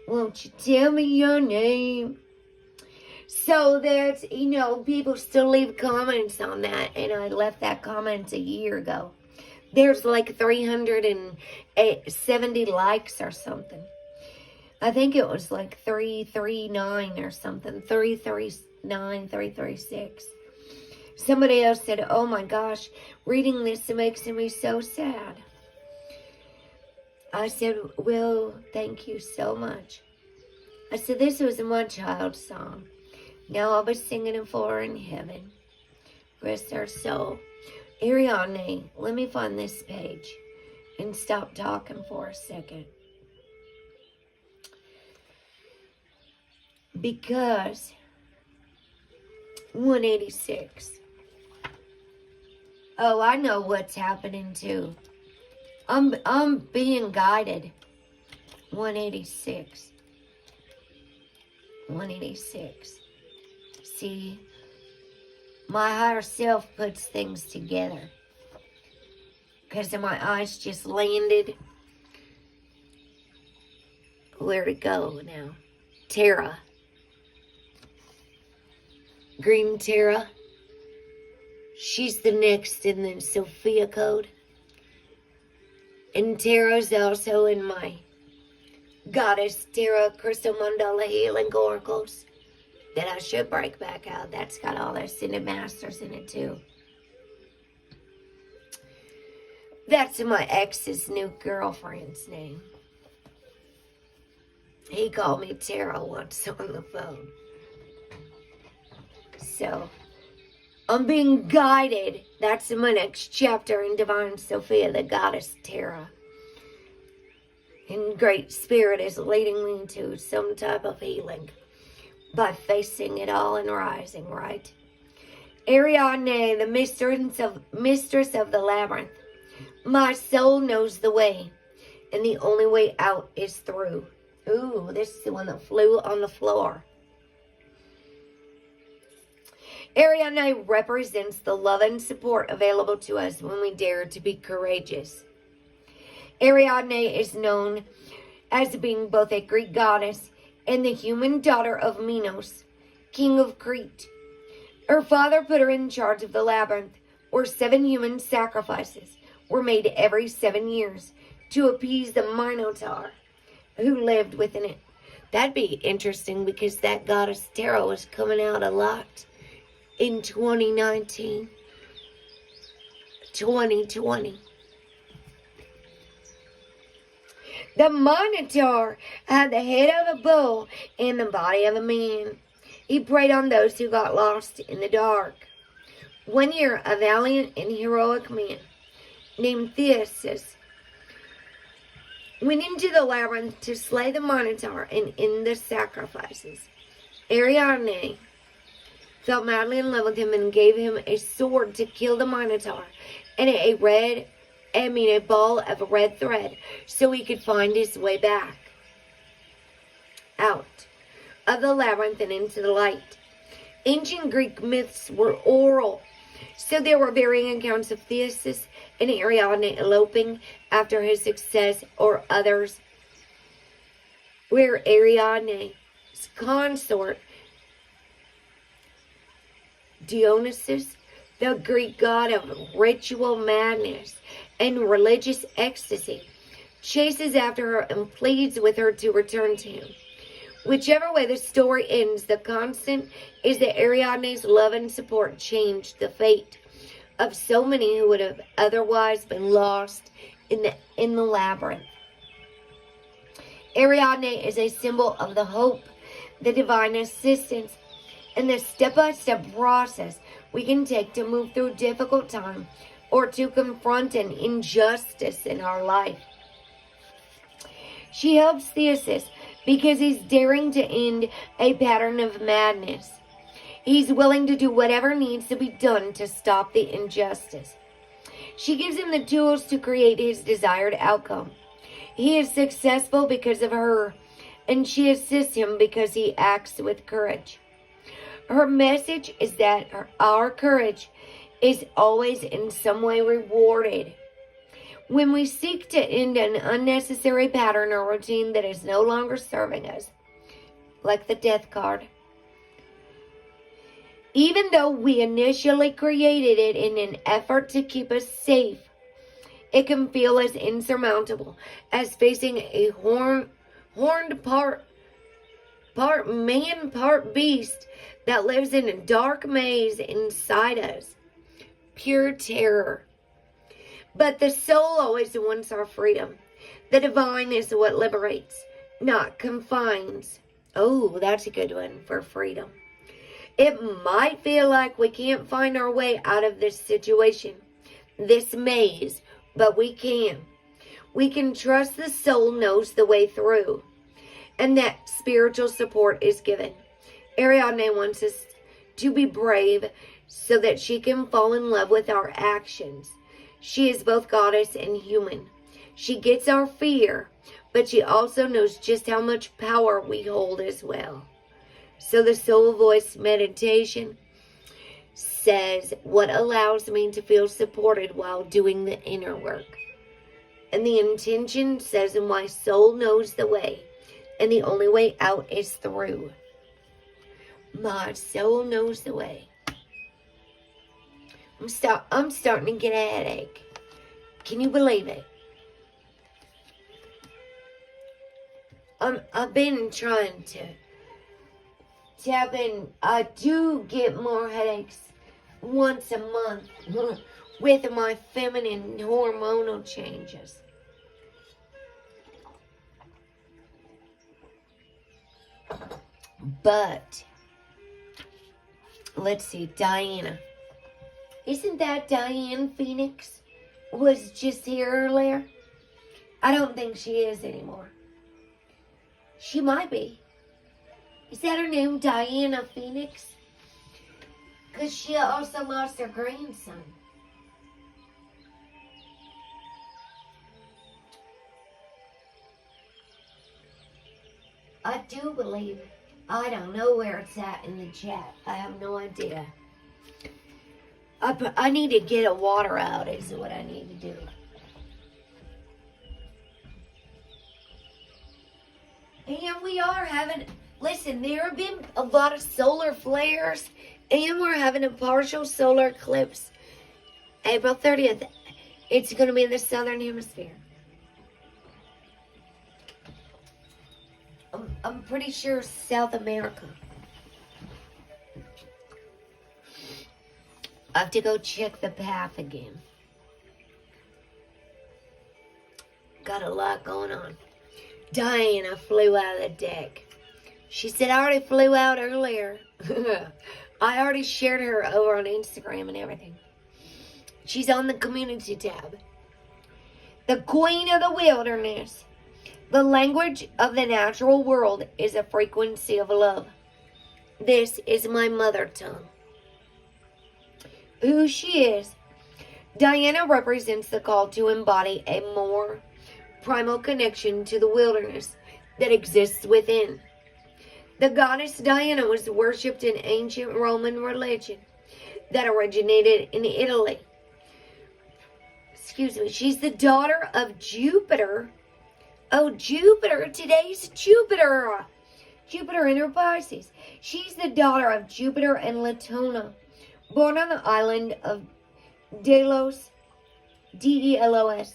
Won't you tell me your name? So there's, people still leave comments on that. And I left that comment a year ago. There's like 370 likes or something. I think it was like 339 or something. 339, 336. Somebody else said, oh my gosh, reading this makes me so sad. I said, well, thank you so much. I said, this was my child's song. Now I'll be singing it for her in heaven. Rest her soul. Ariadne, let me find this page and stop talking for a second. Because 186. Oh, I know what's happening too. I'm being guided. 186. 186. See, my higher self puts things together. Because my eyes just landed. Where to go now? Tara. Green Tara. She's the next in the Sophia code. And Tara's also in my Goddess Tara Crystal Mandala Healing Oracles that I should break back out. That's got all their Ascended Masters in it too. That's my ex's new girlfriend's name. He called me Tara once on the phone. So, I'm being guided. That's in my next chapter in Divine Sophia, the Goddess Tara. And Great Spirit is leading me to some type of healing by facing it all and rising, right? Ariadne, the mistress of the labyrinth. My soul knows the way, and the only way out is through. Ooh, this is the one that flew on the floor. Ariadne represents the love and support available to us when we dare to be courageous. Ariadne is known as being both a Greek goddess and the human daughter of Minos, king of Crete. Her father put her in charge of the labyrinth, where 7 human sacrifices were made every 7 years to appease the Minotaur who lived within it. That'd be interesting because that goddess Tara was coming out a lot in 2019. 2020. The Minotaur had the head of a bull and the body of a man. He preyed on those who got lost in the dark. One year, a valiant and heroic man named Theseus went into the labyrinth to slay the Minotaur and end the sacrifices. Ariadne fell madly in love with him and gave him a sword to kill the Minotaur and a ball of red thread so he could find his way back out of the labyrinth and into the light. Ancient Greek myths were oral, so there were varying accounts of Theseus and Ariadne eloping after his success, or others where Ariadne's consort Dionysus, the Greek god of ritual madness and religious ecstasy, chases after her and pleads with her to return to him. Whichever way the story ends, the constant is that Ariadne's love and support changed the fate of so many who would have otherwise been lost in the labyrinth. Ariadne is a symbol of the hope, the divine assistance, and the step-by-step process we can take to move through difficult time or to confront an injustice in our life. She helps Theseus because he's daring to end a pattern of madness. He's willing to do whatever needs to be done to stop the injustice. She gives him the tools to create his desired outcome. He is successful because of her, and she assists him because he acts with courage. Her message is that our courage is always in some way rewarded. When we seek to end an unnecessary pattern or routine that is no longer serving us, like the death card, even though we initially created it in an effort to keep us safe, it can feel as insurmountable as facing a horned part man, part beast that lives in a dark maze inside us. Pure terror. But the soul always wants our freedom. The divine is what liberates, not confines. Oh, that's a good one for freedom. It might feel like we can't find our way out of this situation, this maze, but we can. We can trust the soul knows the way through, and that spiritual support is given. Ariadne wants us to be brave so that she can fall in love with our actions. She is both goddess and human. She gets our fear, but she also knows just how much power we hold as well. So the soul voice meditation says, what allows me to feel supported while doing the inner work? And the intention says, my soul knows the way, and the only way out is through. My soul knows the way. I'm starting to get a headache. Can you believe it? I've been trying to tap in. I do get more headaches once a month with my feminine hormonal changes. But let's see, Diana. Isn't that Diane Phoenix was just here earlier? I don't think she is anymore. She might be. Is that her name, Diana Phoenix? Because she also lost her grandson. I do believe. I don't know where it's at in the chat. I have no idea. I need to get a water out is what I need to do. And we are having, listen, there have been a lot of solar flares, and we're having a partial solar eclipse. April 30th. It's going to be in the southern hemisphere. I'm pretty sure South America. I have to go check the path again. got a lot going on. Diana flew out of the deck. She said, I already flew out earlier. I already shared her over on Instagram and everything. She's on the community tab. The queen of the wilderness. The language of the natural world is a frequency of love. This is my mother tongue. Who she is. Diana represents the call to embody a more primal connection to the wilderness that exists within. The goddess Diana was worshipped in ancient Roman religion that originated in Italy. She's the daughter of Jupiter. Oh, Jupiter. Today's Jupiter. Jupiter in her Pisces. She's the daughter of Jupiter and Latona, born on the island of Delos, Delos,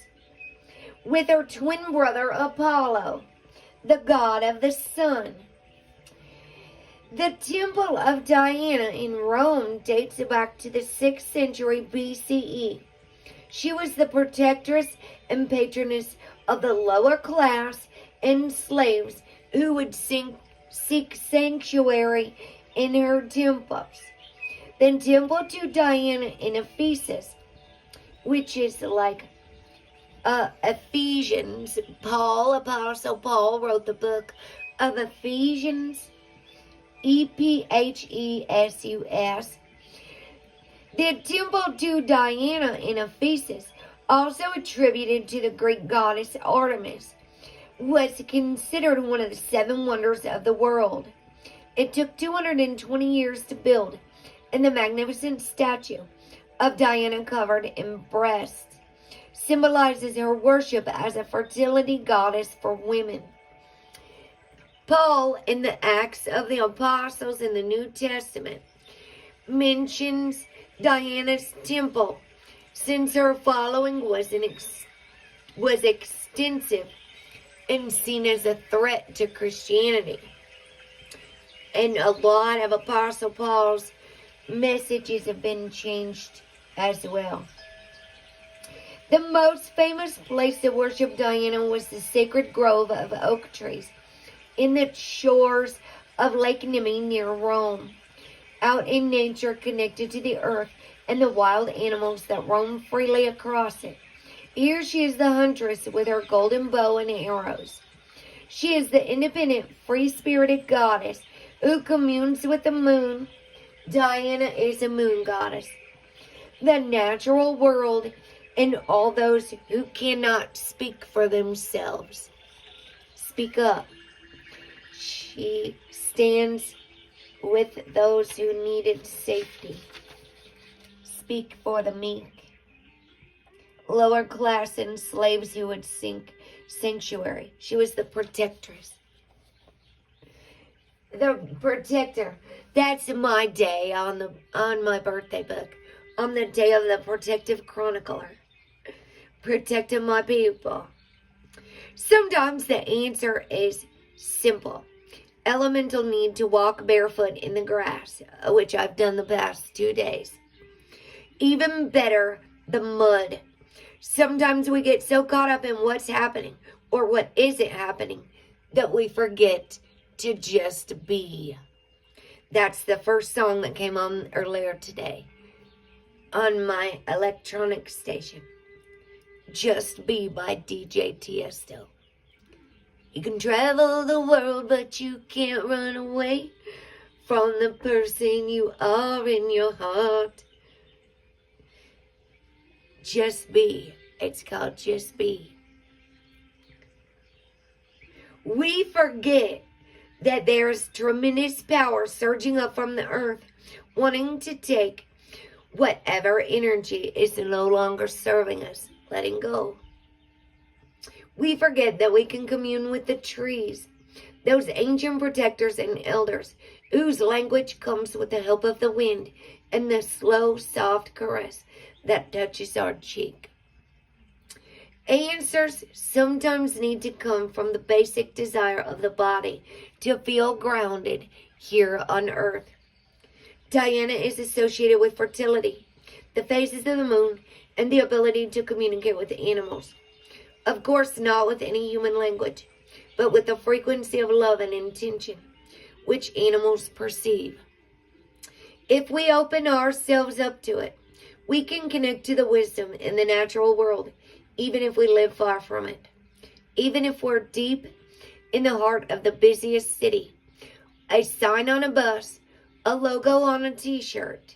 with her twin brother Apollo, the god of the sun. The Temple of Diana in Rome dates back to the 6th century BCE. She was the protectress and patroness of the lower class and slaves who would seek sanctuary in her temples. The temple to Diana in Ephesus, which is like Ephesians. Apostle Paul wrote the book of Ephesians, Ephesus. The temple to Diana in Ephesus, also attributed to the Greek goddess Artemis, was considered one of the 7 wonders of the world. It took 220 years to build, and the magnificent statue of Diana covered in breasts symbolizes her worship as a fertility goddess for women. Paul, in the Acts of the Apostles in the New Testament, mentions Diana's temple, since her following was extensive and seen as a threat to Christianity. And a lot of Apostle Paul's messages have been changed as well. The most famous place to worship Diana was the sacred grove of oak trees in the shores of Lake Nemi near Rome, out in nature connected to the earth and the wild animals that roam freely across it. Here she is the huntress with her golden bow and arrows. She is the independent, free-spirited goddess who communes with the moon. Diana is a moon goddess. The natural world and all those who cannot speak for themselves. Speak up. She stands with those who needed safety. Speak for the meek. Lower class and slaves who would seek sanctuary. She was the protectress. The protector. That's my day on my birthday book. On the day of the protective chronicler. Protecting my people. Sometimes the answer is simple. Elemental need to walk barefoot in the grass, which I've done the past 2 days. Even better, the mud. Sometimes we get so caught up in what's happening or what isn't happening that we forget to just be. That's the first song that came on earlier today on my electronic station. Just Be by DJ Tiesto. You can travel the world, but you can't run away from the person you are in your heart. Just be. It's called Just Be. We forget that there's tremendous power surging up from the earth, wanting to take whatever energy is no longer serving us, letting go. We forget that we can commune with the trees, those ancient protectors and elders, whose language comes with the help of the wind and the slow, soft caress that touches our cheek. Answers sometimes need to come from the basic desire of the body to feel grounded here on earth. Diana is associated with fertility, the phases of the moon, and the ability to communicate with animals. Of course, not with any human language, but with the frequency of love and intention, which animals perceive. If we open ourselves up to it, we can connect to the wisdom in the natural world, even if we live far from it. Even if we're deep in the heart of the busiest city, a sign on a bus, a logo on a t-shirt,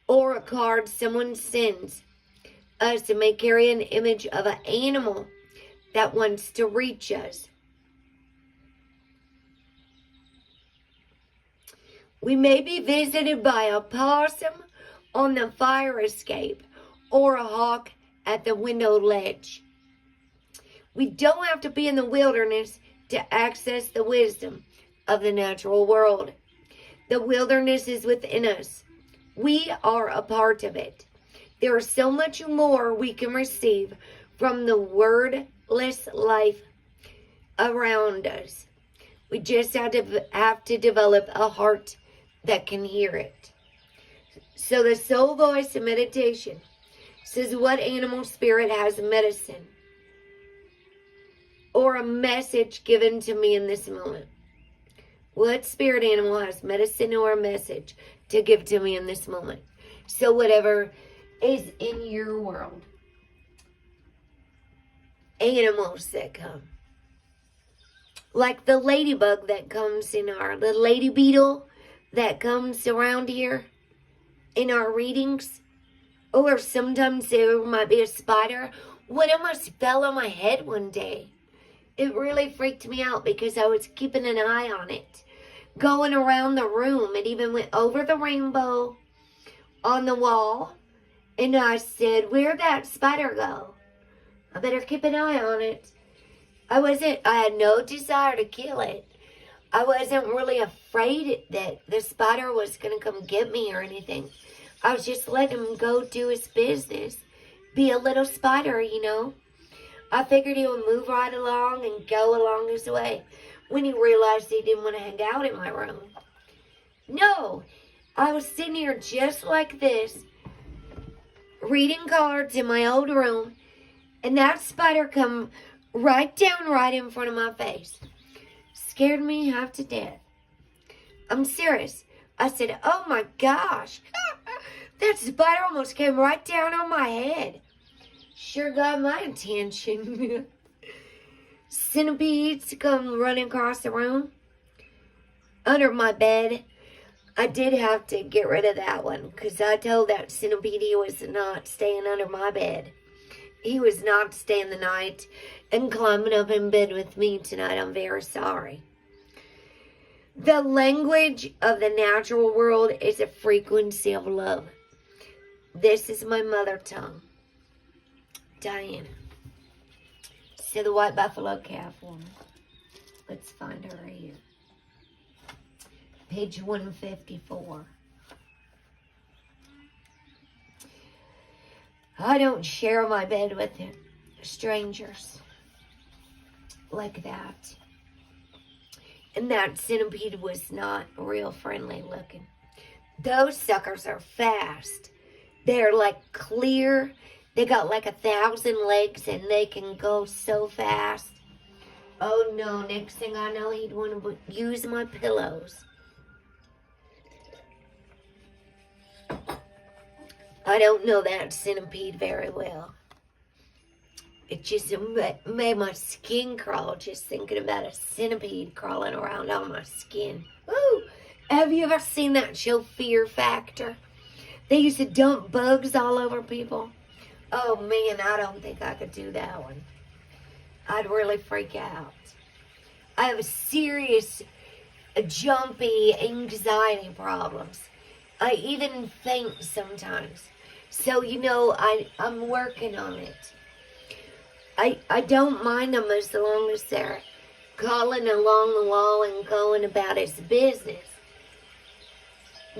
or a card someone sends us may carry an image of an animal that wants to reach us. We may be visited by a possum on the fire escape or a hawk at the window ledge. We don't have to be in the wilderness to access the wisdom of the natural world. The wilderness is within us. We are a part of it. There is so much more we can receive from the wordless life around us. We just have to develop a heart that can hear it. So the soul voice in meditation says, what animal spirit has medicine or a message given to me in this moment? What spirit animal has medicine or a message to give to me in this moment? So whatever is in your world. Animals that come. Like the ladybug that comes the lady beetle that comes around here in our readings. Or sometimes there might be a spider. One almost fell on my head one day. It really freaked me out because I was keeping an eye on it. Going around the room. It even went over the rainbow on the wall. And I said, where'd that spider go? I better keep an eye on it. I had no desire to kill it. I wasn't really afraid that the spider was going to come get me or anything. I was just letting him go do his business. Be a little spider, you know. I figured he would move right along and go along his way when he realized he didn't want to hang out in my room. No, I was sitting here just like this, reading cards in my old room, and that spider come right down right in front of my face. Scared me half to death. I'm serious. I said, oh my gosh, that spider almost came right down on my head. Sure got my attention. Centipedes come running across the room. Under my bed. I did have to get rid of that one because I told that centipede he was not staying under my bed. He was not staying the night and climbing up in bed with me tonight. I'm very sorry. The language of the natural world is a frequency of love. This is my mother tongue. Diana. So the white buffalo calf woman. Let's find her right here. Page 154. I don't share my bed with strangers like that. And that centipede was not real friendly looking. Those suckers are fast. They're like clear. They got like 1,000 legs and they can go so fast. Oh no, next thing I know, he'd want to use my pillows. I don't know that centipede very well. It just made my skin crawl just thinking about a centipede crawling around on my skin. Ooh, have you ever seen that show Fear Factor? They used to dump bugs all over people. Oh man, I don't think I could do that one. I'd really freak out. I have serious jumpy anxiety problems. I even faint sometimes. So, you know, I'm working on it. I don't mind them as long as they're crawling along the wall and going about his business.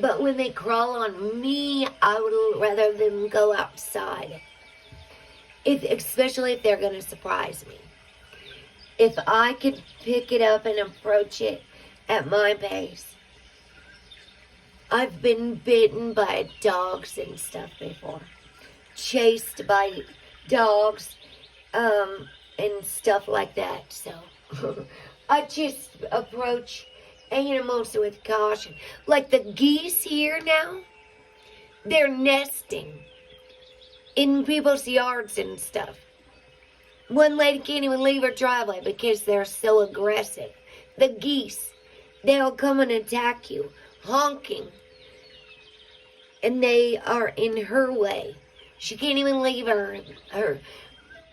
But when they crawl on me, I would rather them go outside. Especially if they're going to surprise me. If I could pick it up and approach it at my pace. I've been bitten by dogs and stuff before. Chased by dogs. and stuff like that. So I just approach animals with caution. Like the geese here now, they're nesting in people's yards and stuff. One lady can't even leave her driveway because they're so aggressive. The geese, they'll come and attack you, honking. And they are in her way. She can't even leave her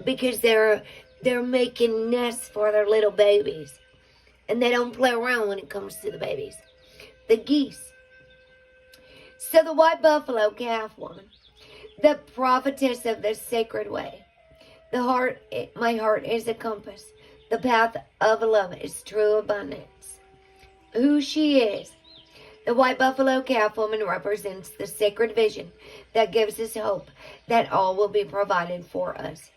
because they're making nests for their little babies. And they don't play around when it comes to the babies. The geese. So the white buffalo calf woman, the prophetess of the sacred way. My heart is a compass. The path of love is true abundance. Who she is. The white buffalo calf woman represents the sacred vision that gives us hope that all will be provided for us.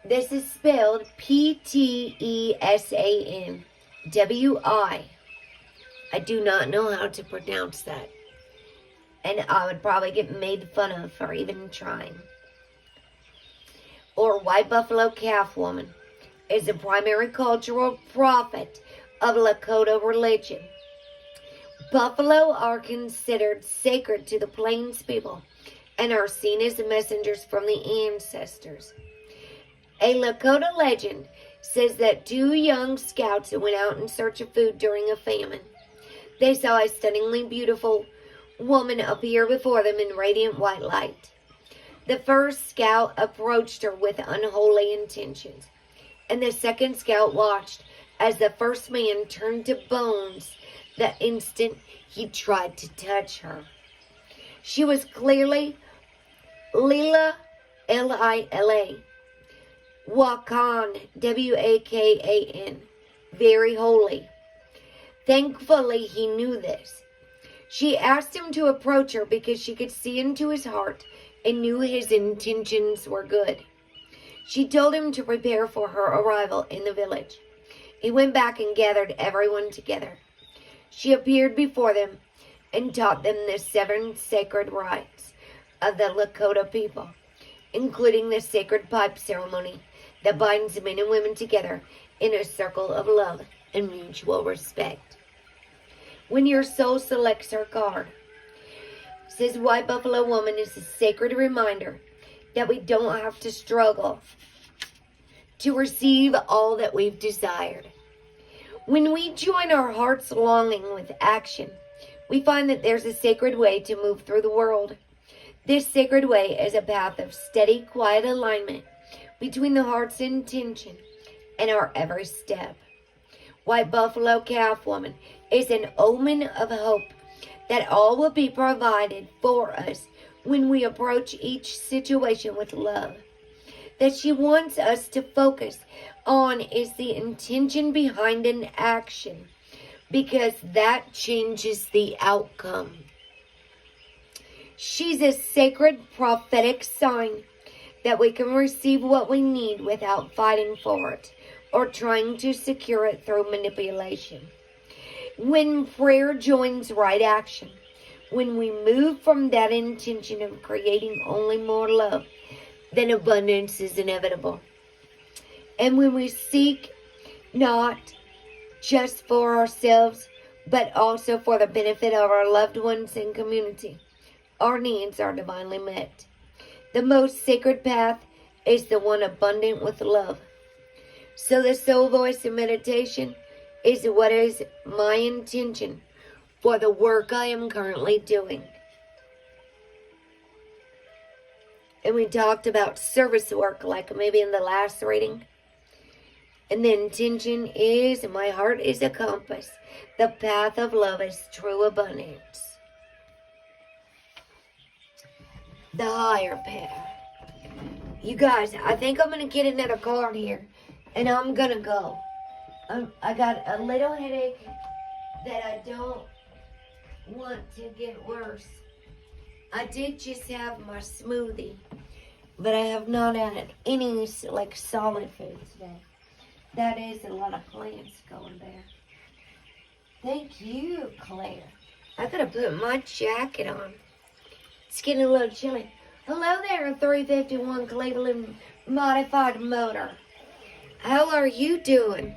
This is spelled ptsd. I do not know how to pronounce that. And I would probably get made fun of for even trying. Or white buffalo calf woman is a primary cultural prophet of Lakota religion. Buffalo are considered sacred to the Plains people and are seen as messengers from the ancestors. A Lakota legend says that 2 young scouts went out in search of food during a famine. They saw a stunningly beautiful woman appear before them in radiant white light. The first scout approached her with unholy intentions, and the second scout watched as the first man turned to bones the instant he tried to touch her. She was clearly Lila, Lila, Wakan, Wakan, very holy. Thankfully, he knew this. She asked him to approach her because she could see into his heart and knew his intentions were good. She told him to prepare for her arrival in the village. He went back and gathered everyone together. She appeared before them and taught them the 7 sacred rites of the Lakota people, including the sacred pipe ceremony that binds men and women together in a circle of love and mutual respect. When your soul selects her card, says White Buffalo Woman is a sacred reminder that we don't have to struggle to receive all that we've desired. When we join our heart's longing with action, we find that there's a sacred way to move through the world. This sacred way is a path of steady, quiet alignment between the heart's intention and our every step. White Buffalo Calf Woman is an omen of hope that all will be provided for us when we approach each situation with love. That she wants us to focus on is the intention behind an action, because that changes the outcome. She's a sacred prophetic sign that we can receive what we need without fighting for it or trying to secure it through manipulation. When prayer joins right action, when we move from that intention of creating only more love, then abundance is inevitable. And when we seek not just for ourselves, but also for the benefit of our loved ones and community, our needs are divinely met. The most sacred path is the one abundant with love. So the soul voice in meditation is what is my intention for the work I am currently doing. And we talked about service work, like maybe in the last reading. And the intention is, my heart is a compass. The path of love is true abundance. The higher path. You guys, I think I'm going to get another card here. And I'm going to go. I got a little headache that I don't want to get worse. I did just have my smoothie, but I have not had any solid food today. That is a lot of plants going there. Thank you, Claire. I gotta put my jacket on. It's getting a little chilly. Hello there, 351 Cleveland Modified Motor. How are you doing?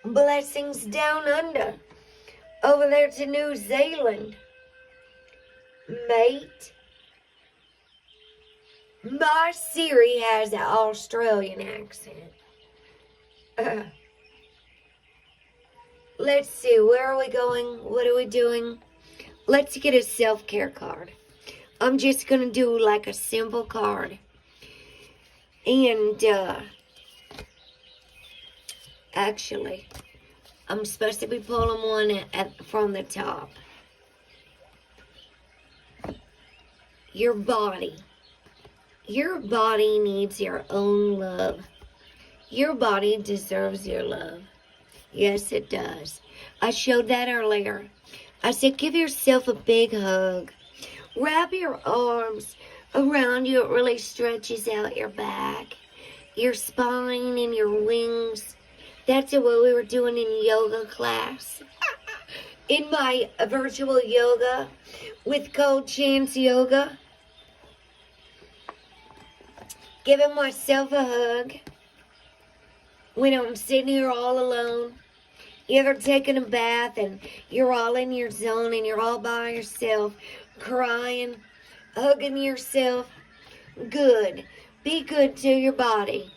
Blessings down under. Over there to New Zealand. Mate. My Siri has an Australian accent. Let's see, where are we going? What are we doing? Let's get a self-care card. I'm just going to do like a simple card. And, actually, I'm supposed to be pulling one from the top. Your body. Your body needs your own love. Your body deserves your love. Yes, it does. I showed that earlier. I said, give yourself a big hug. Wrap your arms around you. It really stretches out your back, your spine, and your wings. That's what we were doing in yoga class. In my virtual yoga with Cold Chance Yoga. Giving myself a hug when I'm sitting here all alone. You're taking a bath and you're all in your zone and you're all by yourself, crying, hugging yourself. Good. Be good to your body.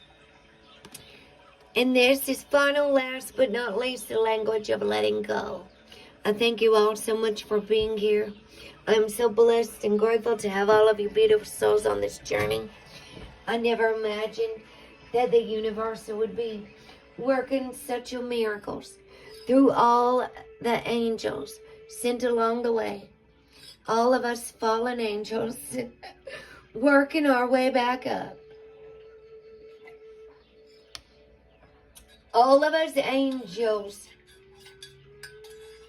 And this is final, last but not least, the language of letting go. I thank you all so much for being here. I'm so blessed and grateful to have all of you beautiful souls on this journey. I never imagined that the universe would be working such miracles through all the angels sent along the way. All of us fallen angels working our way back up. All of us angels.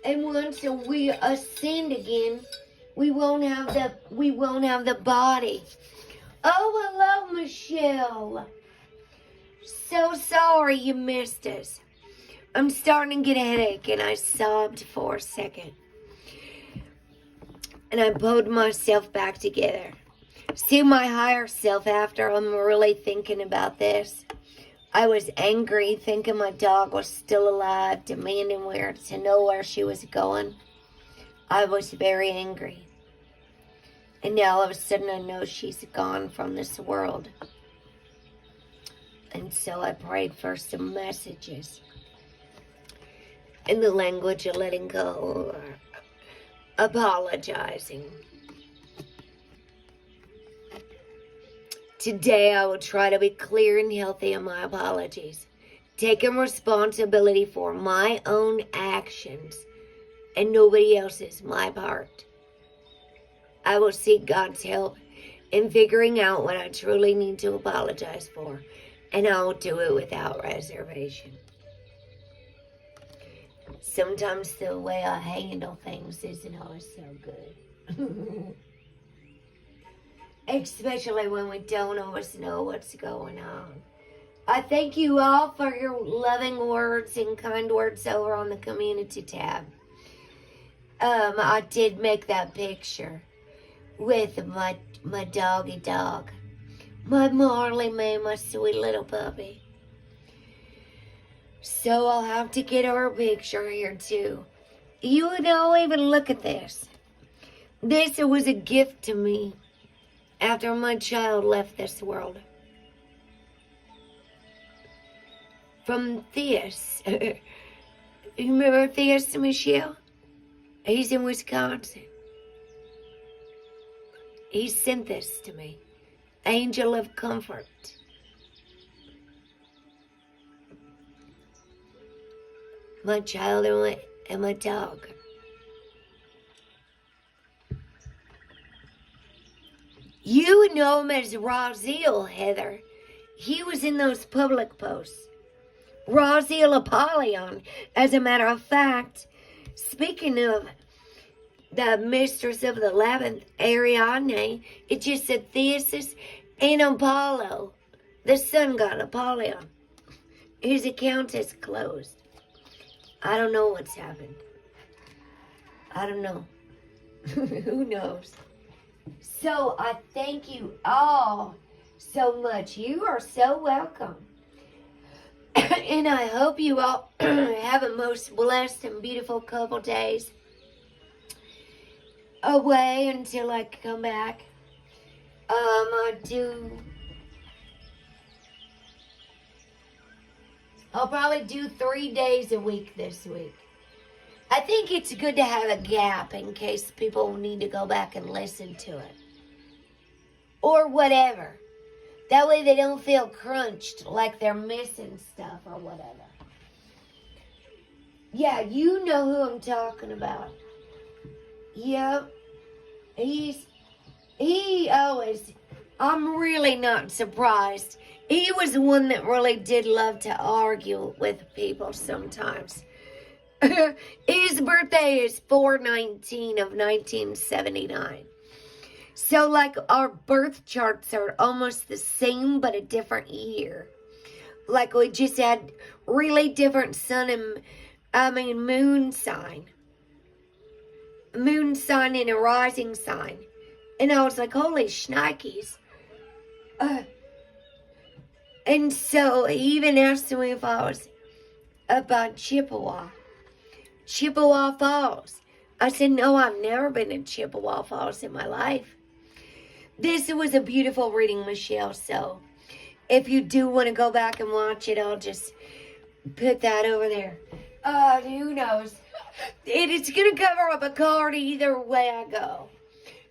And once we ascend again, we won't have the body. Oh, hello, Michelle. So sorry you missed us. I'm starting to get a headache, and I sobbed for a second. And I pulled myself back together. See my higher self after I'm really thinking about this. I was angry, thinking my dog was still alive, demanding to know where she was going. I was very angry. And now all of a sudden I know she's gone from this world. And so I prayed for some messages in the language of letting go or apologizing. Today I will try to be clear and healthy in my apologies, taking responsibility for my own actions and nobody else's, my part. I will seek God's help in figuring out what I truly need to apologize for, and I will do it without reservation. Sometimes the way I handle things isn't always so good. Especially when we don't always know what's going on. I thank you all for your loving words and kind words over on the community tab. I did make that picture with my doggy dog. My Marley May, my sweet little puppy. So I'll have to get her a picture here too. You would all even look at this. This was a gift to me after my child left this world. From Theus. You remember Theus, Michelle? He's in Wisconsin. He sent this to me. Angel of comfort. My child and my dog. You would know him as Raziel, Heather. He was in those public posts. Raziel Apollyon, as a matter of fact. Speaking of the mistress of the 11th, Ariadne, it just said Theseus and Apollo, the sun god Apollyon. His account is closed. I don't know what's happened. I don't know. Who knows? So I thank you all so much. You are so welcome. And I hope you all have a most blessed and beautiful couple days away until I come back. I'll probably do 3 days a week this week. I think it's good to have a gap in case people need to go back and listen to it. Or whatever. That way they don't feel crunched like they're missing stuff or whatever. Yeah, you know who I'm talking about. Yep. He always, I'm really not surprised. He was the one that really did love to argue with people sometimes. His birthday is 4/19 of 1979. So, like, our birth charts are almost the same, but a different year. Like, we just had really different moon sign. Moon sign and a rising sign. And I was like, holy shnikes. And so, he even asked me if I was about Chippewa Falls. I said, no, I've never been to Chippewa Falls in my life. This was a beautiful reading, Michelle, so if you do want to go back and watch it, I'll just put that over there. Who knows? It's going to cover up a card either way I go.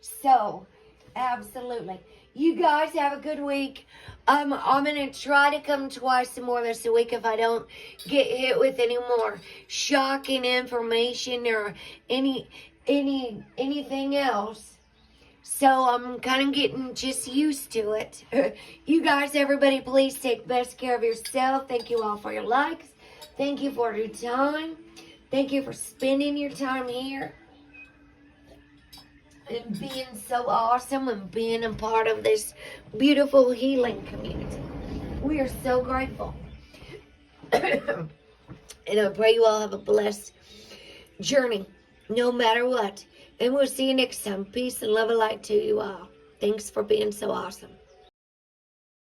So, absolutely. You guys have a good week. I'm going to try to come twice more this week if I don't get hit with any more shocking information or anything else. So I'm kind of getting just used to it. You guys, everybody, please take best care of yourself. Thank you all for your likes. Thank you for your time. Thank you for spending your time here. And being so awesome and being a part of this beautiful healing community. We are so grateful. And I pray you all have a blessed journey, no matter what. And we'll see you next time. Peace and love and light to you all. Thanks for being so awesome.